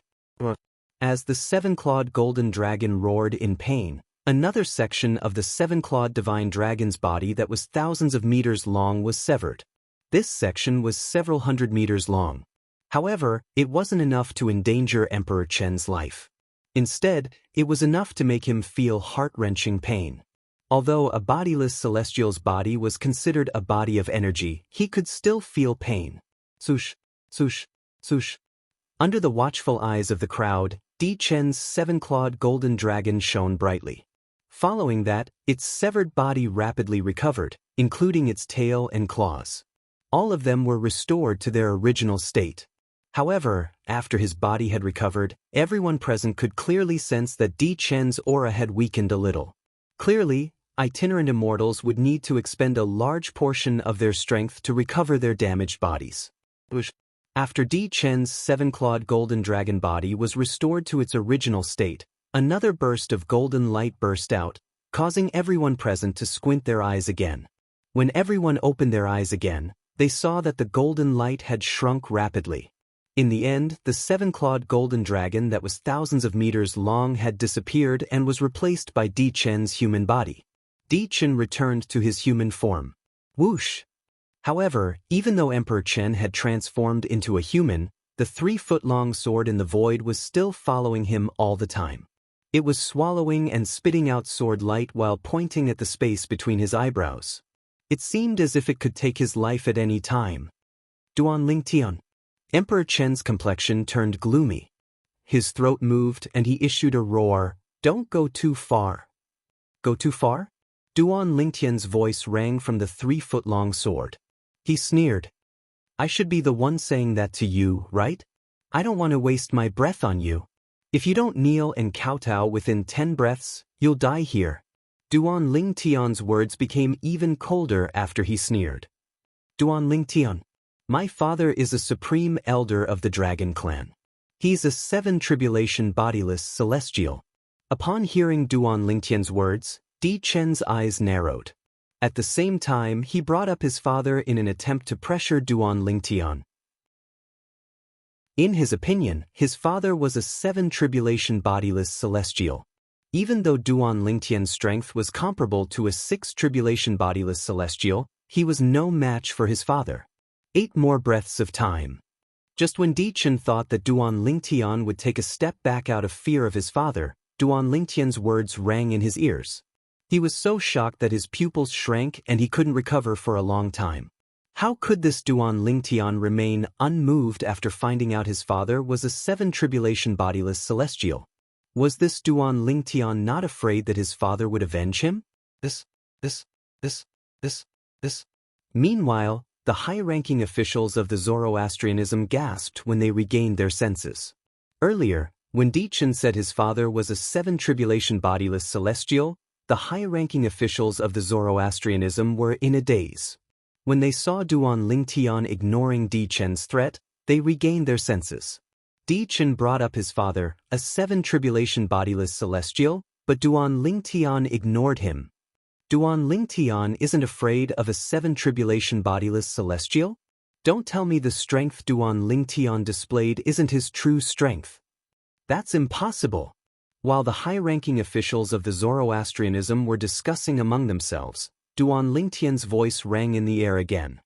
As the 7-clawed golden dragon roared in pain, another section of the 7-clawed divine dragon's body that was thousands of meters long was severed. This section was several hundred meters long. However, it wasn't enough to endanger Emperor Chen's life. Instead, it was enough to make him feel heart-wrenching pain. Although a bodiless celestial's body was considered a body of energy, he could still feel pain. Swoosh, swoosh, swoosh. Under the watchful eyes of the crowd, Di Chen's 7-clawed golden dragon shone brightly. Following that, its severed body rapidly recovered, including its tail and claws. All of them were restored to their original state. However, after his body had recovered, everyone present could clearly sense that Di Chen's aura had weakened a little. Clearly, itinerant immortals would need to expend a large portion of their strength to recover their damaged bodies. After Di Chen's 7-clawed golden dragon body was restored to its original state, another burst of golden light burst out, causing everyone present to squint their eyes again. When everyone opened their eyes again, they saw that the golden light had shrunk rapidly. In the end, the 7-clawed golden dragon that was thousands of meters long had disappeared and was replaced by Di Chen's human body. Di Chen returned to his human form. Whoosh! However, even though Emperor Chen had transformed into a human, the 3-foot-long sword in the void was still following him all the time. It was swallowing and spitting out sword light while pointing at the space between his eyebrows. It seemed as if it could take his life at any time. Duan Ling Tian. Emperor Chen's complexion turned gloomy. His throat moved and he issued a roar, "Don't go too far." Go too far? Duan Ling Tian's voice rang from the 3-foot-long sword. He sneered. I should be the one saying that to you, right? I don't want to waste my breath on you. If you don't kneel and kowtow within 10 breaths, you'll die here. Duan Ling Tian's words became even colder after he sneered. Duan Ling Tian. My father is a supreme elder of the Dragon Clan. He's a 7-tribulation bodiless celestial. Upon hearing Duan Ling Tian's words, Di Chen's eyes narrowed. At the same time, he brought up his father in an attempt to pressure Duan Ling Tian. In his opinion, his father was a 7-tribulation bodiless celestial. Even though Duan Ling Tian's strength was comparable to a 6-tribulation bodiless celestial, he was no match for his father. 8 more breaths of time. Just when Di Chen thought that Duan Ling Tian would take a step back out of fear of his father, Duan Ling Tian's words rang in his ears. He was so shocked that his pupils shrank and he couldn't recover for a long time. How could this Duan Ling Tian remain unmoved after finding out his father was a 7-tribulation bodiless celestial? Was this Duan Ling Tian not afraid that his father would avenge him? This. Meanwhile, the high-ranking officials of the Zoroastrianism gasped when they regained their senses. Earlier, when Di Chen said his father was a 7-tribulation bodiless celestial, the high-ranking officials of the Zoroastrianism were in a daze. When they saw Duan Ling Tian ignoring Di Chen's threat, they regained their senses. Di Chen brought up his father, a 7-tribulation bodiless celestial, but Duan Ling Tian ignored him. Duan Ling Tian isn't afraid of a 7-tribulation bodiless celestial? Don't tell me the strength Duan Ling Tian displayed isn't his true strength. That's impossible. While the high-ranking officials of the Zoroastrianism were discussing among themselves, Duan Ling Tian's voice rang in the air again.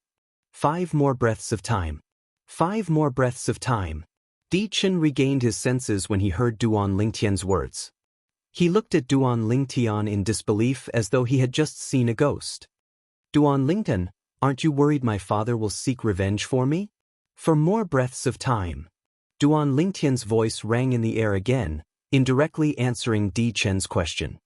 5 more breaths of time. 5 more breaths of time. Di Chen regained his senses when he heard Duan Ling Tian's words. He looked at Duan Ling Tian in disbelief as though he had just seen a ghost. Duan Ling Tian, aren't you worried my father will seek revenge for me? For more breaths of time. Duan Ling Tian's voice rang in the air again, indirectly answering Di Chen's question.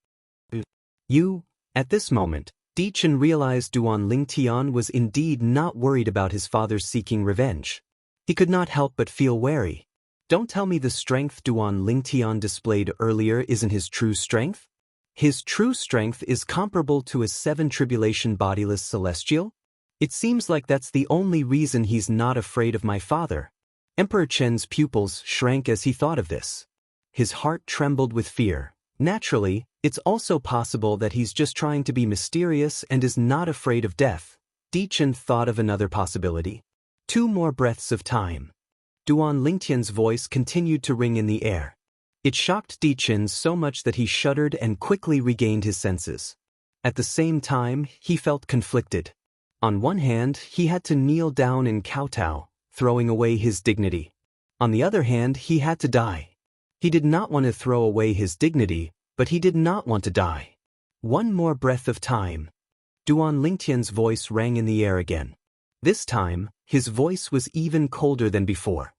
At this moment, Di Chen realized Duan Ling Tian was indeed not worried about his father seeking revenge. He could not help but feel wary. Don't tell me the strength Duan Ling Tian displayed earlier isn't his true strength? His true strength is comparable to his 7 tribulation bodiless celestial? It seems like that's the only reason he's not afraid of my father. Emperor Chen's pupils shrank as he thought of this. His heart trembled with fear. Naturally, it's also possible that he's just trying to be mysterious and is not afraid of death. Di Chen thought of another possibility. 2 more breaths of time. Duan Lingtian's voice continued to ring in the air. It shocked Di Chen so much that he shuddered and quickly regained his senses. At the same time, he felt conflicted. On one hand, he had to kneel down and kowtow, throwing away his dignity. On the other hand, he had to die. He did not want to throw away his dignity, but he did not want to die. 1 more breath of time. Duan Lingtian's voice rang in the air again. This time, his voice was even colder than before.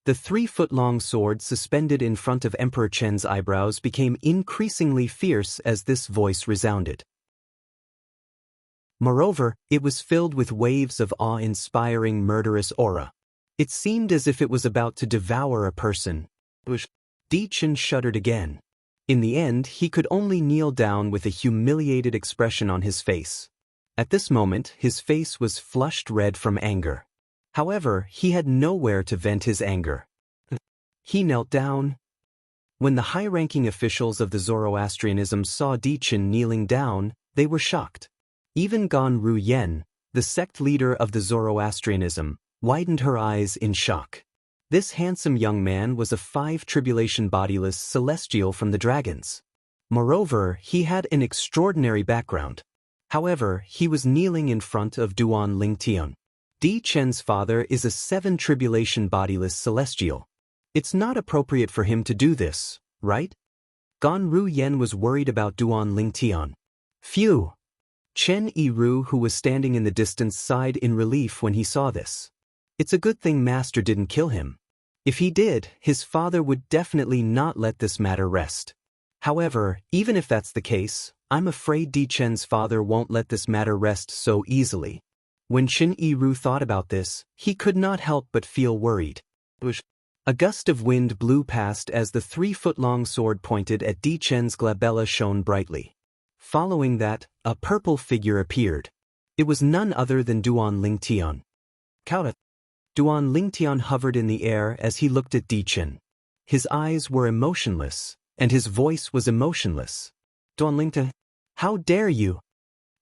The 3-foot-long sword suspended in front of Emperor Chen's eyebrows became increasingly fierce as this voice resounded. Moreover, it was filled with waves of awe-inspiring murderous aura. It seemed as if it was about to devour a person. Di Chen shuddered again. In the end, he could only kneel down with a humiliated expression on his face. At this moment, his face was flushed red from anger. However, he had nowhere to vent his anger. He knelt down. When the high-ranking officials of the Zoroastrianism saw Di Chen kneeling down, they were shocked. Even Gan Ru Yen, the sect leader of the Zoroastrianism, widened her eyes in shock. This handsome young man was a 5 tribulation bodiless celestial from the dragons. Moreover, he had an extraordinary background. However, he was kneeling in front of Duan Lingtian. Di Chen's father is a 7 tribulation bodiless celestial. It's not appropriate for him to do this, right? Gan Ru Yen was worried about Duan Lingtian. Phew! Chen Yiru, who was standing in the distance, sighed in relief when he saw this. It's a good thing Master didn't kill him. If he did, his father would definitely not let this matter rest. However, even if that's the case, I'm afraid Di Chen's father won't let this matter rest so easily. When Chen Yiru thought about this, he could not help but feel worried. A gust of wind blew past as the 3-foot-long sword pointed at Di Chen's glabella shone brightly. Following that, a purple figure appeared. It was none other than Duan Lingtian. Duan Lingtian hovered in the air as he looked at Di Chen. His eyes were emotionless, and his voice was emotionless. Duan Lingtian, how dare you?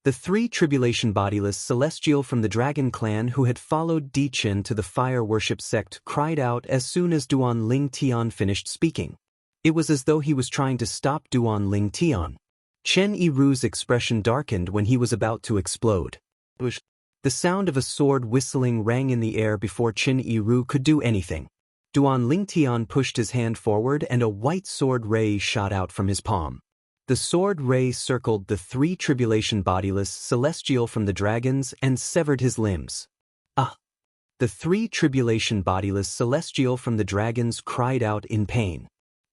The 3 tribulation bodiless celestial from the dragon clan who had followed Di Chen to the fire worship sect cried out as soon as Duan Lingtian finished speaking. It was as though he was trying to stop Duan Lingtian. Chen Yiru's expression darkened when he was about to explode. The sound of a sword whistling rang in the air before Chen Yiru could do anything. Duan Lingtian pushed his hand forward and a white sword ray shot out from his palm. The sword ray circled the 3 tribulation bodiless celestial from the dragons and severed his limbs. Ah! The 3 tribulation bodiless celestial from the dragons cried out in pain.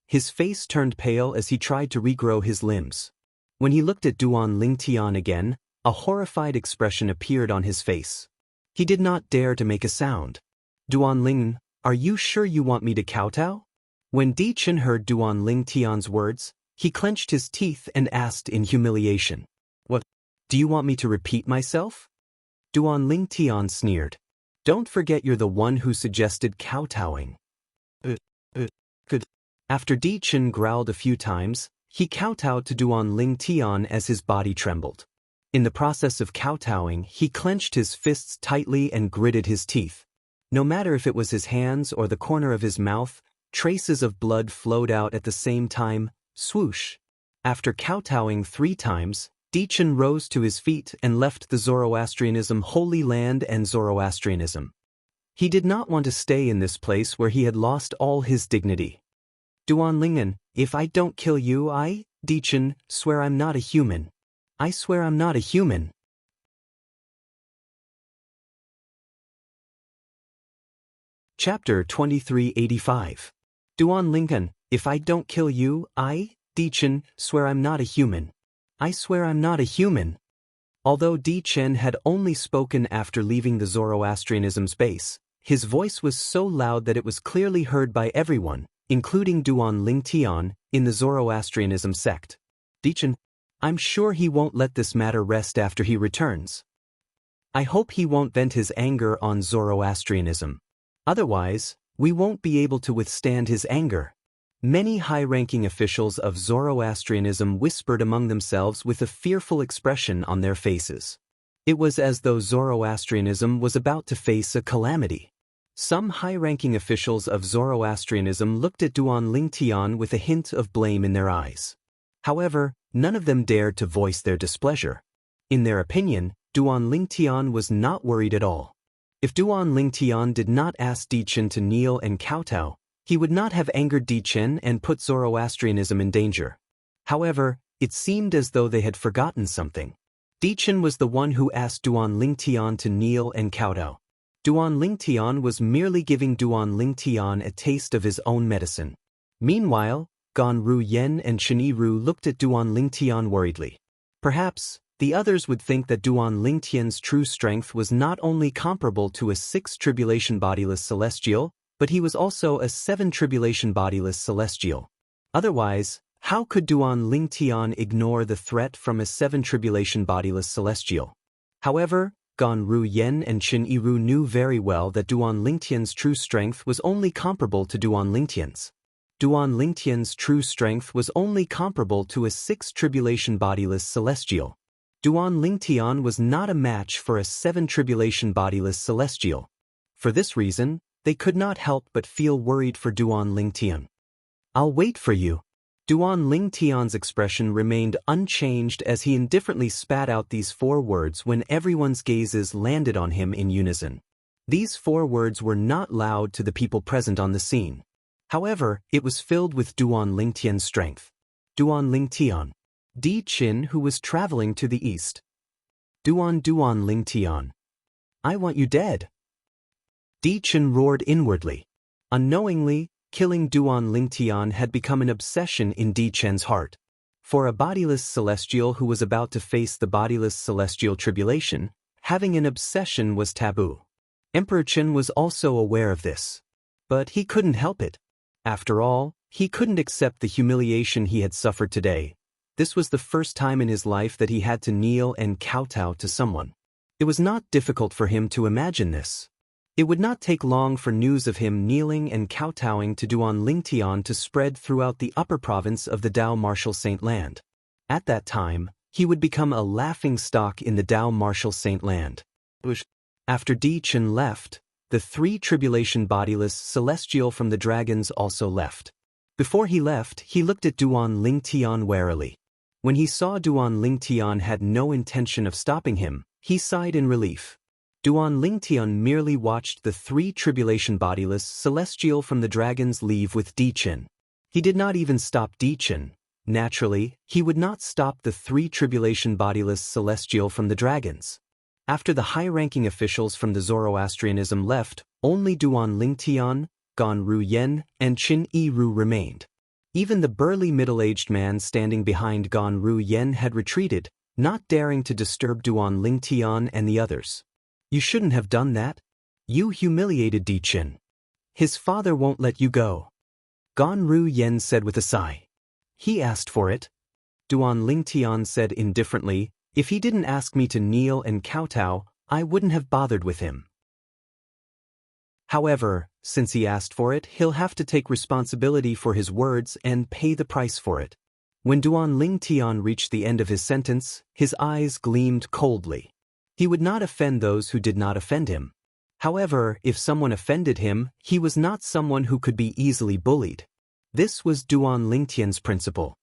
His face turned pale as he tried to regrow his limbs. When he looked at Duan Lingtian again, a horrified expression appeared on his face. He did not dare to make a sound. Duan Ling, are you sure you want me to kowtow? When Di Chen heard Duan Lingtian's words, he clenched his teeth and asked in humiliation. What? Do you want me to repeat myself? Duan Lingtian sneered. Don't forget you're the one who suggested kowtowing. Good. After Di Chen growled a few times, he kowtowed to Duan Lingtian as his body trembled. In the process of kowtowing, he clenched his fists tightly and gritted his teeth. No matter if it was his hands or the corner of his mouth, traces of blood flowed out at the same time. Swoosh! After kowtowing 3 times, Di Chen rose to his feet and left the Zoroastrianism Holy Land and Zoroastrianism. He did not want to stay in this place where he had lost all his dignity. Duan Lingen, if I don't kill you, Di Chen, swear I'm not a human. I swear I'm not a human. Chapter 2385. Duan Lingen, if I don't kill you, Di Chen, swear I'm not a human. I swear I'm not a human. Although Di Chen had only spoken after leaving the Zoroastrianism's base, his voice was so loud that it was clearly heard by everyone, including Duan Lingtian, in the Zoroastrianism sect. Di Chen, I'm sure he won't let this matter rest after he returns. I hope he won't vent his anger on Zoroastrianism. Otherwise, we won't be able to withstand his anger. Many high-ranking officials of Zoroastrianism whispered among themselves with a fearful expression on their faces. It was as though Zoroastrianism was about to face a calamity. Some high-ranking officials of Zoroastrianism looked at Duan Lingtian with a hint of blame in their eyes. However, none of them dared to voice their displeasure. In their opinion, Duan Lingtian was not worried at all. If Duan Lingtian did not ask Dichen to kneel and kowtow, he would not have angered Dichen and put Zoroastrianism in danger. However, it seemed as though they had forgotten something. Dichen was the one who asked Duan Lingtian to kneel and kowtow. Duan Lingtian was merely giving Duan Lingtian a taste of his own medicine. Meanwhile, Gan Ru Yen and Chen Yiru looked at Duan Lingtian worriedly. Perhaps, the others would think that Duan Lingtian's true strength was not only comparable to a 6 tribulation bodiless celestial, but he was also a 7 tribulation bodiless celestial. Otherwise, how could Duan Lingtian ignore the threat from a 7 tribulation bodiless celestial? However, Gan Ru Yen and Chen Yiru knew very well that Duan Lingtian's true strength was only comparable to Duan Lingtian's. Duan Lingtian's true strength was only comparable to a 6 tribulation bodiless celestial. Duan Lingtian was not a match for a 7 tribulation bodiless celestial. For this reason, they could not help but feel worried for Duan Lingtian. I'll wait for you. Duan Lingtian's expression remained unchanged as he indifferently spat out these 4 words when everyone's gazes landed on him in unison. These 4 words were not loud to the people present on the scene. However, it was filled with Duan Lingtian's strength. Duan Lingtian. Di Qin, who was traveling to the east. Duan Lingtian. I want you dead. Di Qin roared inwardly. Unknowingly, killing Duan Lingtian had become an obsession in Di Chen's heart. For a bodiless celestial who was about to face the bodiless celestial tribulation, having an obsession was taboo. Emperor Chen was also aware of this. But he couldn't help it. After all, he couldn't accept the humiliation he had suffered today. This was the first time in his life that he had to kneel and kowtow to someone. It was not difficult for him to imagine this. It would not take long for news of him kneeling and kowtowing to Duan Lingtian to spread throughout the upper province of the Dao Martial Saint Land. At that time, he would become a laughingstock in the Dao Martial Saint Land. After Di Chen left, the 3 tribulation bodiless celestial from the dragons also left. Before he left, he looked at Duan Lingtian warily. When he saw Duan Lingtian had no intention of stopping him, he sighed in relief. Duan Lingtian merely watched the 3 tribulation bodiless celestial from the dragons leave with Di Chen. He did not even stop Di Chen. Naturally, he would not stop the 3 tribulation bodiless celestial from the dragons. After the high-ranking officials from the Zoroastrianism left, only Duan Lingtian, Gan Ru Yen, and Chen Yiru remained. Even the burly middle-aged man standing behind Gan Ru Yen had retreated, not daring to disturb Duan Lingtian and the others. You shouldn't have done that. You humiliated Di Chen. His father won't let you go. Gan Ru Yen said with a sigh. He asked for it. Duan Lingtian said indifferently, if he didn't ask me to kneel and kowtow, I wouldn't have bothered with him. However, since he asked for it, he'll have to take responsibility for his words and pay the price for it. When Duan Lingtian reached the end of his sentence, his eyes gleamed coldly. He would not offend those who did not offend him. However, if someone offended him, he was not someone who could be easily bullied. This was Duan Lingtian's principle.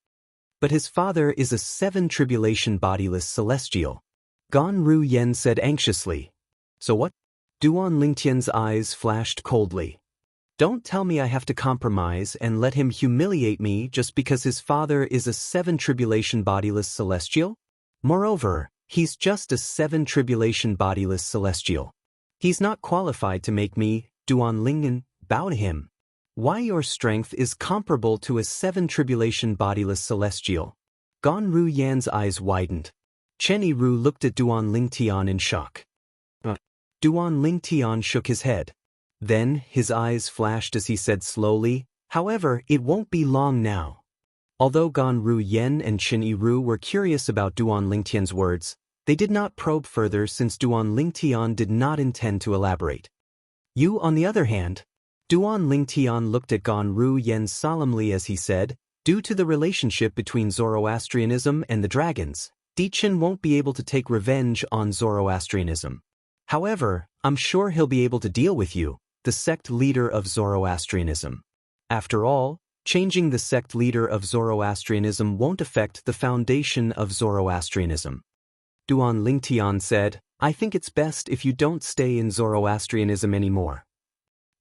But his father is a 7 tribulation bodiless celestial. Gan Ru Yen said anxiously. So what? Duan Lingtian's eyes flashed coldly. Don't tell me I have to compromise and let him humiliate me just because his father is a 7 tribulation bodiless celestial? Moreover, he's just a 7 tribulation bodiless celestial. He's not qualified to make me, Duan Lingtian, bow to him. Why your strength is comparable to a 7 tribulation bodiless celestial? Gan Ru Yan's eyes widened. Chen Yiru looked at Duan Lingtian in shock. Duan Lingtian shook his head. Then, his eyes flashed as he said slowly, however, it won't be long now. Although Gan Ru Yen and Qin Yi Ru were curious about Duan Lingtian's words, they did not probe further since Duan Lingtian did not intend to elaborate. You, on the other hand, Duan Lingtian looked at Gan Ru Yen solemnly as he said, due to the relationship between Zoroastrianism and the dragons, Dichen won't be able to take revenge on Zoroastrianism. However, I'm sure he'll be able to deal with you, the sect leader of Zoroastrianism. After all, changing the sect leader of Zoroastrianism won't affect the foundation of Zoroastrianism. Duan Lingtian said, I think it's best if you don't stay in Zoroastrianism anymore.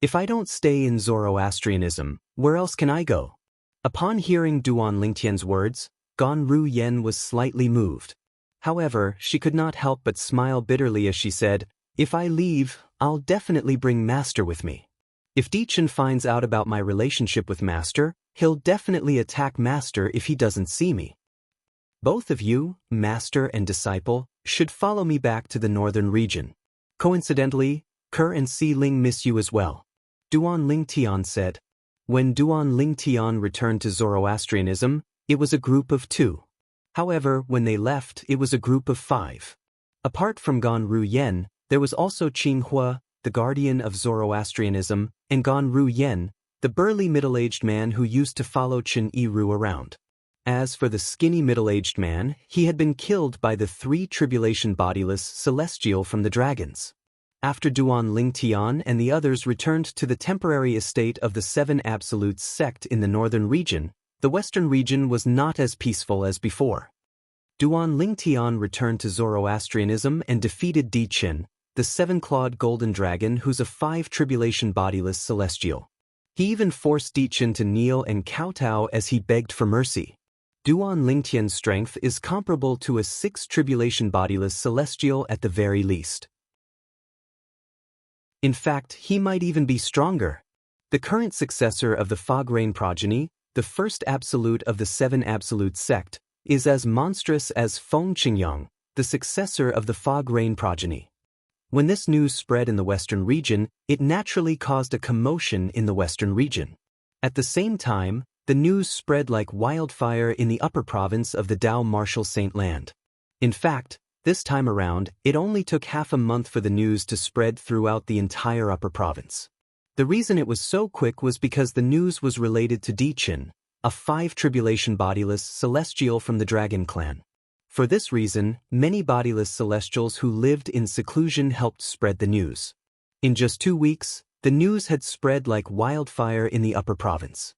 If I don't stay in Zoroastrianism, where else can I go? Upon hearing Duan Lingtian's words, Gan Ru Yen was slightly moved. However, she could not help but smile bitterly as she said, if I leave, I'll definitely bring Master with me. If Dichen finds out about my relationship with Master, he'll definitely attack Master if he doesn't see me. Both of you, Master and Disciple, should follow me back to the northern region. Coincidentally, Ke and Si Ling miss you as well. Duan Lingtian said. When Duan Lingtian returned to Zoroastrianism, it was a group of 2. However, when they left, it was a group of 5. Apart from Gan Ru Yen, there was also Qing Hua, the guardian of Zoroastrianism, and Gan Ru Yen, the burly middle-aged man who used to follow Qin Yi Ru around. As for the skinny middle-aged man, he had been killed by the 3 tribulation bodiless celestial from the dragons. After Duan Lingtian and the others returned to the temporary estate of the 7 Absolutes sect in the northern region, the western region was not as peaceful as before. Duan Lingtian returned to Zoroastrianism and defeated Dichen, the 7-clawed golden dragon who's a 5 tribulation bodiless celestial. He even forced Dichen to kneel and kowtow as he begged for mercy. Duan Lingtian's strength is comparable to a 6 tribulation bodiless celestial at the very least. In fact, he might even be stronger. The current successor of the Fog Rain progeny, the first absolute of the 7 Absolute sect, is as monstrous as Feng Qingyang, the successor of the Fog Rain progeny. When this news spread in the western region, it naturally caused a commotion in the western region. At the same time, the news spread like wildfire in the upper province of the Dao Martial Saint Land. In fact, this time around, it only took half a month for the news to spread throughout the entire upper province. The reason it was so quick was because the news was related to Dichen, a 5 tribulation bodiless celestial from the Dragon Clan. For this reason, many bodiless celestials who lived in seclusion helped spread the news. In just 2 weeks, the news had spread like wildfire in the upper province.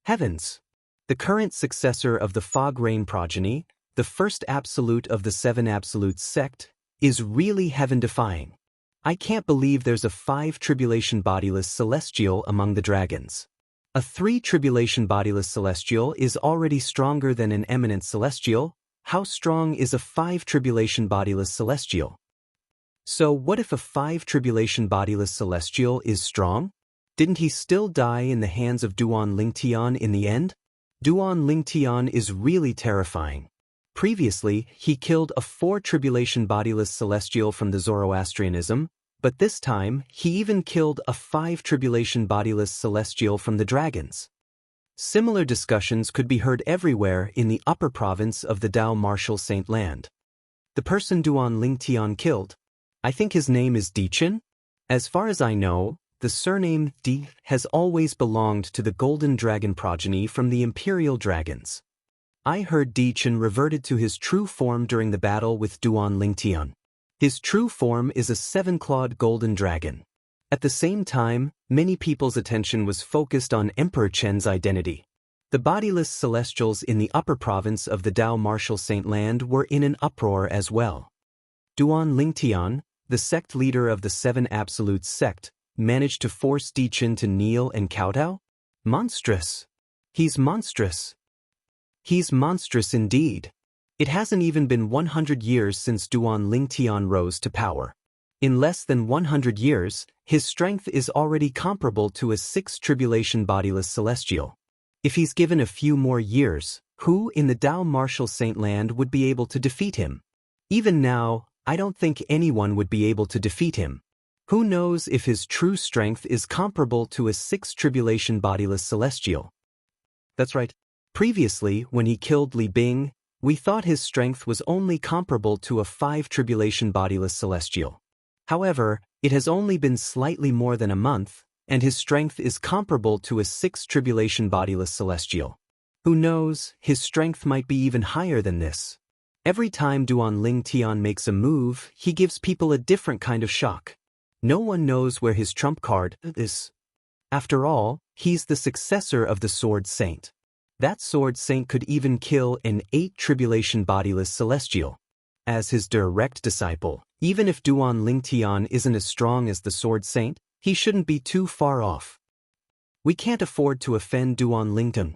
Heavens! The current successor of the Fog Rain progeny, the first absolute of the 7 Absolutes sect, is really heaven-defying. I can't believe there's a 5 tribulation bodiless celestial among the dragons. A 3 tribulation bodiless celestial is already stronger than an eminent celestial. How strong is a 5 tribulation bodiless celestial? So what if a 5 tribulation bodiless celestial is strong? Didn't he still die in the hands of Duan Lingtian in the end? Duan Lingtian is really terrifying. Previously, he killed a 4 tribulation bodiless celestial from the Zoroastrianism, but this time, he even killed a 5 tribulation bodiless celestial from the dragons. Similar discussions could be heard everywhere in the upper province of the Dao Martial Saint Land. The person Duan Lingtian killed, I think his name is Dichen? As far as I know, the surname Di has always belonged to the Golden Dragon progeny from the Imperial Dragons. I heard Dichen reverted to his true form during the battle with Duan Lingtian. His true form is a 7-clawed golden dragon. At the same time, many people's attention was focused on Emperor Chen's identity. The bodiless celestials in the upper province of the Dao Martial Saint Land were in an uproar as well. Duan Lingtian, the sect leader of the 7 Absolutes sect, managed to force Dichen to kneel and kowtow? Monstrous. He's monstrous. He's monstrous indeed. It hasn't even been 100 years since Duan Lingtian rose to power. In less than 100 years, his strength is already comparable to a 6 tribulation bodiless celestial. If he's given a few more years, who in the Dao Martial Saint Land would be able to defeat him? Even now, I don't think anyone would be able to defeat him. Who knows if his true strength is comparable to a 6 tribulation bodiless celestial? That's right. Previously, when he killed Li Bing, we thought his strength was only comparable to a 5 tribulation bodiless celestial. However, it has only been slightly more than a month, and his strength is comparable to a 6 tribulation bodiless celestial. Who knows, his strength might be even higher than this. Every time Duan Ling Tian makes a move, he gives people a different kind of shock. No one knows where his trump card is. After all, he's the successor of the Sword Saint. That Sword Saint could even kill an 8 tribulation bodiless celestial. As his direct disciple, even if Duan Ling Tian isn't as strong as the Sword Saint, he shouldn't be too far off. We can't afford to offend Duan Ling Tian.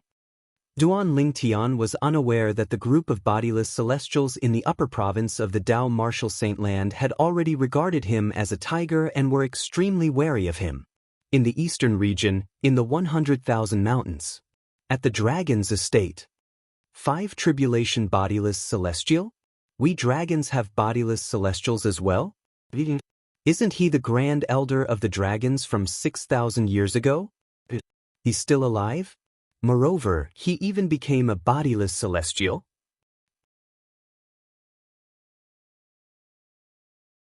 Duan Ling Tian was unaware that the group of bodiless celestials in the upper province of the Dao Martial Saint Land had already regarded him as a tiger and were extremely wary of him. In the eastern region, in the 100,000 mountains. At the dragon's estate. 5 tribulation bodiless celestial? We dragons have bodiless celestials as well? Isn't he the grand elder of the dragons from 6,000 years ago? He's still alive? Moreover, he even became a bodiless celestial?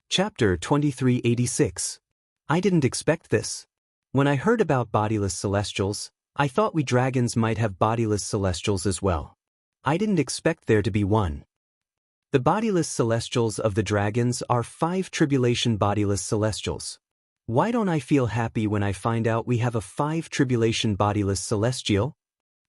Chapter 2386. I didn't expect this. When I heard about bodiless celestials, I thought we dragons might have bodiless celestials as well. I didn't expect there to be one. The bodiless celestials of the dragons are 5 tribulation bodiless celestials. Why don't I feel happy when I find out we have a 5 tribulation bodiless celestial?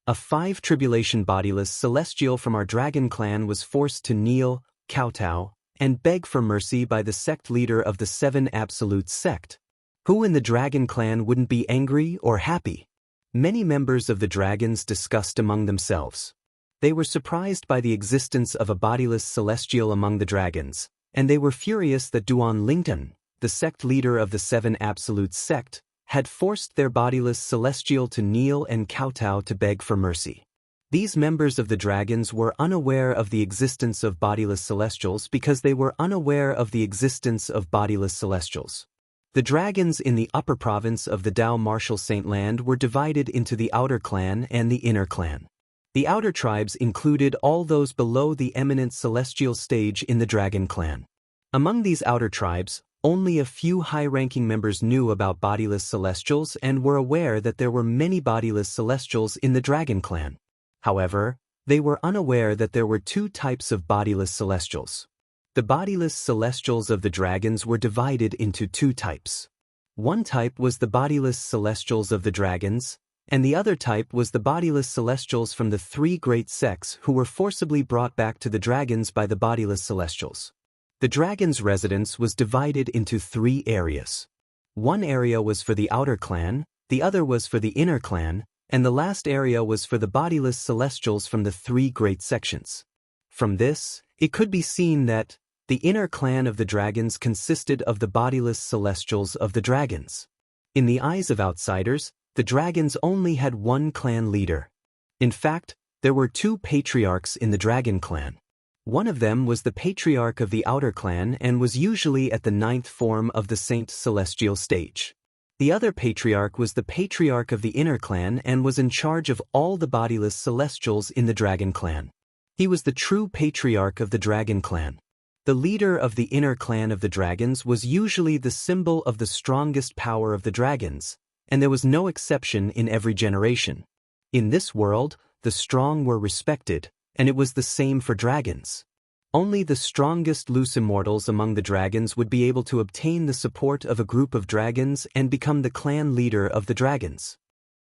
A 5 tribulation bodiless celestial from our dragon clan was forced to kneel, kowtow, and beg for mercy by the sect leader of the 7 Absolute sect. Who in the dragon clan wouldn't be angry or happy? Many members of the dragons discussed among themselves. They were surprised by the existence of a bodiless celestial among the dragons, and they were furious that Duan Ling Tian, the sect leader of the 7 Absolute sect, had forced their bodiless celestial to kneel and kowtow to beg for mercy. These members of the dragons were unaware of the existence of bodiless celestials because they were unaware of the existence of bodiless celestials. The dragons in the upper province of the Dao Martial Saint Land were divided into the outer clan and the inner clan. The outer tribes included all those below the eminent celestial stage in the dragon clan. Among these outer tribes, only a few high-ranking members knew about bodiless celestials and were aware that there were many bodiless celestials in the dragon clan. However, they were unaware that there were 2 types of bodiless celestials. The bodiless celestials of the dragons were divided into 2 types. One type was the bodiless celestials of the dragons, and the other type was the bodiless celestials from the 3 great sects who were forcibly brought back to the dragons by the bodiless celestials. The dragons' residence was divided into 3 areas. One area was for the outer clan, the other was for the inner clan, and the last area was for the bodiless celestials from the 3 great sections. From this, it could be seen that the inner clan of the dragons consisted of the bodiless celestials of the dragons. In the eyes of outsiders, the dragons only had one clan leader. In fact, there were 2 patriarchs in the dragon clan. One of them was the patriarch of the outer clan and was usually at the 9th form of the Saint Celestial stage. The other patriarch was the patriarch of the inner clan and was in charge of all the bodiless celestials in the dragon clan. He was the true patriarch of the dragon clan. The leader of the inner clan of the dragons was usually the symbol of the strongest power of the dragons, and there was no exception in every generation. In this world, the strong were respected, and it was the same for dragons. Only the strongest loose immortals among the dragons would be able to obtain the support of a group of dragons and become the clan leader of the dragons.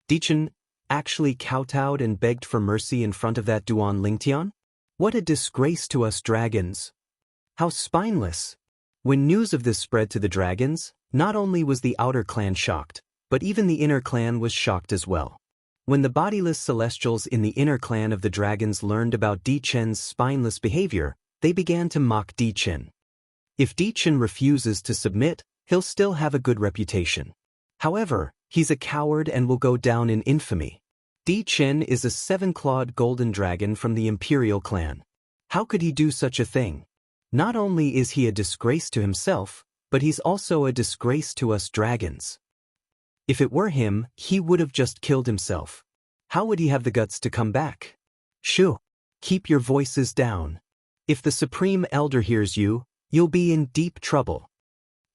Dichen actually kowtowed and begged for mercy in front of that Duan Ling Tian? What a disgrace to us dragons! How spineless! When news of this spread to the dragons, not only was the outer clan shocked, but even the inner clan was shocked as well. When the bodiless celestials in the inner clan of the dragons learned about Di Chen's spineless behavior, they began to mock Di Chen. If Di Chen refuses to submit, he'll still have a good reputation. However, he's a coward and will go down in infamy. Di Chen is a 7-clawed golden dragon from the imperial clan. How could he do such a thing? Not only is he a disgrace to himself, but he's also a disgrace to us dragons. If it were him, he would have just killed himself. How would he have the guts to come back? Shoo! Keep your voices down. If the Supreme Elder hears you, you'll be in deep trouble.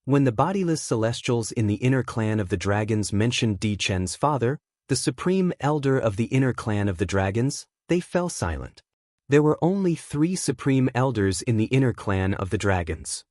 When the bodiless celestials in the inner clan of the dragons mentioned Di Chen's father, the Supreme Elder of the inner clan of the dragons, they fell silent. There were only 3 Supreme Elders in the inner clan of the dragons.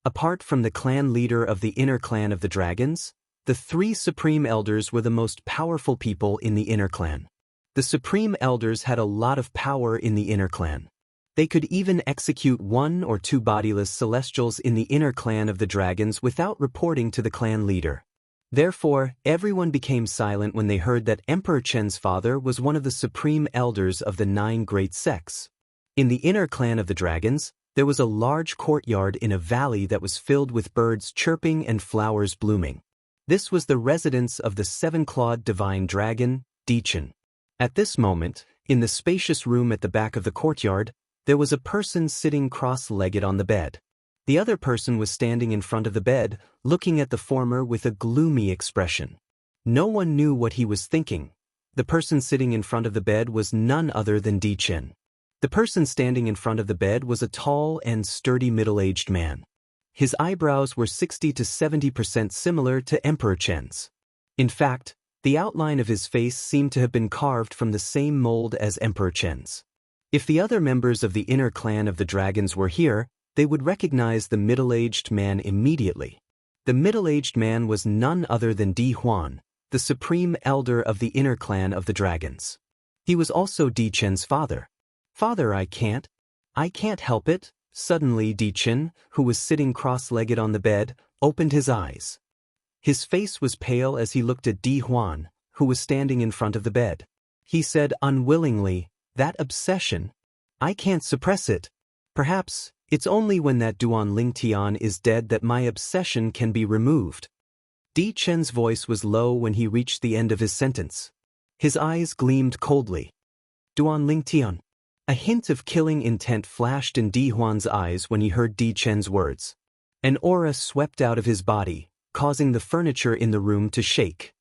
Apart from the clan leader of the inner clan of the dragons, the 3 Supreme Elders were the most powerful people in the inner clan. The Supreme Elders had a lot of power in the inner clan. They could even execute 1 or 2 bodiless celestials in the inner clan of the dragons without reporting to the clan leader. Therefore, everyone became silent when they heard that Emperor Chen's father was one of the Supreme Elders of the 9 great sects. In the inner clan of the dragons, there was a large courtyard in a valley that was filled with birds chirping and flowers blooming. This was the residence of the 7-clawed divine dragon, Di Chen. At this moment, in the spacious room at the back of the courtyard, there was a person sitting cross-legged on the bed. The other person was standing in front of the bed, looking at the former with a gloomy expression. No one knew what he was thinking. The person sitting in front of the bed was none other than Di Chen. The person standing in front of the bed was a tall and sturdy middle-aged man. His eyebrows were 60 to 70% similar to Emperor Chen's. In fact, the outline of his face seemed to have been carved from the same mold as Emperor Chen's. If the other members of the inner clan of the dragons were here, they would recognize the middle-aged man immediately. The middle-aged man was none other than Di Huan, the Supreme Elder of the inner clan of the dragons. He was also Di Chen's father. "Father, I can't help it." Suddenly Di Chen, who was sitting cross-legged on the bed, opened his eyes. His face was pale as he looked at Di Huan, who was standing in front of the bed. He said unwillingly, "That obsession, I can't suppress it. Perhaps it's only when that Duan Lingtian is dead that my obsession can be removed." Di Chen's voice was low when he reached the end of his sentence. His eyes gleamed coldly. "Duan Lingtian." A hint of killing intent flashed in Di Huan's eyes when he heard Di Chen's words. An aura swept out of his body, causing the furniture in the room to shake.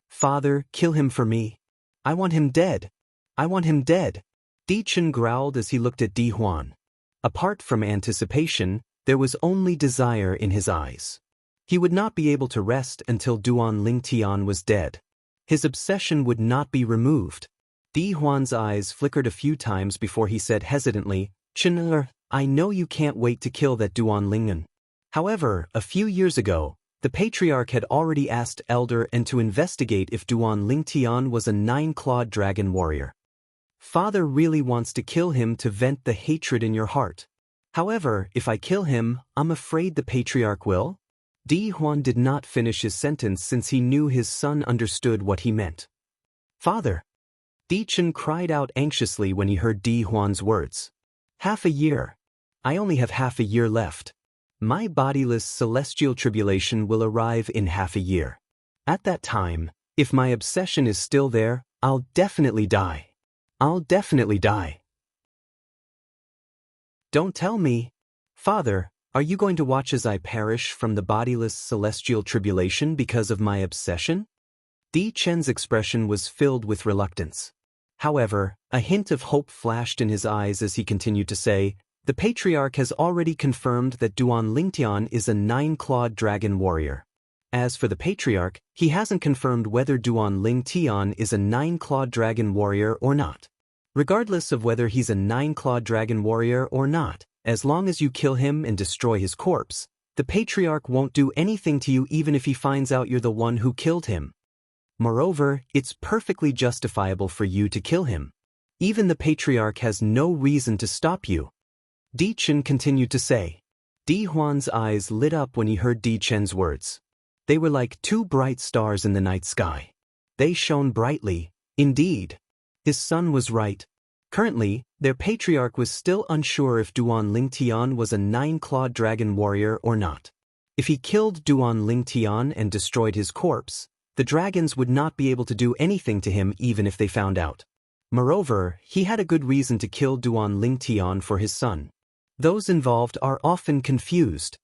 "Father, kill him for me. I want him dead. I want him dead." Di Chen growled as he looked at Di Huan. Apart from anticipation, there was only desire in his eyes. He would not be able to rest until Duan Lingtian was dead. His obsession would not be removed. Di Huan's eyes flickered a few times before he said hesitantly, "Chen, I know you can't wait to kill that Duan Lingen." However, a few years ago, the Patriarch had already asked Elder and to investigate if Duan Lingtian was a 9-clawed dragon warrior. "Father really wants to kill him to vent the hatred in your heart. However, if I kill him, I'm afraid the Patriarch will." Di Huan did not finish his sentence since he knew his son understood what he meant. "Father!" Di Chen cried out anxiously when he heard Di Huan's words. "Half a year. I only have half a year left. My bodiless celestial tribulation will arrive in half a year. At that time, if my obsession is still there, I'll definitely die. I'll definitely die." "Don't tell me. Father, are you going to watch as I perish from the bodiless celestial tribulation because of my obsession?" Di Chen's expression was filled with reluctance. However, a hint of hope flashed in his eyes as he continued to say, "The Patriarch has already confirmed that Duan Lingtian is a 9-clawed dragon warrior. As for the Patriarch, he hasn't confirmed whether Duan Lingtian is a 9-clawed dragon warrior or not. Regardless of whether he's a 9-clawed dragon warrior or not, as long as you kill him and destroy his corpse, the Patriarch won't do anything to you even if he finds out you're the one who killed him. Moreover, it's perfectly justifiable for you to kill him. Even the Patriarch has no reason to stop you." Di Chen continued to say. Di Huan's eyes lit up when he heard Di Chen's words. They were like 2 bright stars in the night sky. They shone brightly, indeed. His son was right. Currently, their Patriarch was still unsure if Duan Lingtian was a 9-clawed dragon warrior or not. If he killed Duan Lingtian and destroyed his corpse, the dragons would not be able to do anything to him even if they found out. Moreover, he had a good reason to kill Duan Lingtian for his son. Those involved are often confused.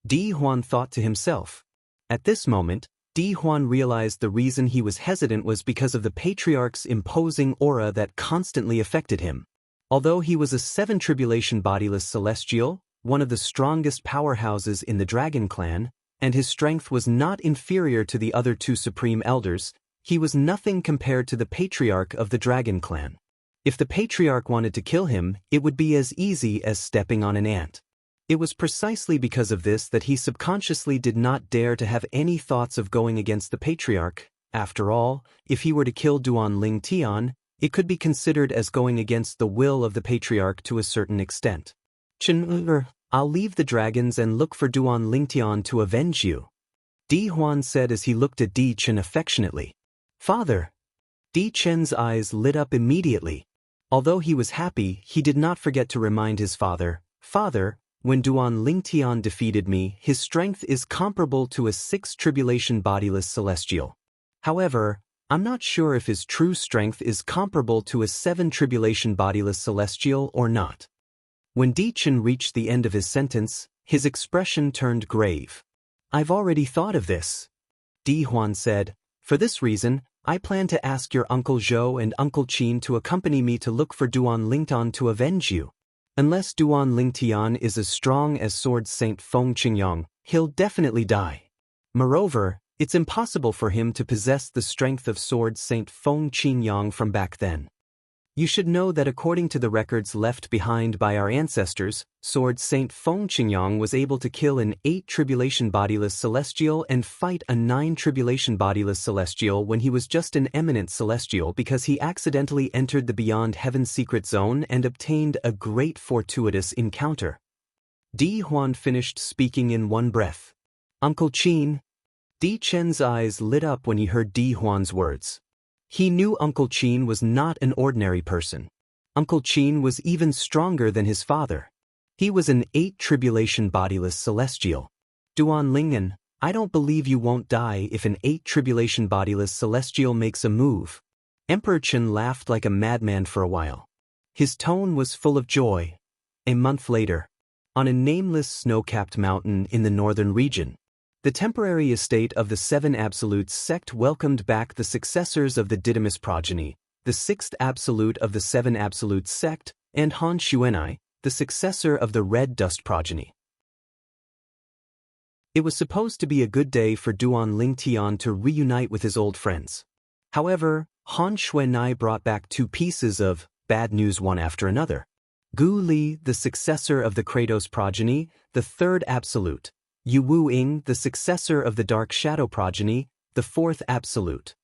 Di Huan thought to himself. At this moment, Di Huan realized the reason he was hesitant was because of the patriarch's imposing aura that constantly affected him. Although he was a 7 tribulation bodiless celestial, one of the strongest powerhouses in the dragon clan, and his strength was not inferior to the other 2 supreme elders, he was nothing compared to the patriarch of the dragon clan. If the patriarch wanted to kill him, it would be as easy as stepping on an ant. It was precisely because of this that he subconsciously did not dare to have any thoughts of going against the patriarch. After all, if he were to kill Duan Ling Tian, it could be considered as going against the will of the patriarch to a certain extent. Chen, I'll leave the dragons and look for Duan Ling Tian to avenge you, Di Huan said as he looked at Di Chen affectionately. Father! Di Chen's eyes lit up immediately. Although he was happy, he did not forget to remind his father, Father, when Duan Ling Tian defeated me, his strength is comparable to a 6 tribulation bodiless celestial. However, I'm not sure if his true strength is comparable to a 7 tribulation bodiless celestial or not. When Di Chen reached the end of his sentence, his expression turned grave. I've already thought of this, Di Huan said. For this reason, I plan to ask your Uncle Zhou and Uncle Qin to accompany me to look for Duan Lingtian to avenge you. Unless Duan Lingtian is as strong as Sword Saint Feng Qingyang, he'll definitely die. Moreover, it's impossible for him to possess the strength of Sword Saint Feng Qingyang from back then. You should know that according to the records left behind by our ancestors, Sword Saint Feng Qingyang was able to kill an 8 tribulation bodiless celestial and fight a 9 tribulation bodiless celestial when he was just an eminent celestial because he accidentally entered the Beyond Heaven secret zone and obtained a great fortuitous encounter. Di Huan finished speaking in one breath. Uncle Qin. Di Chen's eyes lit up when he heard Di Huan's words. He knew Uncle Qin was not an ordinary person. Uncle Qin was even stronger than his father. He was an 8 tribulation bodiless celestial. Duan Lingyan, I don't believe you won't die if an 8 tribulation bodiless celestial makes a move. Emperor Chen laughed like a madman for a while. His tone was full of joy. A month later, on a nameless snow-capped mountain in the northern region, the temporary estate of the 7 Absolutes sect welcomed back the successors of the Didymus progeny, the 6th Absolute of the 7 Absolutes sect, and Han Xuanai, the successor of the Red Dust progeny. It was supposed to be a good day for Duan Lingtian to reunite with his old friends. However, Han Xuanai brought back 2 pieces of bad news one after another. Gu Li, the successor of the Kratos progeny, the 3rd Absolute. Yu Wu Ying, the successor of the Dark Shadow progeny, the 4th Absolute.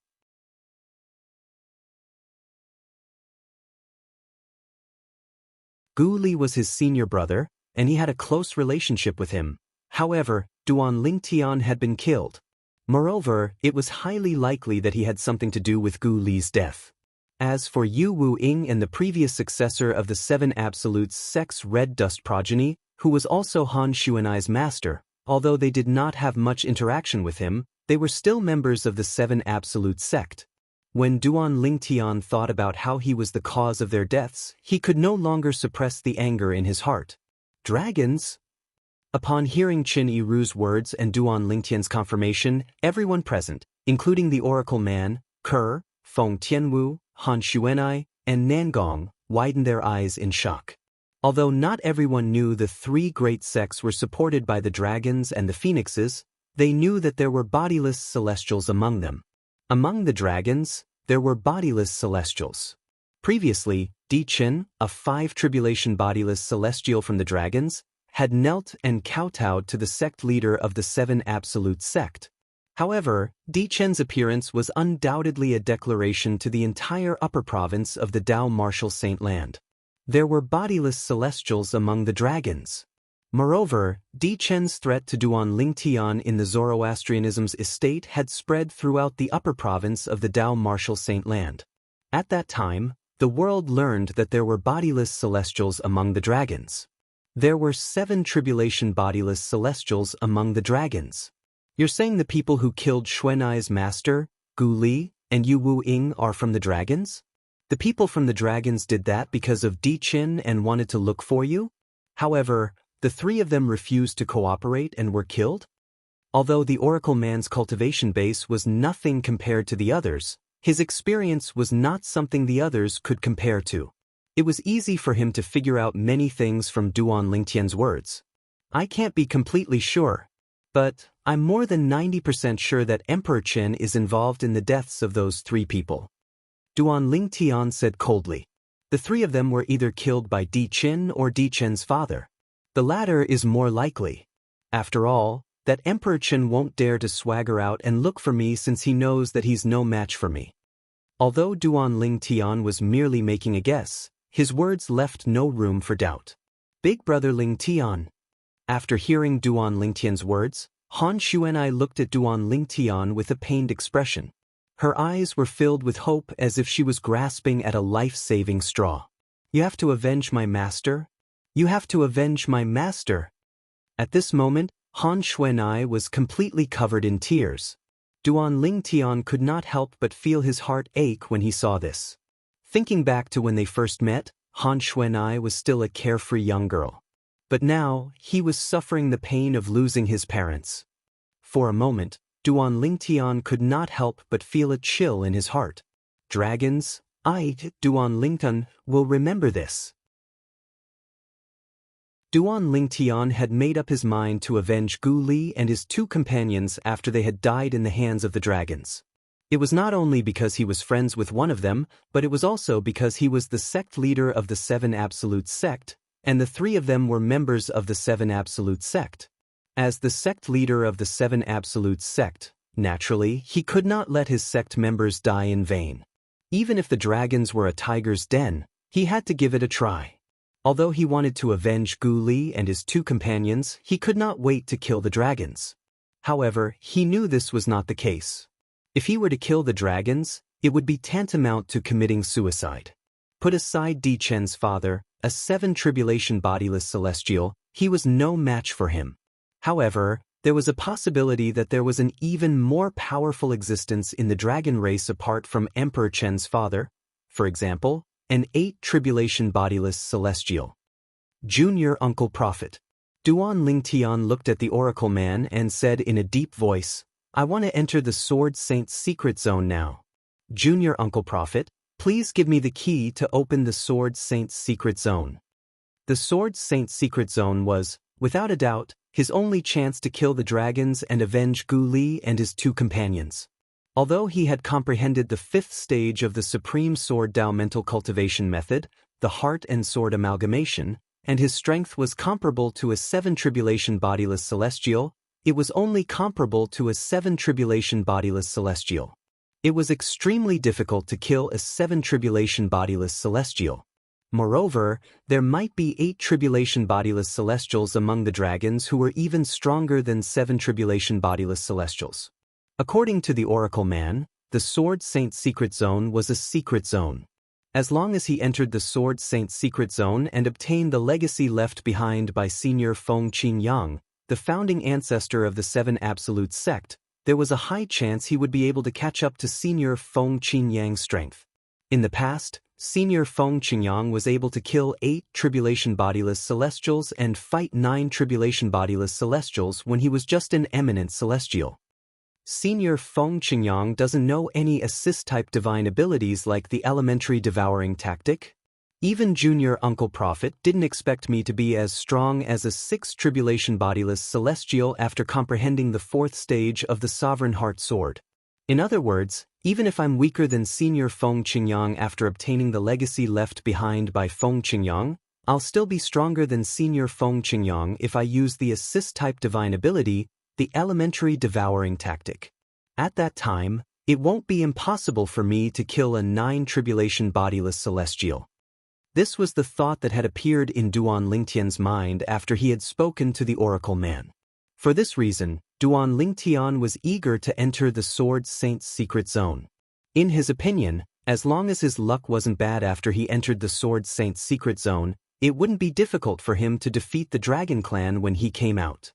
Gu Li was his senior brother, and he had a close relationship with him. However, Duan Lingtian had been killed. Moreover, it was highly likely that he had something to do with Gu Li's death. As for Yu Wu Ying and the previous successor of the 7 Absolutes sect's Red Dust progeny, who was also Han Xuanai's master, although they did not have much interaction with him, they were still members of the 7 Absolute sect. When Duan Lingtian thought about how he was the cause of their deaths, he could no longer suppress the anger in his heart. Dragons? Upon hearing Qin Yiru's words and Duan Lingtian's confirmation, everyone present, including the Oracle Man, Ke, Feng Tianwu, Han Xuanai, and Nangong, widened their eyes in shock. Although not everyone knew the 3 great sects were supported by the dragons and the phoenixes, they knew that there were bodiless celestials among them. Among the dragons, there were bodiless celestials. Previously, Di Chen, a 5 tribulation bodiless celestial from the dragons, had knelt and kowtowed to the sect leader of the 7 Absolute sect. However, Di Chen's appearance was undoubtedly a declaration to the entire upper province of the Dao Martial Saint Land. There were bodiless celestials among the dragons. Moreover, Di Chen's threat to Duan Lingtian in the Zoroastrianism's estate had spread throughout the upper province of the Dao Martial Saint Land. At that time, the world learned that there were bodiless celestials among the dragons. There were 7 tribulation bodiless celestials among the dragons. You're saying the people who killed Xuanai's master, Gu Li, and Yu Wu Ying are from the dragons? The people from the dragons did that because of Di Chen and wanted to look for you? However, the 3 of them refused to cooperate and were killed? Although the Oracle man's cultivation base was nothing compared to the others, his experience was not something the others could compare to. It was easy for him to figure out many things from Duan Lingtian's words. I can't be completely sure, but I'm more than 90% sure that Emperor Chen is involved in the deaths of those 3 people. Duan Lingtian said coldly. The 3 of them were either killed by Di Qin or Di Chen's father. The latter is more likely. After all, that Emperor Chen won't dare to swagger out and look for me since he knows that he's no match for me. Although Duan Lingtian was merely making a guess, his words left no room for doubt. Big brother Lingtian. After hearing Duan Lingtian's words, Han Xuanai looked at Duan Lingtian with a pained expression. Her eyes were filled with hope as if she was grasping at a life-saving straw. You have to avenge my master? You have to avenge my master. At this moment, Han Xuanai was completely covered in tears. Duan Lingtian could not help but feel his heart ache when he saw this. Thinking back to when they first met, Han Xuanai was still a carefree young girl. But now, he was suffering the pain of losing his parents. For a moment, Duan Lingtian could not help but feel a chill in his heart. Dragons, Duan Lingtian, will remember this. Duan Lingtian had made up his mind to avenge Gu Li and his 2 companions after they had died in the hands of the dragons. It was not only because he was friends with one of them, but it was also because he was the sect leader of the 7 Absolute Sect, and the 3 of them were members of the 7 Absolute Sect. As the sect leader of the 7 Absolute Sect, naturally, he could not let his sect members die in vain. Even if the dragons were a tiger's den, he had to give it a try. Although he wanted to avenge Gu Li and his 2 companions, he could not wait to kill the dragons. However, he knew this was not the case. If he were to kill the dragons, it would be tantamount to committing suicide. Put aside Di Chen's father, a 7 tribulation bodiless celestial, he was no match for him. However, there was a possibility that there was an even more powerful existence in the dragon race apart from Emperor Chen's father, for example, an 8 tribulation bodiless celestial. Junior Uncle Prophet. Duan Lingtian looked at the Oracle man and said in a deep voice, I want to enter the Sword Saint's secret zone now. Junior Uncle Prophet, please give me the key to open the Sword Saint's secret zone. The Sword Saint's secret zone was, without a doubt, his only chance to kill the dragons and avenge Gu Li and his 2 companions. Although he had comprehended the 5th stage of the Supreme Sword Dao mental cultivation method, the heart and sword amalgamation, and his strength was comparable to a 7 tribulation bodiless celestial, it was only comparable to a 7 tribulation bodiless celestial. It was extremely difficult to kill a 7 tribulation bodiless celestial. Moreover, there might be 8 tribulation bodiless celestials among the dragons who were even stronger than 7 tribulation bodiless celestials. According to the Oracle man, the Sword Saint's secret zone was a secret zone. As long as he entered the Sword Saint's secret zone and obtained the legacy left behind by Senior Feng Qingyang, the founding ancestor of the 7 Absolute Sect, there was a high chance he would be able to catch up to Senior Feng Qingyang's strength. In the past, Senior Feng Qingyang was able to kill 8 tribulation bodiless celestials and fight 9 tribulation bodiless celestials when he was just an eminent celestial. Senior Feng Qingyang doesn't know any assist-type divine abilities like the elementary devouring tactic. Even Junior Uncle Prophet didn't expect me to be as strong as a 6 tribulation bodiless celestial after comprehending the 4th stage of the Sovereign Heart Sword. In other words, even if I'm weaker than Senior Feng Qingyang after obtaining the legacy left behind by Feng Qingyang, I'll still be stronger than Senior Feng Qingyang if I use the assist-type divine ability, the elementary devouring tactic. At that time, it won't be impossible for me to kill a 9 tribulation bodiless celestial. This was the thought that had appeared in Duan Lingtian's mind after he had spoken to the Oracle man. For this reason, Duan Lingtian was eager to enter the Sword Saint's secret zone. In his opinion, as long as his luck wasn't bad after he entered the Sword Saint's secret zone, it wouldn't be difficult for him to defeat the Dragon Clan when he came out.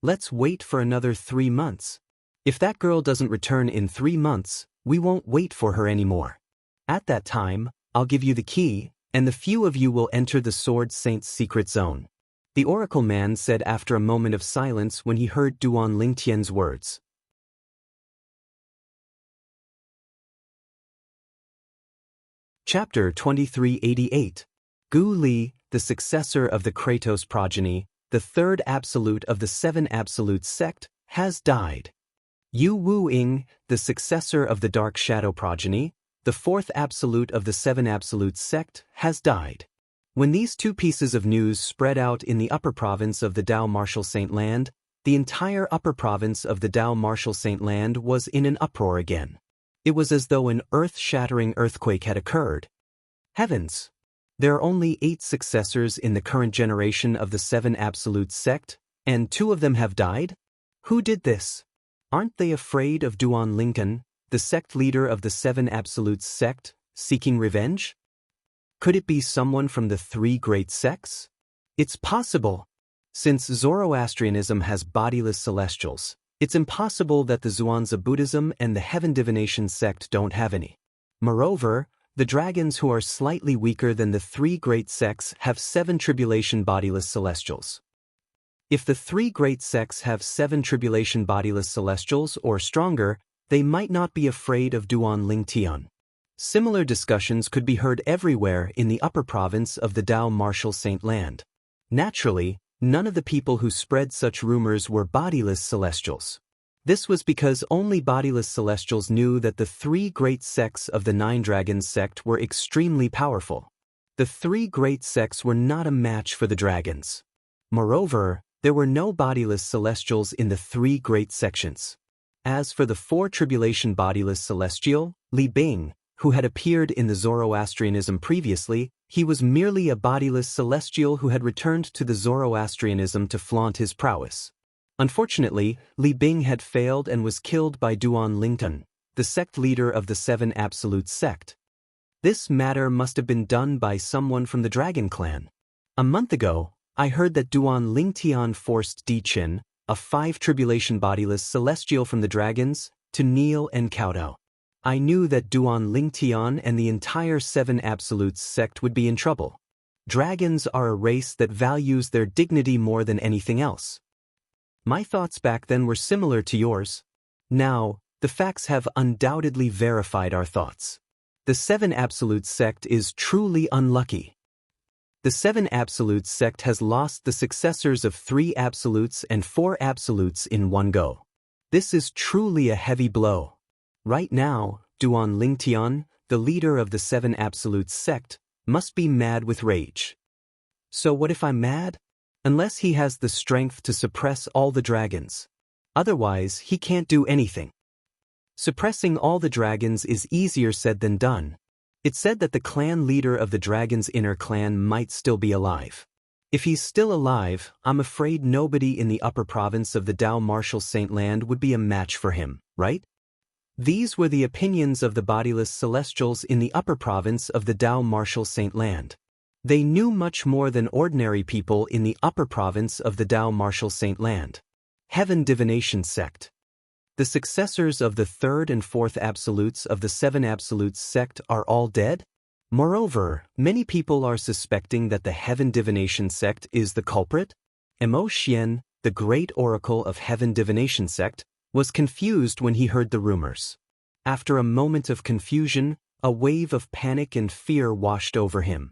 Let's wait for another 3 months. If that girl doesn't return in 3 months, we won't wait for her anymore. At that time, I'll give you the key, and the few of you will enter the Sword Saint's secret zone. the oracle man said after a moment of silence when he heard Duan Lingtian's words. Chapter 2388. Gu Li, the successor of the Kratos progeny, the third absolute of the seven absolutes sect, has died. Yu Wu-ing, the successor of the Dark Shadow progeny, the fourth absolute of the seven absolutes sect, has died. When these two pieces of news spread out in the upper province of the Dao Martial Saint Land, the entire upper province of the Dao Martial Saint Land was in an uproar again. It was as though an earth-shattering earthquake had occurred. Heavens! There are only 8 successors in the current generation of the seven absolutes sect, and 2 of them have died? Who did this? Aren't they afraid of Duan Lincoln, the sect leader of the seven absolutes sect, seeking revenge? Could it be someone from the 3 great sects? It's possible. Since Zoroastrianism has bodiless celestials, it's impossible that the Zhuangzi Buddhism and the Heaven Divination sect don't have any. Moreover, the dragons who are slightly weaker than the 3 great sects have 7 tribulation bodiless celestials. If the 3 great sects have 7 tribulation bodiless celestials or stronger, they might not be afraid of Duan Lingtian. Similar discussions could be heard everywhere in the upper province of the Dao Martial Saint Land. Naturally, none of the people who spread such rumors were bodiless celestials. This was because only bodiless celestials knew that the 3 great sects of the Nine Dragons sect were extremely powerful. The 3 great sects were not a match for the dragons. Moreover, there were no bodiless celestials in the 3 great sections. As for the 4 tribulation bodiless celestial, Li Bing, who had appeared in the Zoroastrianism previously, he was merely a bodiless celestial who had returned to the Zoroastrianism to flaunt his prowess. Unfortunately, Li Bing had failed and was killed by Duan Lington, the sect leader of the Seven Absolute sect. This matter must have been done by someone from the Dragon Clan. A month ago, I heard that Duan Lingtian forced Di Qin, a 5 tribulation bodiless celestial from the dragons, to kneel and kowtow. I knew that Duan Lingtian and the entire Seven Absolutes sect would be in trouble. Dragons are a race that values their dignity more than anything else. My thoughts back then were similar to yours. Now, the facts have undoubtedly verified our thoughts. The Seven Absolutes sect is truly unlucky. The Seven Absolutes sect has lost the successors of 3 Absolutes and 4 Absolutes in one go. This is truly a heavy blow. Right now, Duan Lingtian, the leader of the Seven Absolutes sect, must be mad with rage. So what if I'm mad? Unless he has the strength to suppress all the dragons. Otherwise, he can't do anything. Suppressing all the dragons is easier said than done. It's said that the clan leader of the dragon's inner clan might still be alive. If he's still alive, I'm afraid nobody in the upper province of the Dao Martial Saint Land would be a match for him, right? These were the opinions of the bodiless celestials in the upper province of the Dao Martial Saint Land. They knew much more than ordinary people in the upper province of the Dao Martial Saint Land. Heaven Divination sect. The successors of the 3rd and 4th absolutes of the 7 absolutes sect are all dead? Moreover, many people are suspecting that the Heaven Divination sect is the culprit. Mo Xian, the great oracle of Heaven Divination sect, was confused when he heard the rumors. After a moment of confusion, a wave of panic and fear washed over him.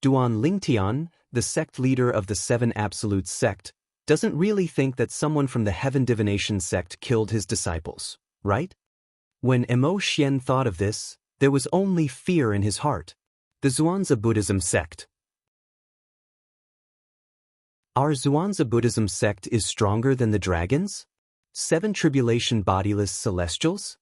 Duan Lingtian, the sect leader of the 7 Absolute sect, doesn't really think that someone from the Heaven Divination sect killed his disciples, right? When Mo Xian thought of this, there was only fear in his heart. The Zhuangzi Buddhism sect. Our Zhuangzi Buddhism sect is stronger than the dragons? 7 tribulation bodiless celestials?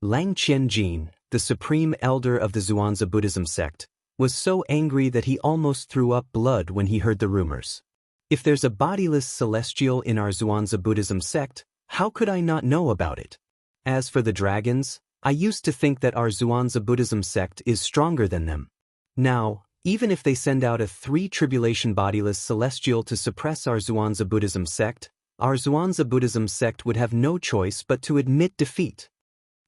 Lang Qianjin, the supreme elder of the Zhuangzi Buddhism sect, was so angry that he almost threw up blood when he heard the rumors. If there's a bodiless celestial in our Zhuangzi Buddhism sect, how could I not know about it? As for the dragons, I used to think that our Zhuangzi Buddhism sect is stronger than them. Now, even if they send out a 3 tribulation bodiless celestial to suppress our Zhuangzi Buddhism sect, our Zhuangzi Buddhism sect would have no choice but to admit defeat.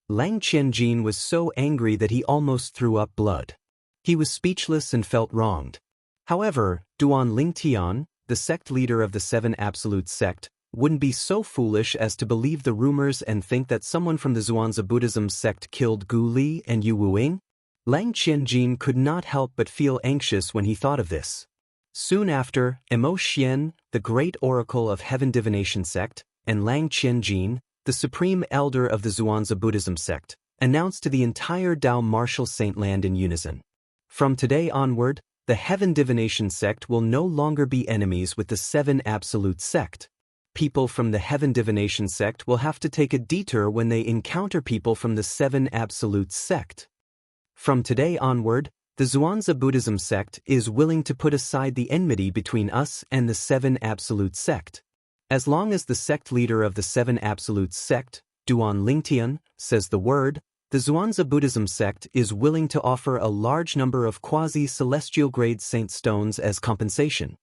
Lang Qianjin was so angry that he almost threw up blood. He was speechless and felt wronged. However, Duan Lingtian, the sect leader of the Seven Absolute Sect, wouldn't be so foolish as to believe the rumors and think that someone from the Zhuangzi Buddhism sect killed Gu Li and Yu Wuing? Lang Qianjin could not help but feel anxious when he thought of this. Soon after, Emo Xian, the great oracle of Heaven Divination sect, and Lang Qianjin, the supreme elder of the Zhuangzi Buddhism sect, announced to the entire Dao Martial Saint land in unison. From today onward, the Heaven Divination sect will no longer be enemies with the Seven Absolute sect. People from the Heaven Divination sect will have to take a detour when they encounter people from the Seven Absolute sect. From today onward, the Zhuangzi Buddhism sect is willing to put aside the enmity between us and the Seven Absolute sect. As long as the sect leader of the Seven Absolute sect, Duan Lingtian, says the word, the Zhuangzi Buddhism sect is willing to offer a large number of quasi-celestial grade saint stones as compensation.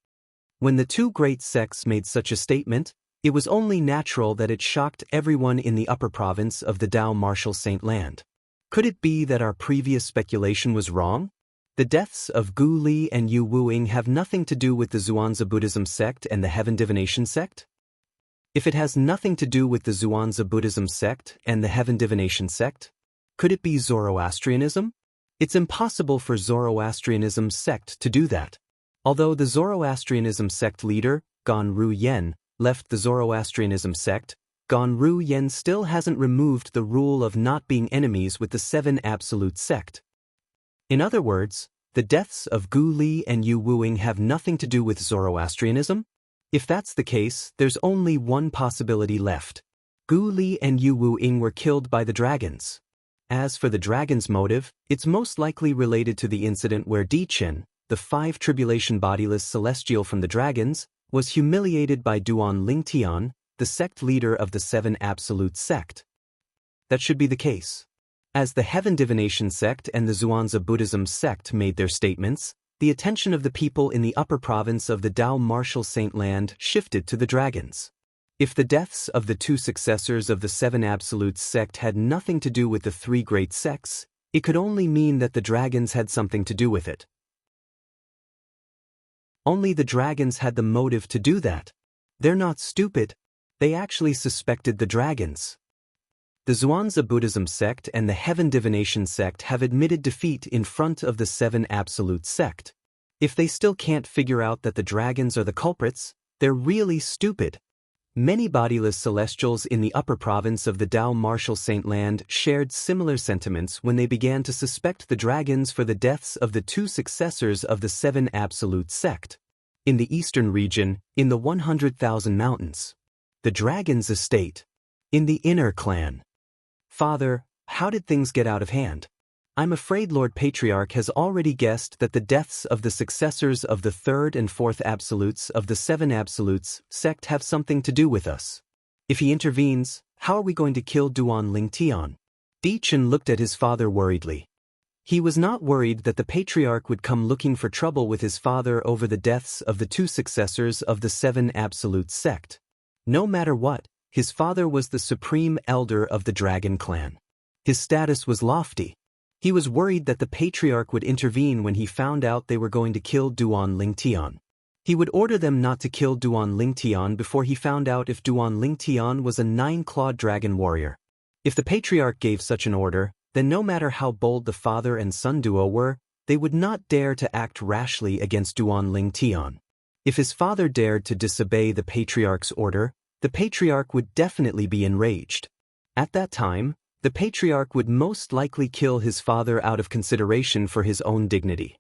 When the two great sects made such a statement, it was only natural that it shocked everyone in the upper province of the Dao Martial Saint land. Could it be that our previous speculation was wrong? The deaths of Gu Li and Yu Wuing have nothing to do with the Zhuangzi Buddhism sect and the Heaven Divination sect? If it has nothing to do with the Zhuangzi Buddhism sect and the Heaven Divination sect, could it be Zoroastrianism? It's impossible for Zoroastrianism sect to do that. Although the Zoroastrianism sect leader, Gan Ru Yen, left the Zoroastrianism sect, Gan Ru Yen still hasn't removed the rule of not being enemies with the Seven Absolute sect. In other words, the deaths of Gu Li and Yu Wuing have nothing to do with Zoroastrianism? If that's the case, there's only one possibility left. Gu Li and Yu Wuing were killed by the dragons. As for the dragon's motive, it's most likely related to the incident where Di Chen, the 5 tribulation bodiless celestial from the dragons, was humiliated by Duan Lingtian, the sect leader of the Seven Absolute sect. That should be the case. As the Heaven Divination sect and the Zhuangzi Buddhism sect made their statements, the attention of the people in the upper province of the Dao Martial Saint land shifted to the dragons. If the deaths of the 2 successors of the Seven Absolute sect had nothing to do with the 3 great sects, it could only mean that the dragons had something to do with it. Only the dragons had the motive to do that. They're not stupid. They actually suspected the dragons. The Zhuangzi Buddhism sect and the Heaven Divination sect have admitted defeat in front of the Seven Absolute sect. If they still can't figure out that the dragons are the culprits, they're really stupid. Many bodiless celestials in the upper province of the Dao Martial Saint land shared similar sentiments when they began to suspect the dragons for the deaths of the 2 successors of the Seven Absolute sect. In the eastern region, in the 100,000 mountains. The dragon's estate. In the inner clan. Father, how did things get out of hand? I'm afraid Lord Patriarch has already guessed that the deaths of the successors of the 3rd and 4th Absolutes of the Seven Absolutes sect have something to do with us. If he intervenes, how are we going to kill Duan Lingtian? Di Chen looked at his father worriedly. He was not worried that the Patriarch would come looking for trouble with his father over the deaths of the 2 successors of the Seven Absolute sect. No matter what, his father was the supreme elder of the Dragon clan. His status was lofty. He was worried that the Patriarch would intervene when he found out they were going to kill Duan Lingtian. He would order them not to kill Duan Lingtian before he found out if Duan Lingtian was a 9-clawed dragon warrior. If the Patriarch gave such an order, then no matter how bold the father and son duo were, they would not dare to act rashly against Duan Lingtian. If his father dared to disobey the Patriarch's order, the Patriarch would definitely be enraged. At that time, the Patriarch would most likely kill his father out of consideration for his own dignity.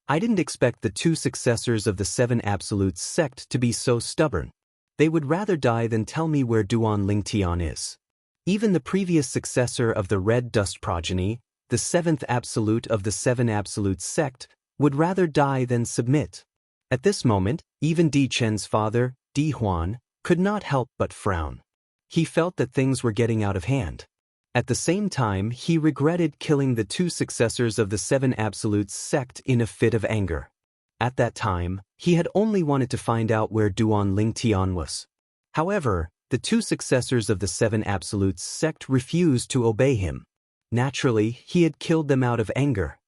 I didn't expect the 2 successors of the Seven Absolutes sect to be so stubborn. They would rather die than tell me where Duan Lingtian is. Even the previous successor of the Red Dust progeny, the 7th Absolute of the Seven Absolutes sect, would rather die than submit. At this moment, even Di Chen's father, Di Huan, could not help but frown. He felt that things were getting out of hand. At the same time, he regretted killing the 2 successors of the Seven Absolutes sect in a fit of anger. At that time, he had only wanted to find out where Duan Lingtian was. However, the 2 successors of the Seven Absolutes sect refused to obey him. Naturally, he had killed them out of anger.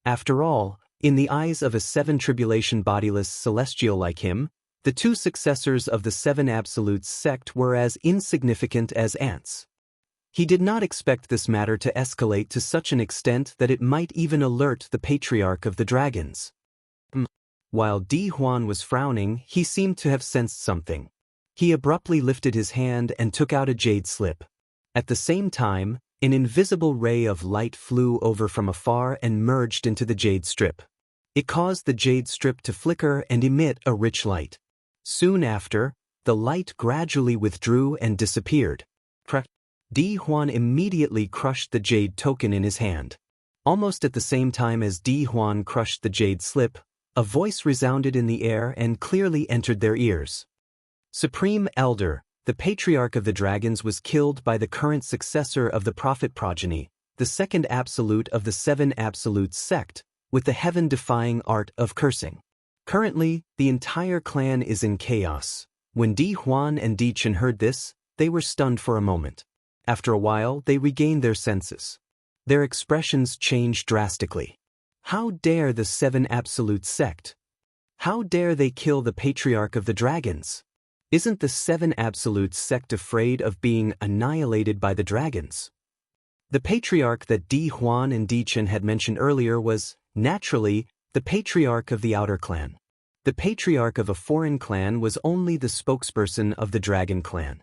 After all, in the eyes of a 7 tribulation bodiless celestial like him, The two successors of the Seven Absolutes sect were as insignificant as ants. He did not expect this matter to escalate to such an extent that it might even alert the Patriarch of the Dragons. While Di Huan was frowning, he seemed to have sensed something. He abruptly lifted his hand and took out a jade slip. At the same time, an invisible ray of light flew over from afar and merged into the jade strip. It caused the jade strip to flicker and emit a rich light. Soon after, the light gradually withdrew and disappeared. Di Huan immediately crushed the jade token in his hand. Almost at the same time as Di Huan crushed the jade slip, a voice resounded in the air and clearly entered their ears. Supreme Elder, the Patriarch of the Dragons was killed by the current successor of the Prophet progeny, the second absolute of the Seven Absolutes sect, with the heaven-defying art of cursing. Currently, the entire clan is in chaos. When Di Huan and Di Chen heard this, they were stunned for a moment. After a while, they regained their senses. Their expressions changed drastically. How dare the Seven Absolute sect? How dare they kill the Patriarch of the Dragons? Isn't the Seven Absolute sect afraid of being annihilated by the dragons? The Patriarch that Di Huan and Di Chen had mentioned earlier was, naturally, the Patriarch of the Outer Clan. The Patriarch of a foreign clan was only the spokesperson of the Dragon Clan.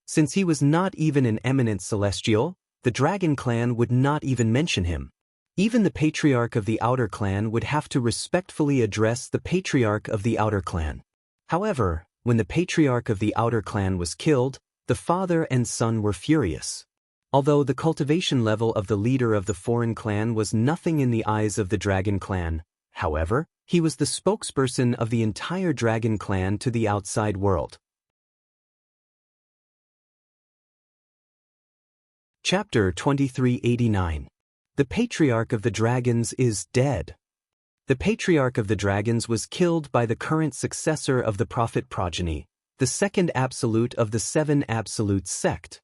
Since he was not even an eminent celestial, the Dragon Clan would not even mention him. Even the Patriarch of the Outer Clan would have to respectfully address the Patriarch of the Outer Clan. However, when the Patriarch of the Outer Clan was killed, the father and son were furious. Although the cultivation level of the leader of the foreign clan was nothing in the eyes of the Dragon Clan, however, he was the spokesperson of the entire Dragon Clan to the outside world. Chapter 2389. The Patriarch of the Dragons is dead. The Patriarch of the Dragons was killed by the current successor of the Prophet progeny, the second absolute of the Seven Absolutes sect.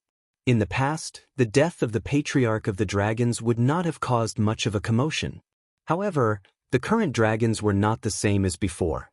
In the past, the death of the Patriarch of the Dragons would not have caused much of a commotion. However, the current dragons were not the same as before.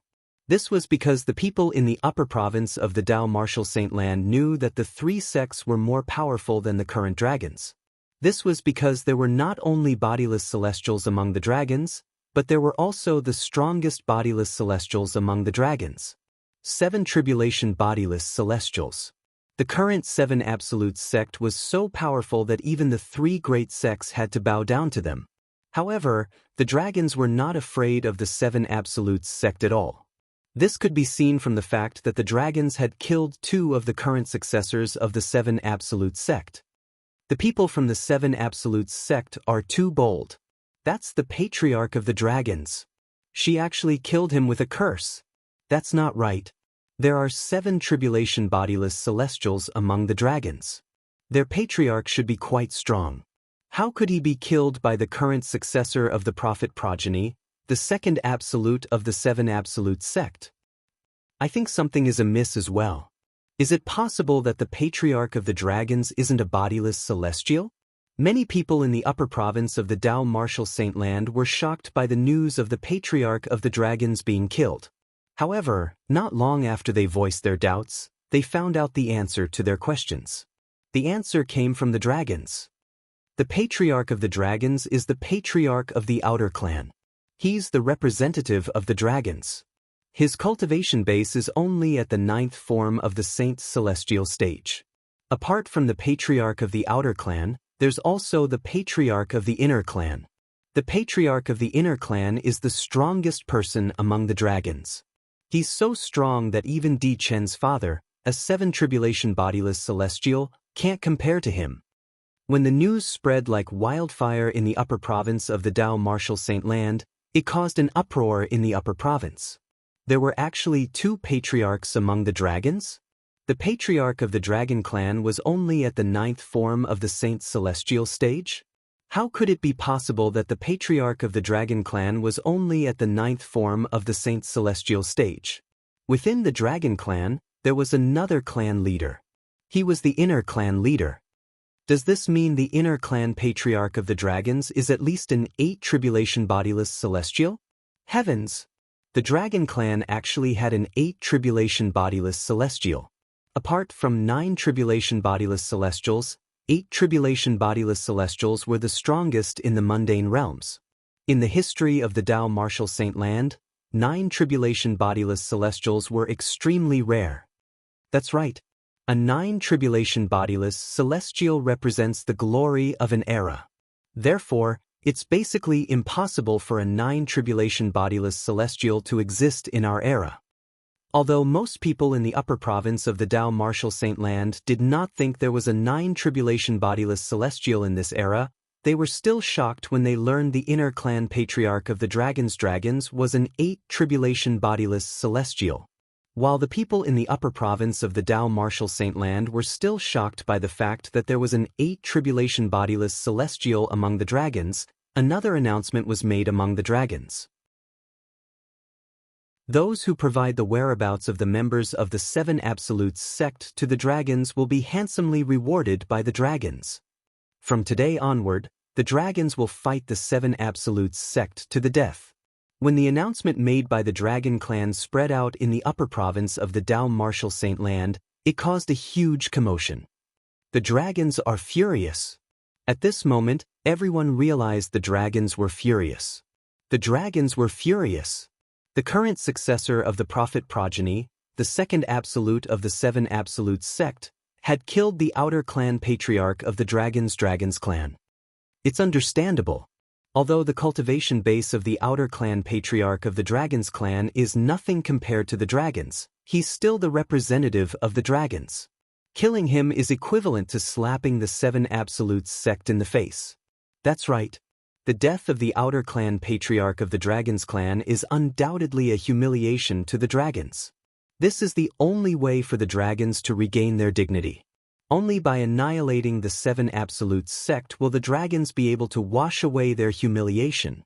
This was because the people in the upper province of the Dao Martial Saint Land knew that the three sects were more powerful than the current dragons. This was because there were not only bodiless celestials among the dragons, but there were also the strongest bodiless celestials among the dragons. 7 Tribulation Bodiless Celestials. The current Seven Absolute sect was so powerful that even the 3 great sects had to bow down to them. However, the dragons were not afraid of the Seven Absolutes sect at all. This could be seen from the fact that the dragons had killed 2 of the current successors of the Seven Absolute sect. The people from the Seven Absolute sect are too bold. That's the Patriarch of the Dragons. She actually killed him with a curse. That's not right. There are 7 Tribulation Bodiless Celestials among the dragons. Their Patriarch should be quite strong. How could he be killed by the current successor of the Prophet progeny, the second absolute of the Seven Absolute sect? I think something is amiss as well. Is it possible that the Patriarch of the Dragons isn't a bodiless celestial? Many people in the upper province of the Dao Martial Saint Land were shocked by the news of the Patriarch of the Dragons being killed. However, not long after they voiced their doubts, they found out the answer to their questions. The answer came from the dragons. The Patriarch of the Dragons is the Patriarch of the Outer Clan. He's the representative of the dragons. His cultivation base is only at the 9th form of the Saint's Celestial stage. Apart from the Patriarch of the Outer Clan, there's also the Patriarch of the Inner Clan. The Patriarch of the Inner Clan is the strongest person among the dragons. He's so strong that even Di Chen's father, a 7 Tribulation Bodiless Celestial, can't compare to him. When the news spread like wildfire in the upper province of the Dao Martial Saint Land, it caused an uproar in the upper province. There were actually 2 patriarchs among the dragons? The Patriarch of the Dragon Clan was only at the 9th form of the Saint's Celestial stage? How could it be possible that the Patriarch of the Dragon Clan was only at the 9th form of the Saint's Celestial stage? Within the Dragon Clan, there was another clan leader. He was the Inner Clan leader. Does this mean the Inner Clan Patriarch of the Dragons is at least an 8 Tribulation Bodiless Celestial? Heavens! The dragon clan actually had an 8 tribulation bodiless celestial. Apart from 9 tribulation bodiless celestials, 8 tribulation bodiless celestials were the strongest in the mundane realms. In the history of the Tao Martial Saint Land, 9 tribulation bodiless celestials were extremely rare. That's right. A 9 tribulation bodiless celestial represents the glory of an era. Therefore, it's basically impossible for a 9 tribulation bodiless celestial to exist in our era. Although most people in the upper province of the Tao Martial Saint Land did not think there was a 9 tribulation bodiless celestial in this era, they were still shocked when they learned the inner clan patriarch of the dragons was an 8 tribulation bodiless celestial. While the people in the upper province of the Tao Martial Saint Land were still shocked by the fact that there was an 8 tribulation bodiless celestial among the dragons, another announcement was made among the dragons. Those who provide the whereabouts of the members of the 7 Absolutes sect to the dragons will be handsomely rewarded by the dragons. From today onward, the dragons will fight the 7 Absolutes sect to the death. When the announcement made by the dragon clan spread out in the upper province of the Tao Martial Saint Land, it caused a huge commotion. The dragons are furious. At this moment, everyone realized the dragons were furious. The dragons were furious. The current successor of the prophet progeny, the second absolute of the 7 Absolutes sect, had killed the outer clan patriarch of the dragons clan. It's understandable. Although the cultivation base of the outer clan patriarch of the dragons clan is nothing compared to the dragons, he's still the representative of the dragons. Killing him is equivalent to slapping the 7 Absolutes sect in the face. That's right. The death of the outer clan patriarch of the dragons clan is undoubtedly a humiliation to the dragons. This is the only way for the dragons to regain their dignity. Only by annihilating the 7 Absolutes sect will the dragons be able to wash away their humiliation.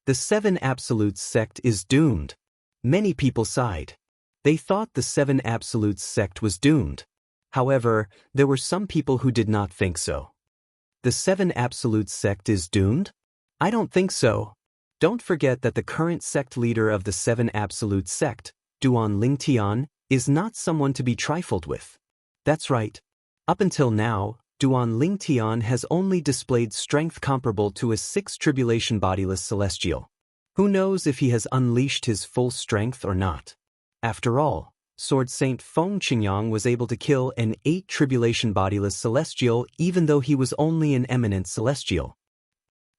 The 7 Absolutes sect is doomed. Many people sighed. They thought the 7 Absolutes sect was doomed. However, there were some people who did not think so. The 7 Absolutes sect is doomed? I don't think so. Don't forget that the current sect leader of the 7 Absolutes sect, Duan Lingtian, is not someone to be trifled with. That's right. Up until now, Duan Lingtian has only displayed strength comparable to a 6 tribulation bodiless celestial. Who knows if he has unleashed his full strength or not? After all, Sword Saint Feng Qingyang was able to kill an 8 tribulation bodiless celestial even though he was only an eminent celestial.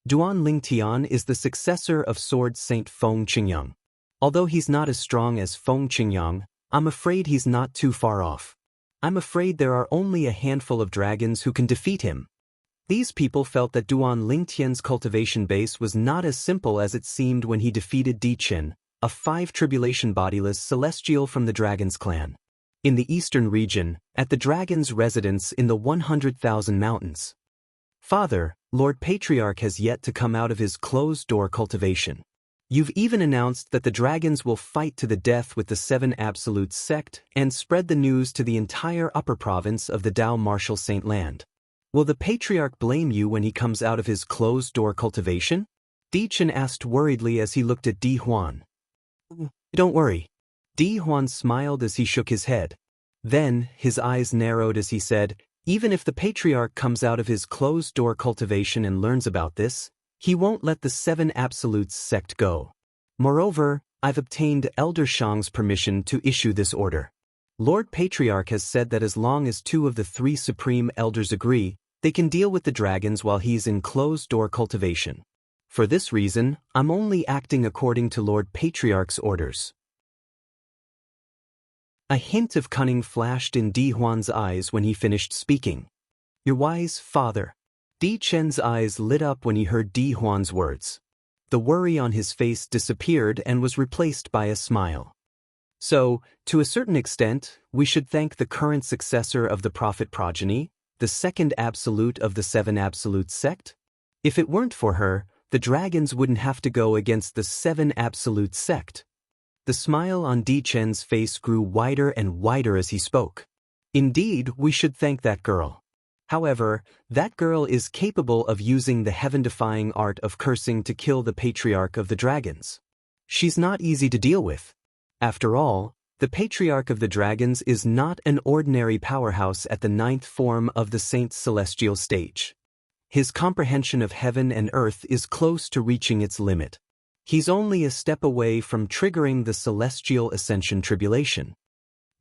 Duan Lingtian is the successor of Sword Saint Feng Qingyang. Although he's not as strong as Feng Qingyang, I'm afraid he's not too far off. I'm afraid there are only a handful of dragons who can defeat him. These people felt that Duan Lingtian's cultivation base was not as simple as it seemed when he defeated Di Qin, a 5 tribulation bodiless celestial from the Dragons clan. In the eastern region, at the Dragon's residence in the 100,000 mountains. Father, Lord Patriarch has yet to come out of his closed-door cultivation. You've even announced that the dragons will fight to the death with the 7 Absolutes sect and spread the news to the entire upper province of the Tao Martial Saint Land. Will the Patriarch blame you when he comes out of his closed-door cultivation? Di Chen asked worriedly as he looked at Di Huan. Don't worry. Di Huan smiled as he shook his head. Then, his eyes narrowed as he said, even if the Patriarch comes out of his closed-door cultivation and learns about this, he won't let the 7 Absolutes sect go. Moreover, I've obtained Elder Shang's permission to issue this order. Lord Patriarch has said that as long as 2 of the 3 Supreme Elders agree, they can deal with the dragons while he's in closed-door cultivation. For this reason, I'm only acting according to Lord Patriarch's orders. A hint of cunning flashed in Di Huan's eyes when he finished speaking. Your wise father. Di Chen's eyes lit up when he heard Di Huan's words. The worry on his face disappeared and was replaced by a smile. So, to a certain extent, we should thank the current successor of the prophet progeny, the second absolute of the 7 Absolute sect? If it weren't for her, the dragons wouldn't have to go against the 7 Absolute sect. The smile on Di Chen's face grew wider and wider as he spoke. Indeed, we should thank that girl. However, that girl is capable of using the heaven-defying art of cursing to kill the patriarch of the dragons. She's not easy to deal with. After all, the Patriarch of the Dragons is not an ordinary powerhouse at the 9th form of the Saint's celestial stage. His comprehension of heaven and earth is close to reaching its limit. He's only a step away from triggering the celestial ascension tribulation.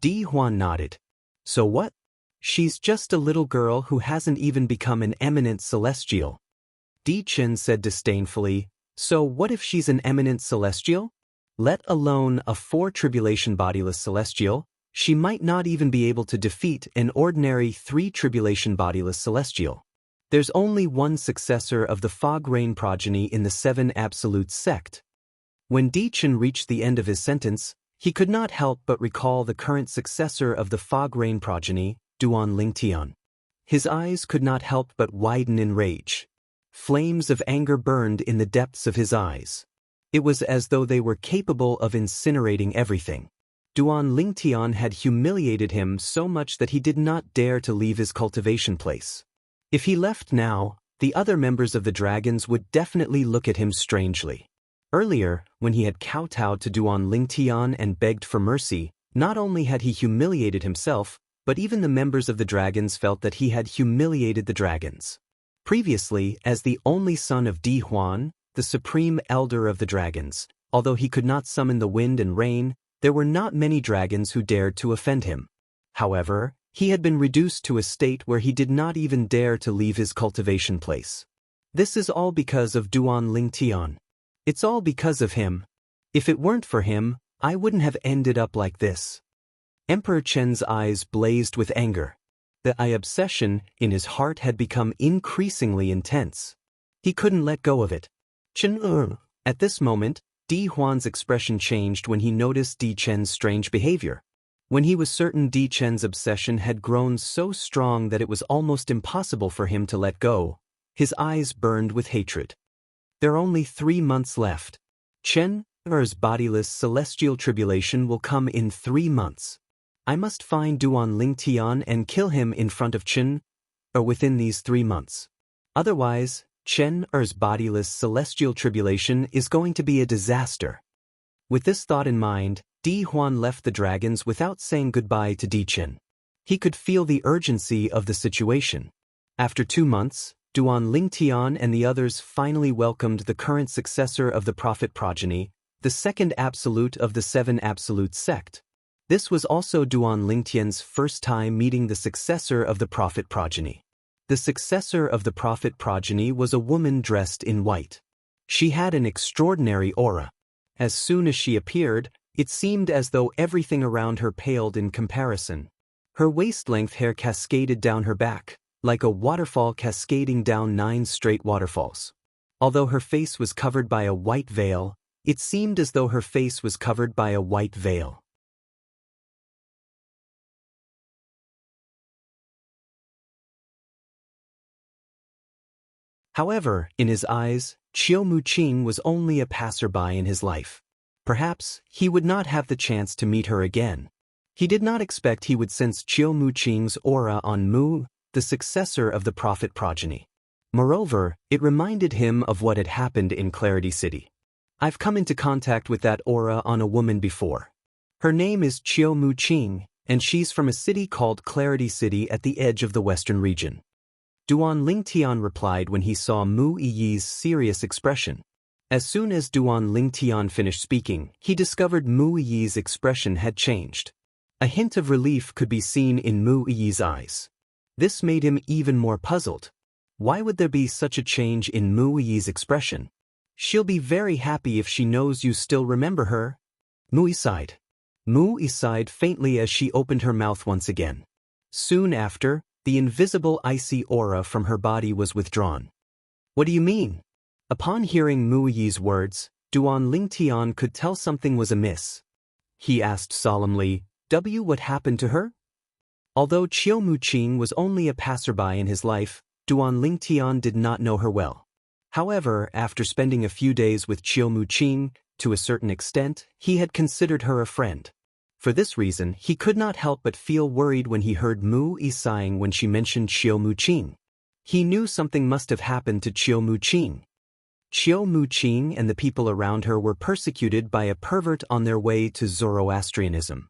Di Huan nodded. So what? She's just a little girl who hasn't even become an eminent celestial. Di Chen said disdainfully, so what if she's an eminent celestial? Let alone a 4-tribulation bodiless celestial, she might not even be able to defeat an ordinary 3-tribulation bodiless celestial. There's only one successor of the Fog Rain progeny in the 7 Absolute sect. When Di Chen reached the end of his sentence, he could not help but recall the current successor of the Fog Rain progeny, Duan Lingtian. His eyes could not help but widen in rage. Flames of anger burned in the depths of his eyes. It was as though they were capable of incinerating everything. Duan Lingtian had humiliated him so much that he did not dare to leave his cultivation place. If he left now, the other members of the dragons would definitely look at him strangely. Earlier, when he had kowtowed to Duan Lingtian and begged for mercy, not only had he humiliated himself, but even the members of the dragons felt that he had humiliated the dragons. Previously, as the only son of Di Huan, the supreme elder of the dragons, although he could not summon the wind and rain, there were not many dragons who dared to offend him. However, he had been reduced to a state where he did not even dare to leave his cultivation place. This is all because of Duan Lingtian. It's all because of him. If it weren't for him, I wouldn't have ended up like this. Emperor Chen's eyes blazed with anger. The obsession in his heart had become increasingly intense. He couldn't let go of it. At this moment, Di Huan's expression changed when he noticed Di Chen's strange behavior. When he was certain Di Chen's obsession had grown so strong that it was almost impossible for him to let go, his eyes burned with hatred. There are only 3 months left. Chen's bodiless celestial tribulation will come in 3 months. I must find Duan Lingtian and kill him in front of Chen, or within these 3 months. Otherwise, Chen's bodiless celestial tribulation is going to be a disaster. With this thought in mind, Di Huan left the dragons without saying goodbye to Di Chen. He could feel the urgency of the situation. After 2 months, Duan Lingtian and the others finally welcomed the current successor of the prophet progeny, the 2nd absolute of the 7 Absolute sect. This was also Duan Lingtian's first time meeting the successor of the prophet progeny. The successor of the prophet progeny was a woman dressed in white. She had an extraordinary aura. As soon as she appeared, it seemed as though everything around her paled in comparison. Her waist-length hair cascaded down her back, like a waterfall cascading down 9 straight waterfalls. Although her face was covered by a white veil, it seemed as though her face was covered by a white veil. However, in his eyes, Chiu Muqing was only a passerby in his life. Perhaps he would not have the chance to meet her again. He did not expect he would sense Chiu Muqing's aura on Mu, the successor of the prophet progeny. Moreover, it reminded him of what had happened in Clarity City. I've come into contact with that aura on a woman before. Her name is Chiu Muqing, and she's from a city called Clarity City at the edge of the western region. Duan Lingtian replied when he saw Mu Yi's serious expression. As soon as Duan Lingtian finished speaking, he discovered Mu Yi's expression had changed. A hint of relief could be seen in Mu Yi's eyes. This made him even more puzzled. Why would there be such a change in Mu Yi's expression? She'll be very happy if she knows you still remember her. Mu Yi sighed. Mu Yi sighed faintly as she opened her mouth once again. Soon after, the invisible icy aura from her body was withdrawn. What do you mean? Upon hearing Mu Yi's words, Duan Lingtian could tell something was amiss. He asked solemnly, what happened to her? Although Chiu Muqing was only a passerby in his life, Duan Lingtian did not know her well. However, after spending a few days with Chiu Muqing, to a certain extent, he had considered her a friend. For this reason, he could not help but feel worried when he heard Mu Yi sighing when she mentioned Chiu Muqing. He knew something must have happened to Chiu Muqing. Qiu Muqing and the people around her were persecuted by a pervert on their way to Zoroastrianism.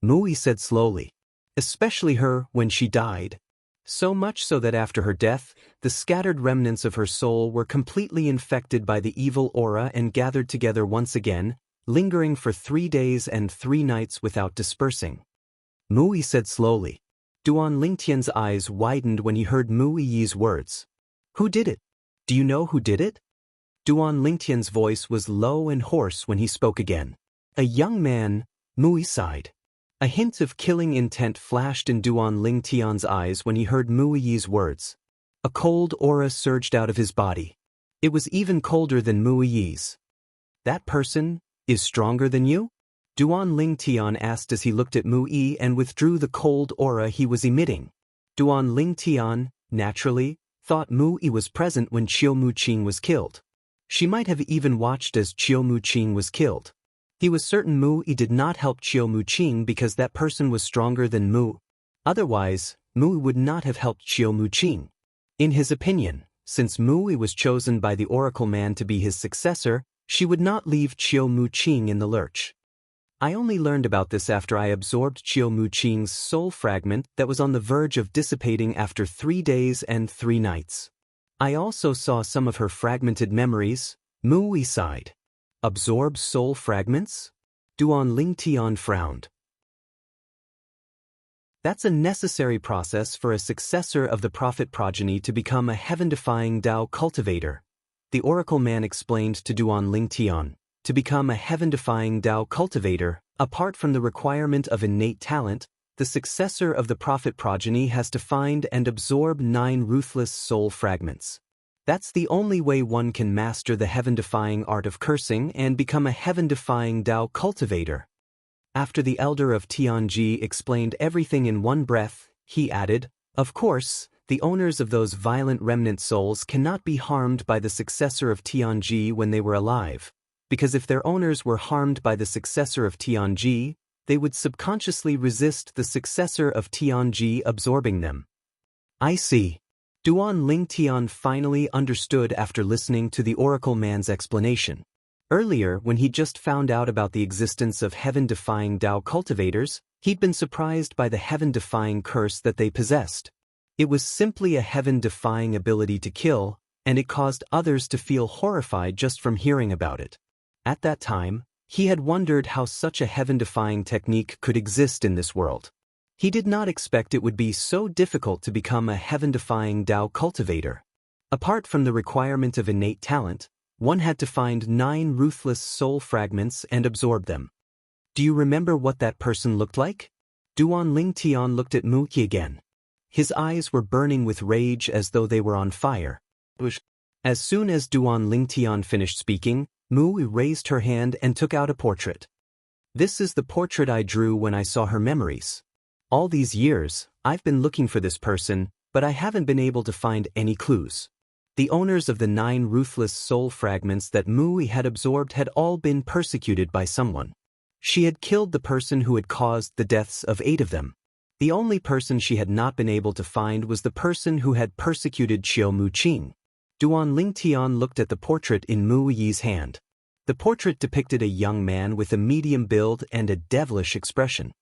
Mui said slowly. Especially her when she died. So much so that after her death, the scattered remnants of her soul were completely infected by the evil aura and gathered together once again, lingering for 3 days and 3 nights without dispersing. Mui said slowly. Duan Lingtian's eyes widened when he heard Mui Yi's words. Who did it? Do you know who did it? Duan Lingtian's voice was low and hoarse when he spoke again. A young man, Mui sighed. A hint of killing intent flashed in Duan Lingtian's eyes when he heard Mui Yi's words. A cold aura surged out of his body. It was even colder than Mui Yi's. That person is stronger than you? Duan Lingtian asked as he looked at Mu Yi and withdrew the cold aura he was emitting. Duan Lingtian, naturally, thought Mu Yi was present when Qiu Muqing was killed. She might have even watched as Qiu Muqing was killed. He was certain Mu Yi did not help Qiu Muqing because that person was stronger than Mu. Otherwise, Mu Yi would not have helped Qiu Muqing. In his opinion, since Mu Yi was chosen by the Oracle Man to be his successor, she would not leave Qiu Muqing in the lurch. I only learned about this after I absorbed Qiu Muqing's soul fragment that was on the verge of dissipating after 3 days and 3 nights. I also saw some of her fragmented memories. Mu Yi sighed. Absorb soul fragments? Duan Lingtian frowned. That's a necessary process for a successor of the prophet progeny to become a heaven-defying Tao cultivator. The Oracle Man explained to Duan Lingtian. To become a heaven-defying Tao cultivator, apart from the requirement of innate talent, the successor of the prophet progeny has to find and absorb 9 ruthless soul fragments. That's the only way one can master the heaven-defying art of cursing and become a heaven-defying Tao cultivator. After the elder of Tianji explained everything in one breath, he added, of course, the owners of those violent remnant souls cannot be harmed by the successor of Tianji when they were alive, because if their owners were harmed by the successor of Tianji, they would subconsciously resist the successor of Tianji absorbing them. I see. Duan Lingtian finally understood after listening to the Oracle Man's explanation. Earlier, when he just found out about the existence of heaven-defying Tao cultivators, he'd been surprised by the heaven-defying curse that they possessed. It was simply a heaven-defying ability to kill, and it caused others to feel horrified just from hearing about it. At that time, he had wondered how such a heaven-defying technique could exist in this world. He did not expect it would be so difficult to become a heaven-defying Tao cultivator. Apart from the requirement of innate talent, one had to find 9 ruthless soul fragments and absorb them. Do you remember what that person looked like? Duan Lingtian looked at Mu Yi again. His eyes were burning with rage as though they were on fire. As soon as Duan Lingtian finished speaking, Mu Yi raised her hand and took out a portrait. This is the portrait I drew when I saw her memories. All these years, I've been looking for this person, but I haven't been able to find any clues. The owners of the 9 ruthless soul fragments that Mu Yi had absorbed had all been persecuted by someone. She had killed the person who had caused the deaths of 8 of them. The only person she had not been able to find was the person who had persecuted Qiu Muqing. Duan Lingtian looked at the portrait in Mu Yi's hand. The portrait depicted a young man with a medium build and a devilish expression.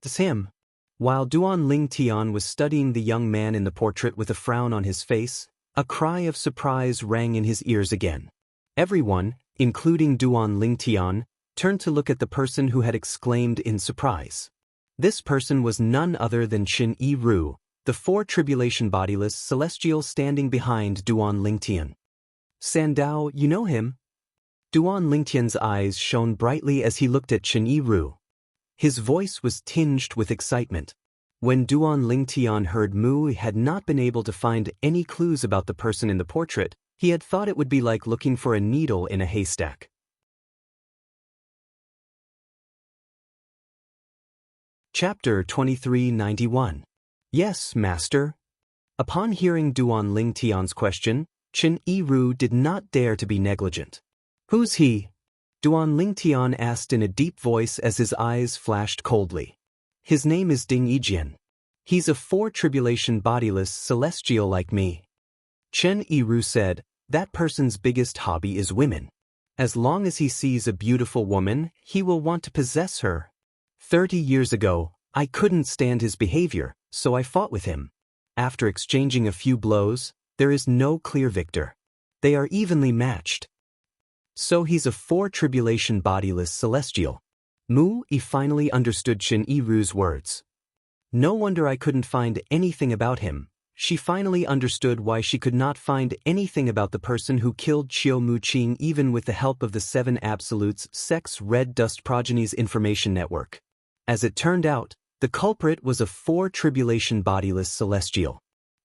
It's him. While Duan Lingtian was studying the young man in the portrait with a frown on his face, a cry of surprise rang in his ears again. Everyone, including Duan Lingtian, turned to look at the person who had exclaimed in surprise. This person was none other than Qin Yi Ru, the 4 tribulation bodiless celestial standing behind Duan Lingtian. Sandao, you know him? Duan Lingtian's eyes shone brightly as he looked at Qin Yi Ru. His voice was tinged with excitement. When Duan Lingtian heard Mu Yi had not been able to find any clues about the person in the portrait, he had thought it would be like looking for a needle in a haystack. Chapter 2391. Yes, Master. Upon hearing Duan Lingtian's question, Qin Yi Ru did not dare to be negligent. Who's he? Duan Lingtian asked in a deep voice as his eyes flashed coldly. His name is Ding Yijian. He's a 4 tribulation bodiless celestial like me. Chen Yiru said, That person's biggest hobby is women. As long as he sees a beautiful woman, he will want to possess her. 30 years ago, I couldn't stand his behavior, so I fought with him. After exchanging a few blows, there is no clear victor. They are evenly matched. So he's a four-tribulation bodiless celestial. Mu-yi finally understood Chin-Iru's words. No wonder I couldn't find anything about him. She finally understood why she could not find anything about the person who killed Qiu Muqing even with the help of the Seven Absolutes Sex Red Dust Progenies Information Network. As it turned out, the culprit was a four-tribulation bodiless celestial.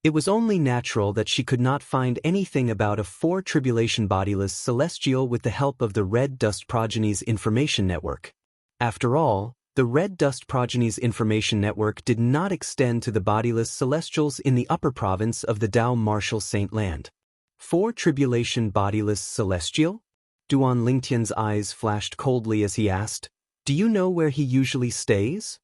It was only natural that she could not find anything about a four-tribulation bodiless celestial with the help of the Red Dust Progenies Information Network. After all, the Red Dust Progenies Information Network did not extend to the bodiless celestials in the upper province of the Dao Martial Saint Land. Four-tribulation bodiless celestial? Duan Lingtian's eyes flashed coldly as he asked, "Do you know where he usually stays?"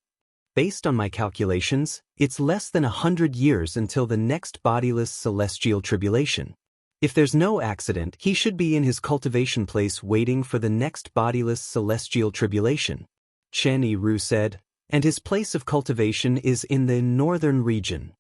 "Based on my calculations, it's less than 100 years until the next bodiless celestial tribulation. If there's no accident, he should be in his cultivation place waiting for the next bodiless celestial tribulation," Chen-Iru said, "and his place of cultivation is in the northern region."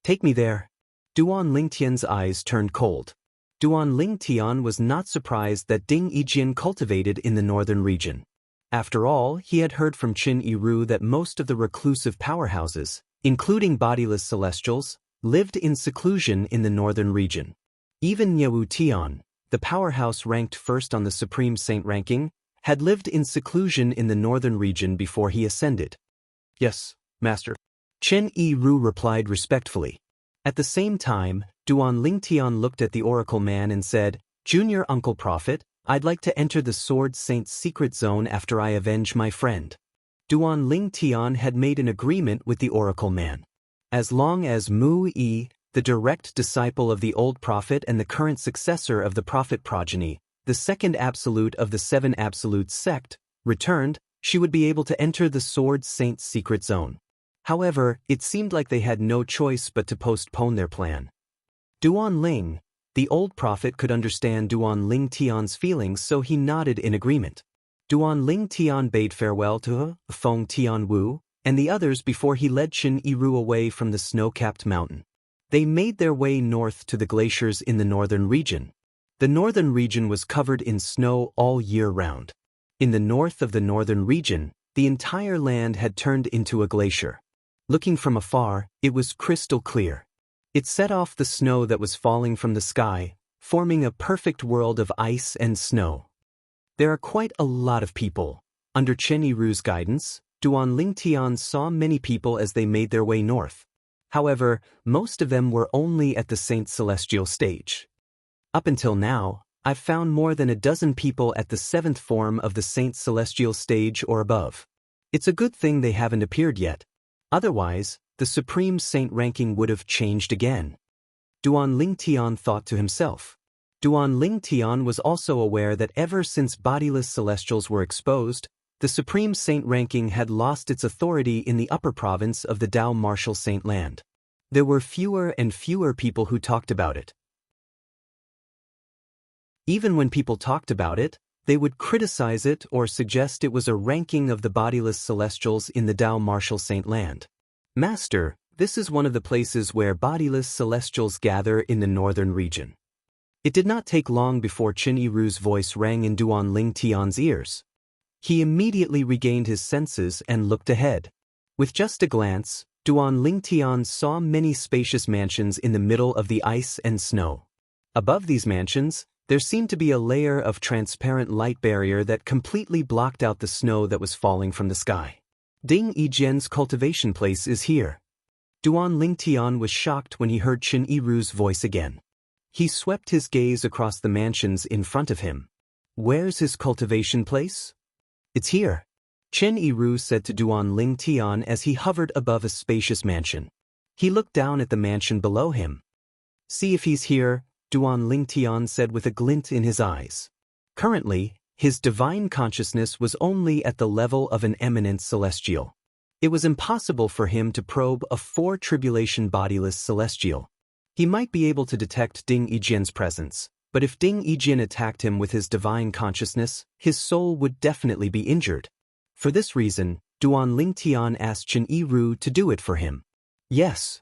"Take me there." Duan Lingtian's eyes turned cold. Duan Lingtian was not surprised that Ding Yijian cultivated in the northern region. After all, he had heard from Chin-Iru that most of the reclusive powerhouses, including bodiless celestials, lived in seclusion in the northern region. Even Niu Tian, the powerhouse ranked first on the Supreme Saint ranking, had lived in seclusion in the northern region before he ascended. "Yes, Master," Chen-Iru replied respectfully. At the same time, Duan Lingtian looked at the Oracle Man and said, "Junior Uncle Prophet, I'd like to enter the Sword Saint's secret zone after I avenge my friend." Duan Lingtian had made an agreement with the Oracle Man. As long as Mu-yi, the direct disciple of the old prophet and the current successor of the prophet progeny, the second absolute of the Seven Absolutes sect, returned, she would be able to enter the Sword Saint's secret zone. However, it seemed like they had no choice but to postpone their plan. Duan Ling, the old prophet, could understand Duan Lingtian's feelings, so he nodded in agreement. Duan Lingtian bade farewell to Feng Tianwu and the others before he led Chin-Iru away from the snow-capped mountain. They made their way north to the glaciers in the northern region. The northern region was covered in snow all year round. In the north of the northern region, the entire land had turned into a glacier. Looking from afar, it was crystal clear. It set off the snow that was falling from the sky, forming a perfect world of ice and snow. There are quite a lot of people. Under Chen-Iru's guidance, Duan Lingtian saw many people as they made their way north. However, most of them were only at the Saint Celestial stage. Up until now, I've found more than a dozen people at the 7th form of the Saint Celestial stage or above. It's a good thing they haven't appeared yet. Otherwise, the Supreme Saint ranking would have changed again. Duan Lingtian thought to himself. Duan Lingtian was also aware that ever since bodiless celestials were exposed, the Supreme Saint ranking had lost its authority in the upper province of the Dao Martial Saint Land. There were fewer and fewer people who talked about it. Even when people talked about it, they would criticize it or suggest it was a ranking of the bodiless celestials in the Dao Martial Saint Land. "Master, this is one of the places where bodiless celestials gather in the northern region." It did not take long before Chin-Iru's voice rang in Duan Lingtian's ears. He immediately regained his senses and looked ahead. With just a glance, Duan Lingtian saw many spacious mansions in the middle of the ice and snow. Above these mansions, there seemed to be a layer of transparent light barrier that completely blocked out the snow that was falling from the sky. Ding Yijian's cultivation place is here. Duan Lingtian was shocked when he heard Chin-Iru's voice again. He swept his gaze across the mansions in front of him. "Where's his cultivation place?" "It's here," Chen-Iru said to Duan Lingtian as he hovered above a spacious mansion. He looked down at the mansion below him. "See if he's here," Duan Lingtian said with a glint in his eyes. Currently, his divine consciousness was only at the level of an eminent celestial. It was impossible for him to probe a four-tribulation bodiless celestial. He might be able to detect Ding Yijian's presence, But if Ding Yijin attacked him with his divine consciousness, his soul would definitely be injured. For this reason, Duan Lingtian asked Chen Yiru to do it for him. Yes.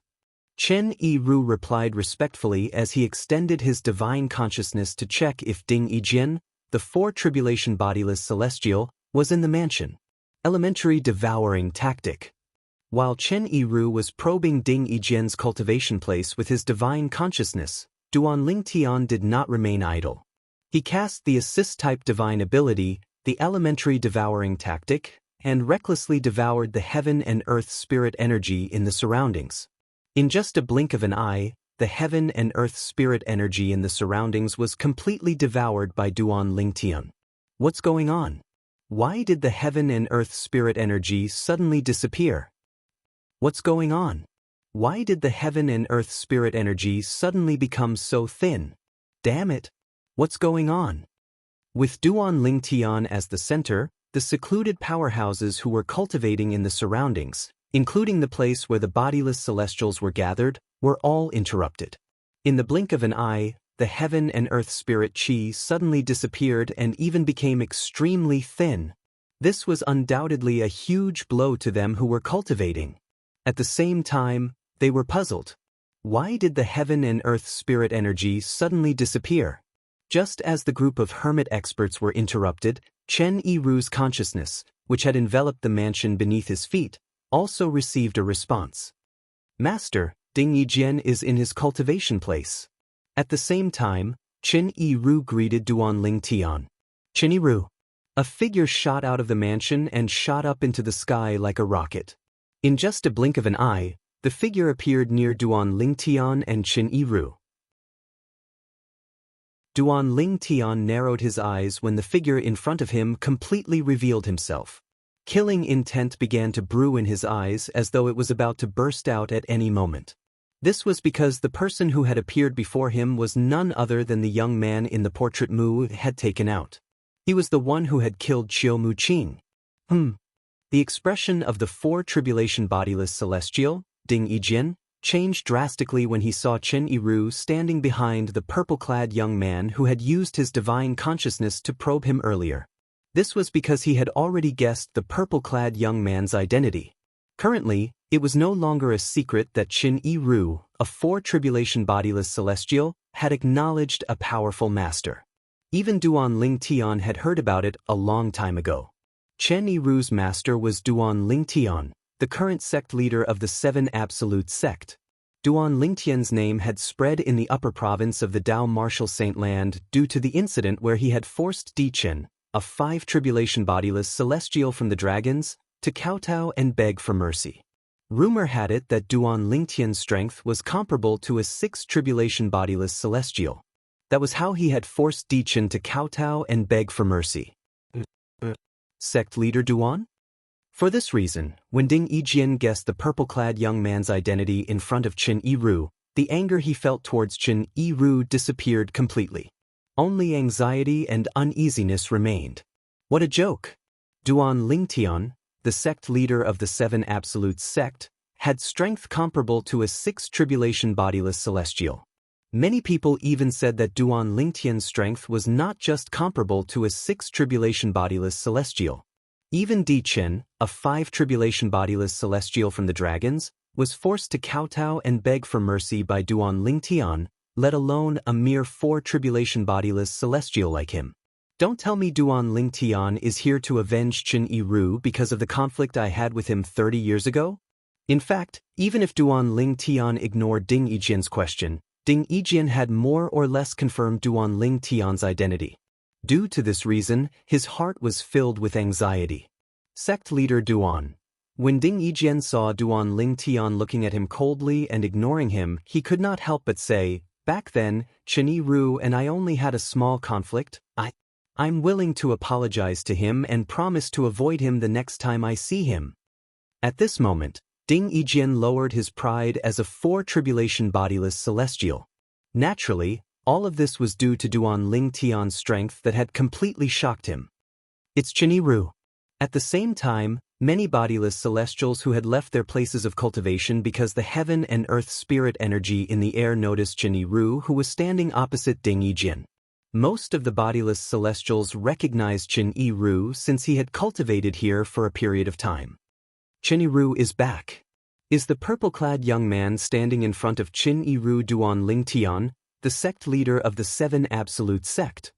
Chen Yiru replied respectfully as he extended his divine consciousness to check if Ding Yijin, the four tribulation bodiless celestial, was in the mansion. Elementary devouring tactic. While Chen Yiru was probing Ding Yijin's cultivation place with his divine consciousness, Duan Lingtian did not remain idle. He cast the assist-type divine ability, the elementary devouring tactic, and recklessly devoured the heaven and earth spirit energy in the surroundings. In just a blink of an eye, the heaven and earth spirit energy in the surroundings was completely devoured by Duan Lingtian. What's going on? Why did the heaven and earth spirit energy suddenly disappear? What's going on? Why did the heaven and earth spirit energy suddenly become so thin? Damn it! What's going on? With Duan Lingtian as the center, the secluded powerhouses who were cultivating in the surroundings, including the place where the bodiless celestials were gathered, were all interrupted. In the blink of an eye, the heaven and earth spirit chi suddenly disappeared and even became extremely thin. This was undoubtedly a huge blow to them who were cultivating. At the same time, they were puzzled. Why did the heaven and earth spirit energy suddenly disappear? Just as the group of hermit experts were interrupted, Chen Yiru's consciousness, which had enveloped the mansion beneath his feet, also received a response. Master, Ding Yijin is in his cultivation place. At the same time, Chen Yiru greeted Duan Lingtian. Chen Yiru. A figure shot out of the mansion and shot up into the sky like a rocket. In just a blink of an eye, the figure appeared near Duan Lingtian and Chen Yiru. Duan Lingtian narrowed his eyes when the figure in front of him completely revealed himself. Killing intent began to brew in his eyes as though it was about to burst out at any moment. This was because the person who had appeared before him was none other than the young man in the portrait Mu had taken out. He was the one who had killed Qiu Muqing. The expression of the four tribulation bodiless celestial, Ding Yijin, changed drastically when he saw Chen Yiru standing behind the purple-clad young man who had used his divine consciousness to probe him earlier. This was because he had already guessed the purple-clad young man's identity. Currently, it was no longer a secret that Chen Yiru, a four tribulation bodiless celestial, had acknowledged a powerful master. Even Duan Lingtian had heard about it a long time ago. Chen Yiru's master was Duan Lingtian, the current sect leader of the Seven Absolute Sect. Duan Lingtian's name had spread in the upper province of the Dao Martial Saint Land due to the incident where he had forced Dichen, a five tribulation bodiless celestial from the dragons, to kowtow and beg for mercy. Rumor had it that Duan Lingtian's strength was comparable to a six tribulation bodiless celestial. That was how he had forced Dichen to kowtow and beg for mercy. Sect leader Duan? For this reason, when Ding Yijin guessed the purple-clad young man's identity in front of Chen Yiru, the anger he felt towards Chen Yiru disappeared completely. Only anxiety and uneasiness remained. What a joke! Duan Lingtian, the sect leader of the Seven Absolute Sect, had strength comparable to a six tribulation bodiless celestial. Many people even said that Duan Lingtian's strength was not just comparable to a six tribulation bodiless celestial. Even Dichen, a five tribulation bodiless celestial from the dragons, was forced to kowtow and beg for mercy by Duan Lingtian, let alone a mere four tribulation bodiless celestial like him. Don't tell me Duan Lingtian is here to avenge Chen Yiru because of the conflict I had with him 30 years ago? In fact, even if Duan Lingtian ignored Ding Yijin's question, Ding Yijin had more or less confirmed Duan Lingtian's identity. Due to this reason, his heart was filled with anxiety. Sect leader Duan. When Ding Yijin saw Duan Lingtian looking at him coldly and ignoring him, he could not help but say, "Back then, Chen Yiru and I only had a small conflict. I'm willing to apologize to him and promise to avoid him the next time I see him." At this moment, Ding Yijin lowered his pride as a four tribulation bodiless celestial. Naturally, all of this was due to Duan Lingtian's strength that had completely shocked him. It's Chen Yiru. At the same time, many bodiless celestials who had left their places of cultivation because the heaven and earth spirit energy in the air noticed Chen Yiru, who was standing opposite Ding Yijin. Most of the bodiless celestials recognized Qin Yi Ru since he had cultivated here for a period of time. Qin Yi Ru is back. Is the purple-clad young man standing in front of Qin Yi Ru Duan Ling Tian, the sect leader of the Seven Absolute Sect?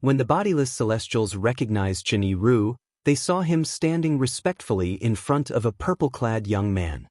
When the bodiless celestials recognized Qin Yi Ru, they saw him standing respectfully in front of a purple-clad young man.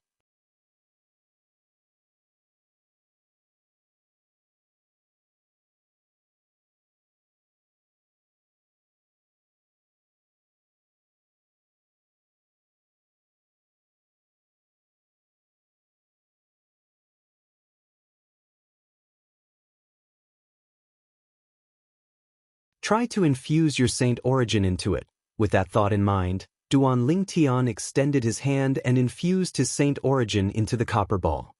Try to infuse your saint origin into it. With that thought in mind, Duan Ling Tian extended his hand and infused his saint origin into the copper ball.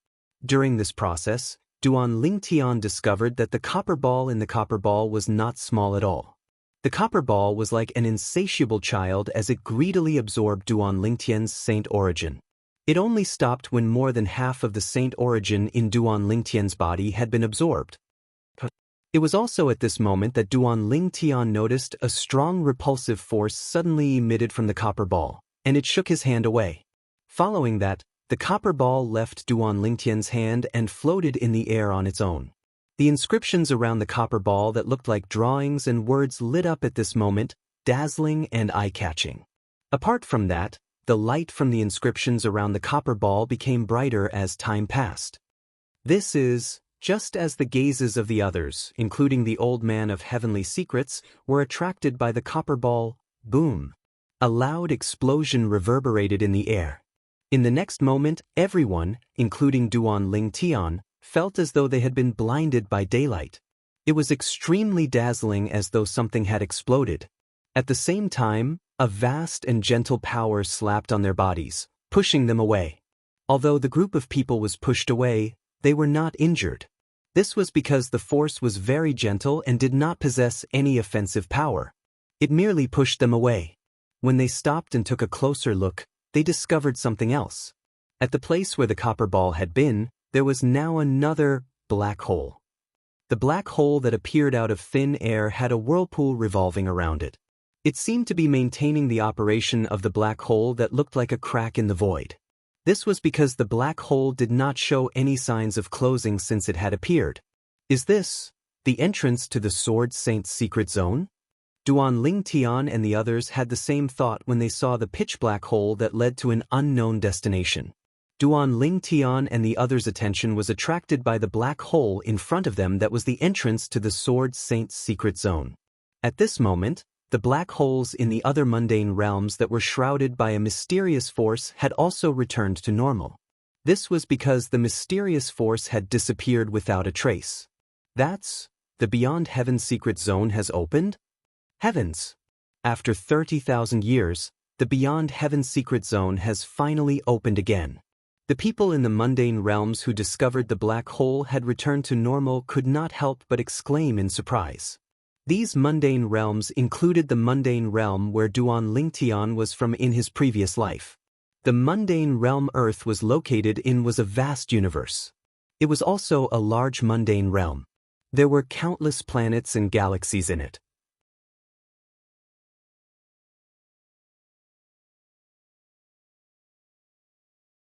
During this process, Duan Ling Tian discovered that the copper ball in the copper ball was not small at all. The copper ball was like an insatiable child as it greedily absorbed Duan Ling Tian's saint origin. It only stopped when more than half of the saint origin in Duan Ling Tian's body had been absorbed. It was also at this moment that Duan Ling Tian noticed a strong repulsive force suddenly emitted from the copper ball, and it shook his hand away. Following that, the copper ball left Duan Ling Tian's hand and floated in the air on its own. The inscriptions around the copper ball that looked like drawings and words lit up at this moment, dazzling and eye-catching. Apart from that, the light from the inscriptions around the copper ball became brighter as time passed. This is just as the gazes of the others, including the old man of heavenly secrets, were attracted by the copper ball. Boom! A loud explosion reverberated in the air. In the next moment, everyone, including Duan Ling Tian, felt as though they had been blinded by daylight. It was extremely dazzling, as though something had exploded. At the same time, a vast and gentle power slapped on their bodies, pushing them away. Although the group of people was pushed away, they were not injured. This was because the force was very gentle and did not possess any offensive power. It merely pushed them away. When they stopped and took a closer look, they discovered something else. At the place where the copper ball had been, there was now another black hole. The black hole that appeared out of thin air had a whirlpool revolving around it. It seemed to be maintaining the operation of the black hole that looked like a crack in the void. This was because the black hole did not show any signs of closing since it had appeared. Is this the entrance to the Sword Saint's secret zone? Duan Ling Tian and the others had the same thought when they saw the pitch black hole that led to an unknown destination. Duan Ling Tian and the others' attention was attracted by the black hole in front of them that was the entrance to the Sword Saint's secret zone. At this moment, the black holes in the other mundane realms that were shrouded by a mysterious force had also returned to normal. This was because the mysterious force had disappeared without a trace. That's the Beyond Heaven secret zone has opened? Heavens! After 30,000 years, the Beyond Heaven secret zone has finally opened again. The people in the mundane realms who discovered the black hole had returned to normal could not help but exclaim in surprise. These mundane realms included the mundane realm where Duan Ling Tian was from in his previous life. The mundane realm Earth was located in was a vast universe. It was also a large mundane realm. There were countless planets and galaxies in it.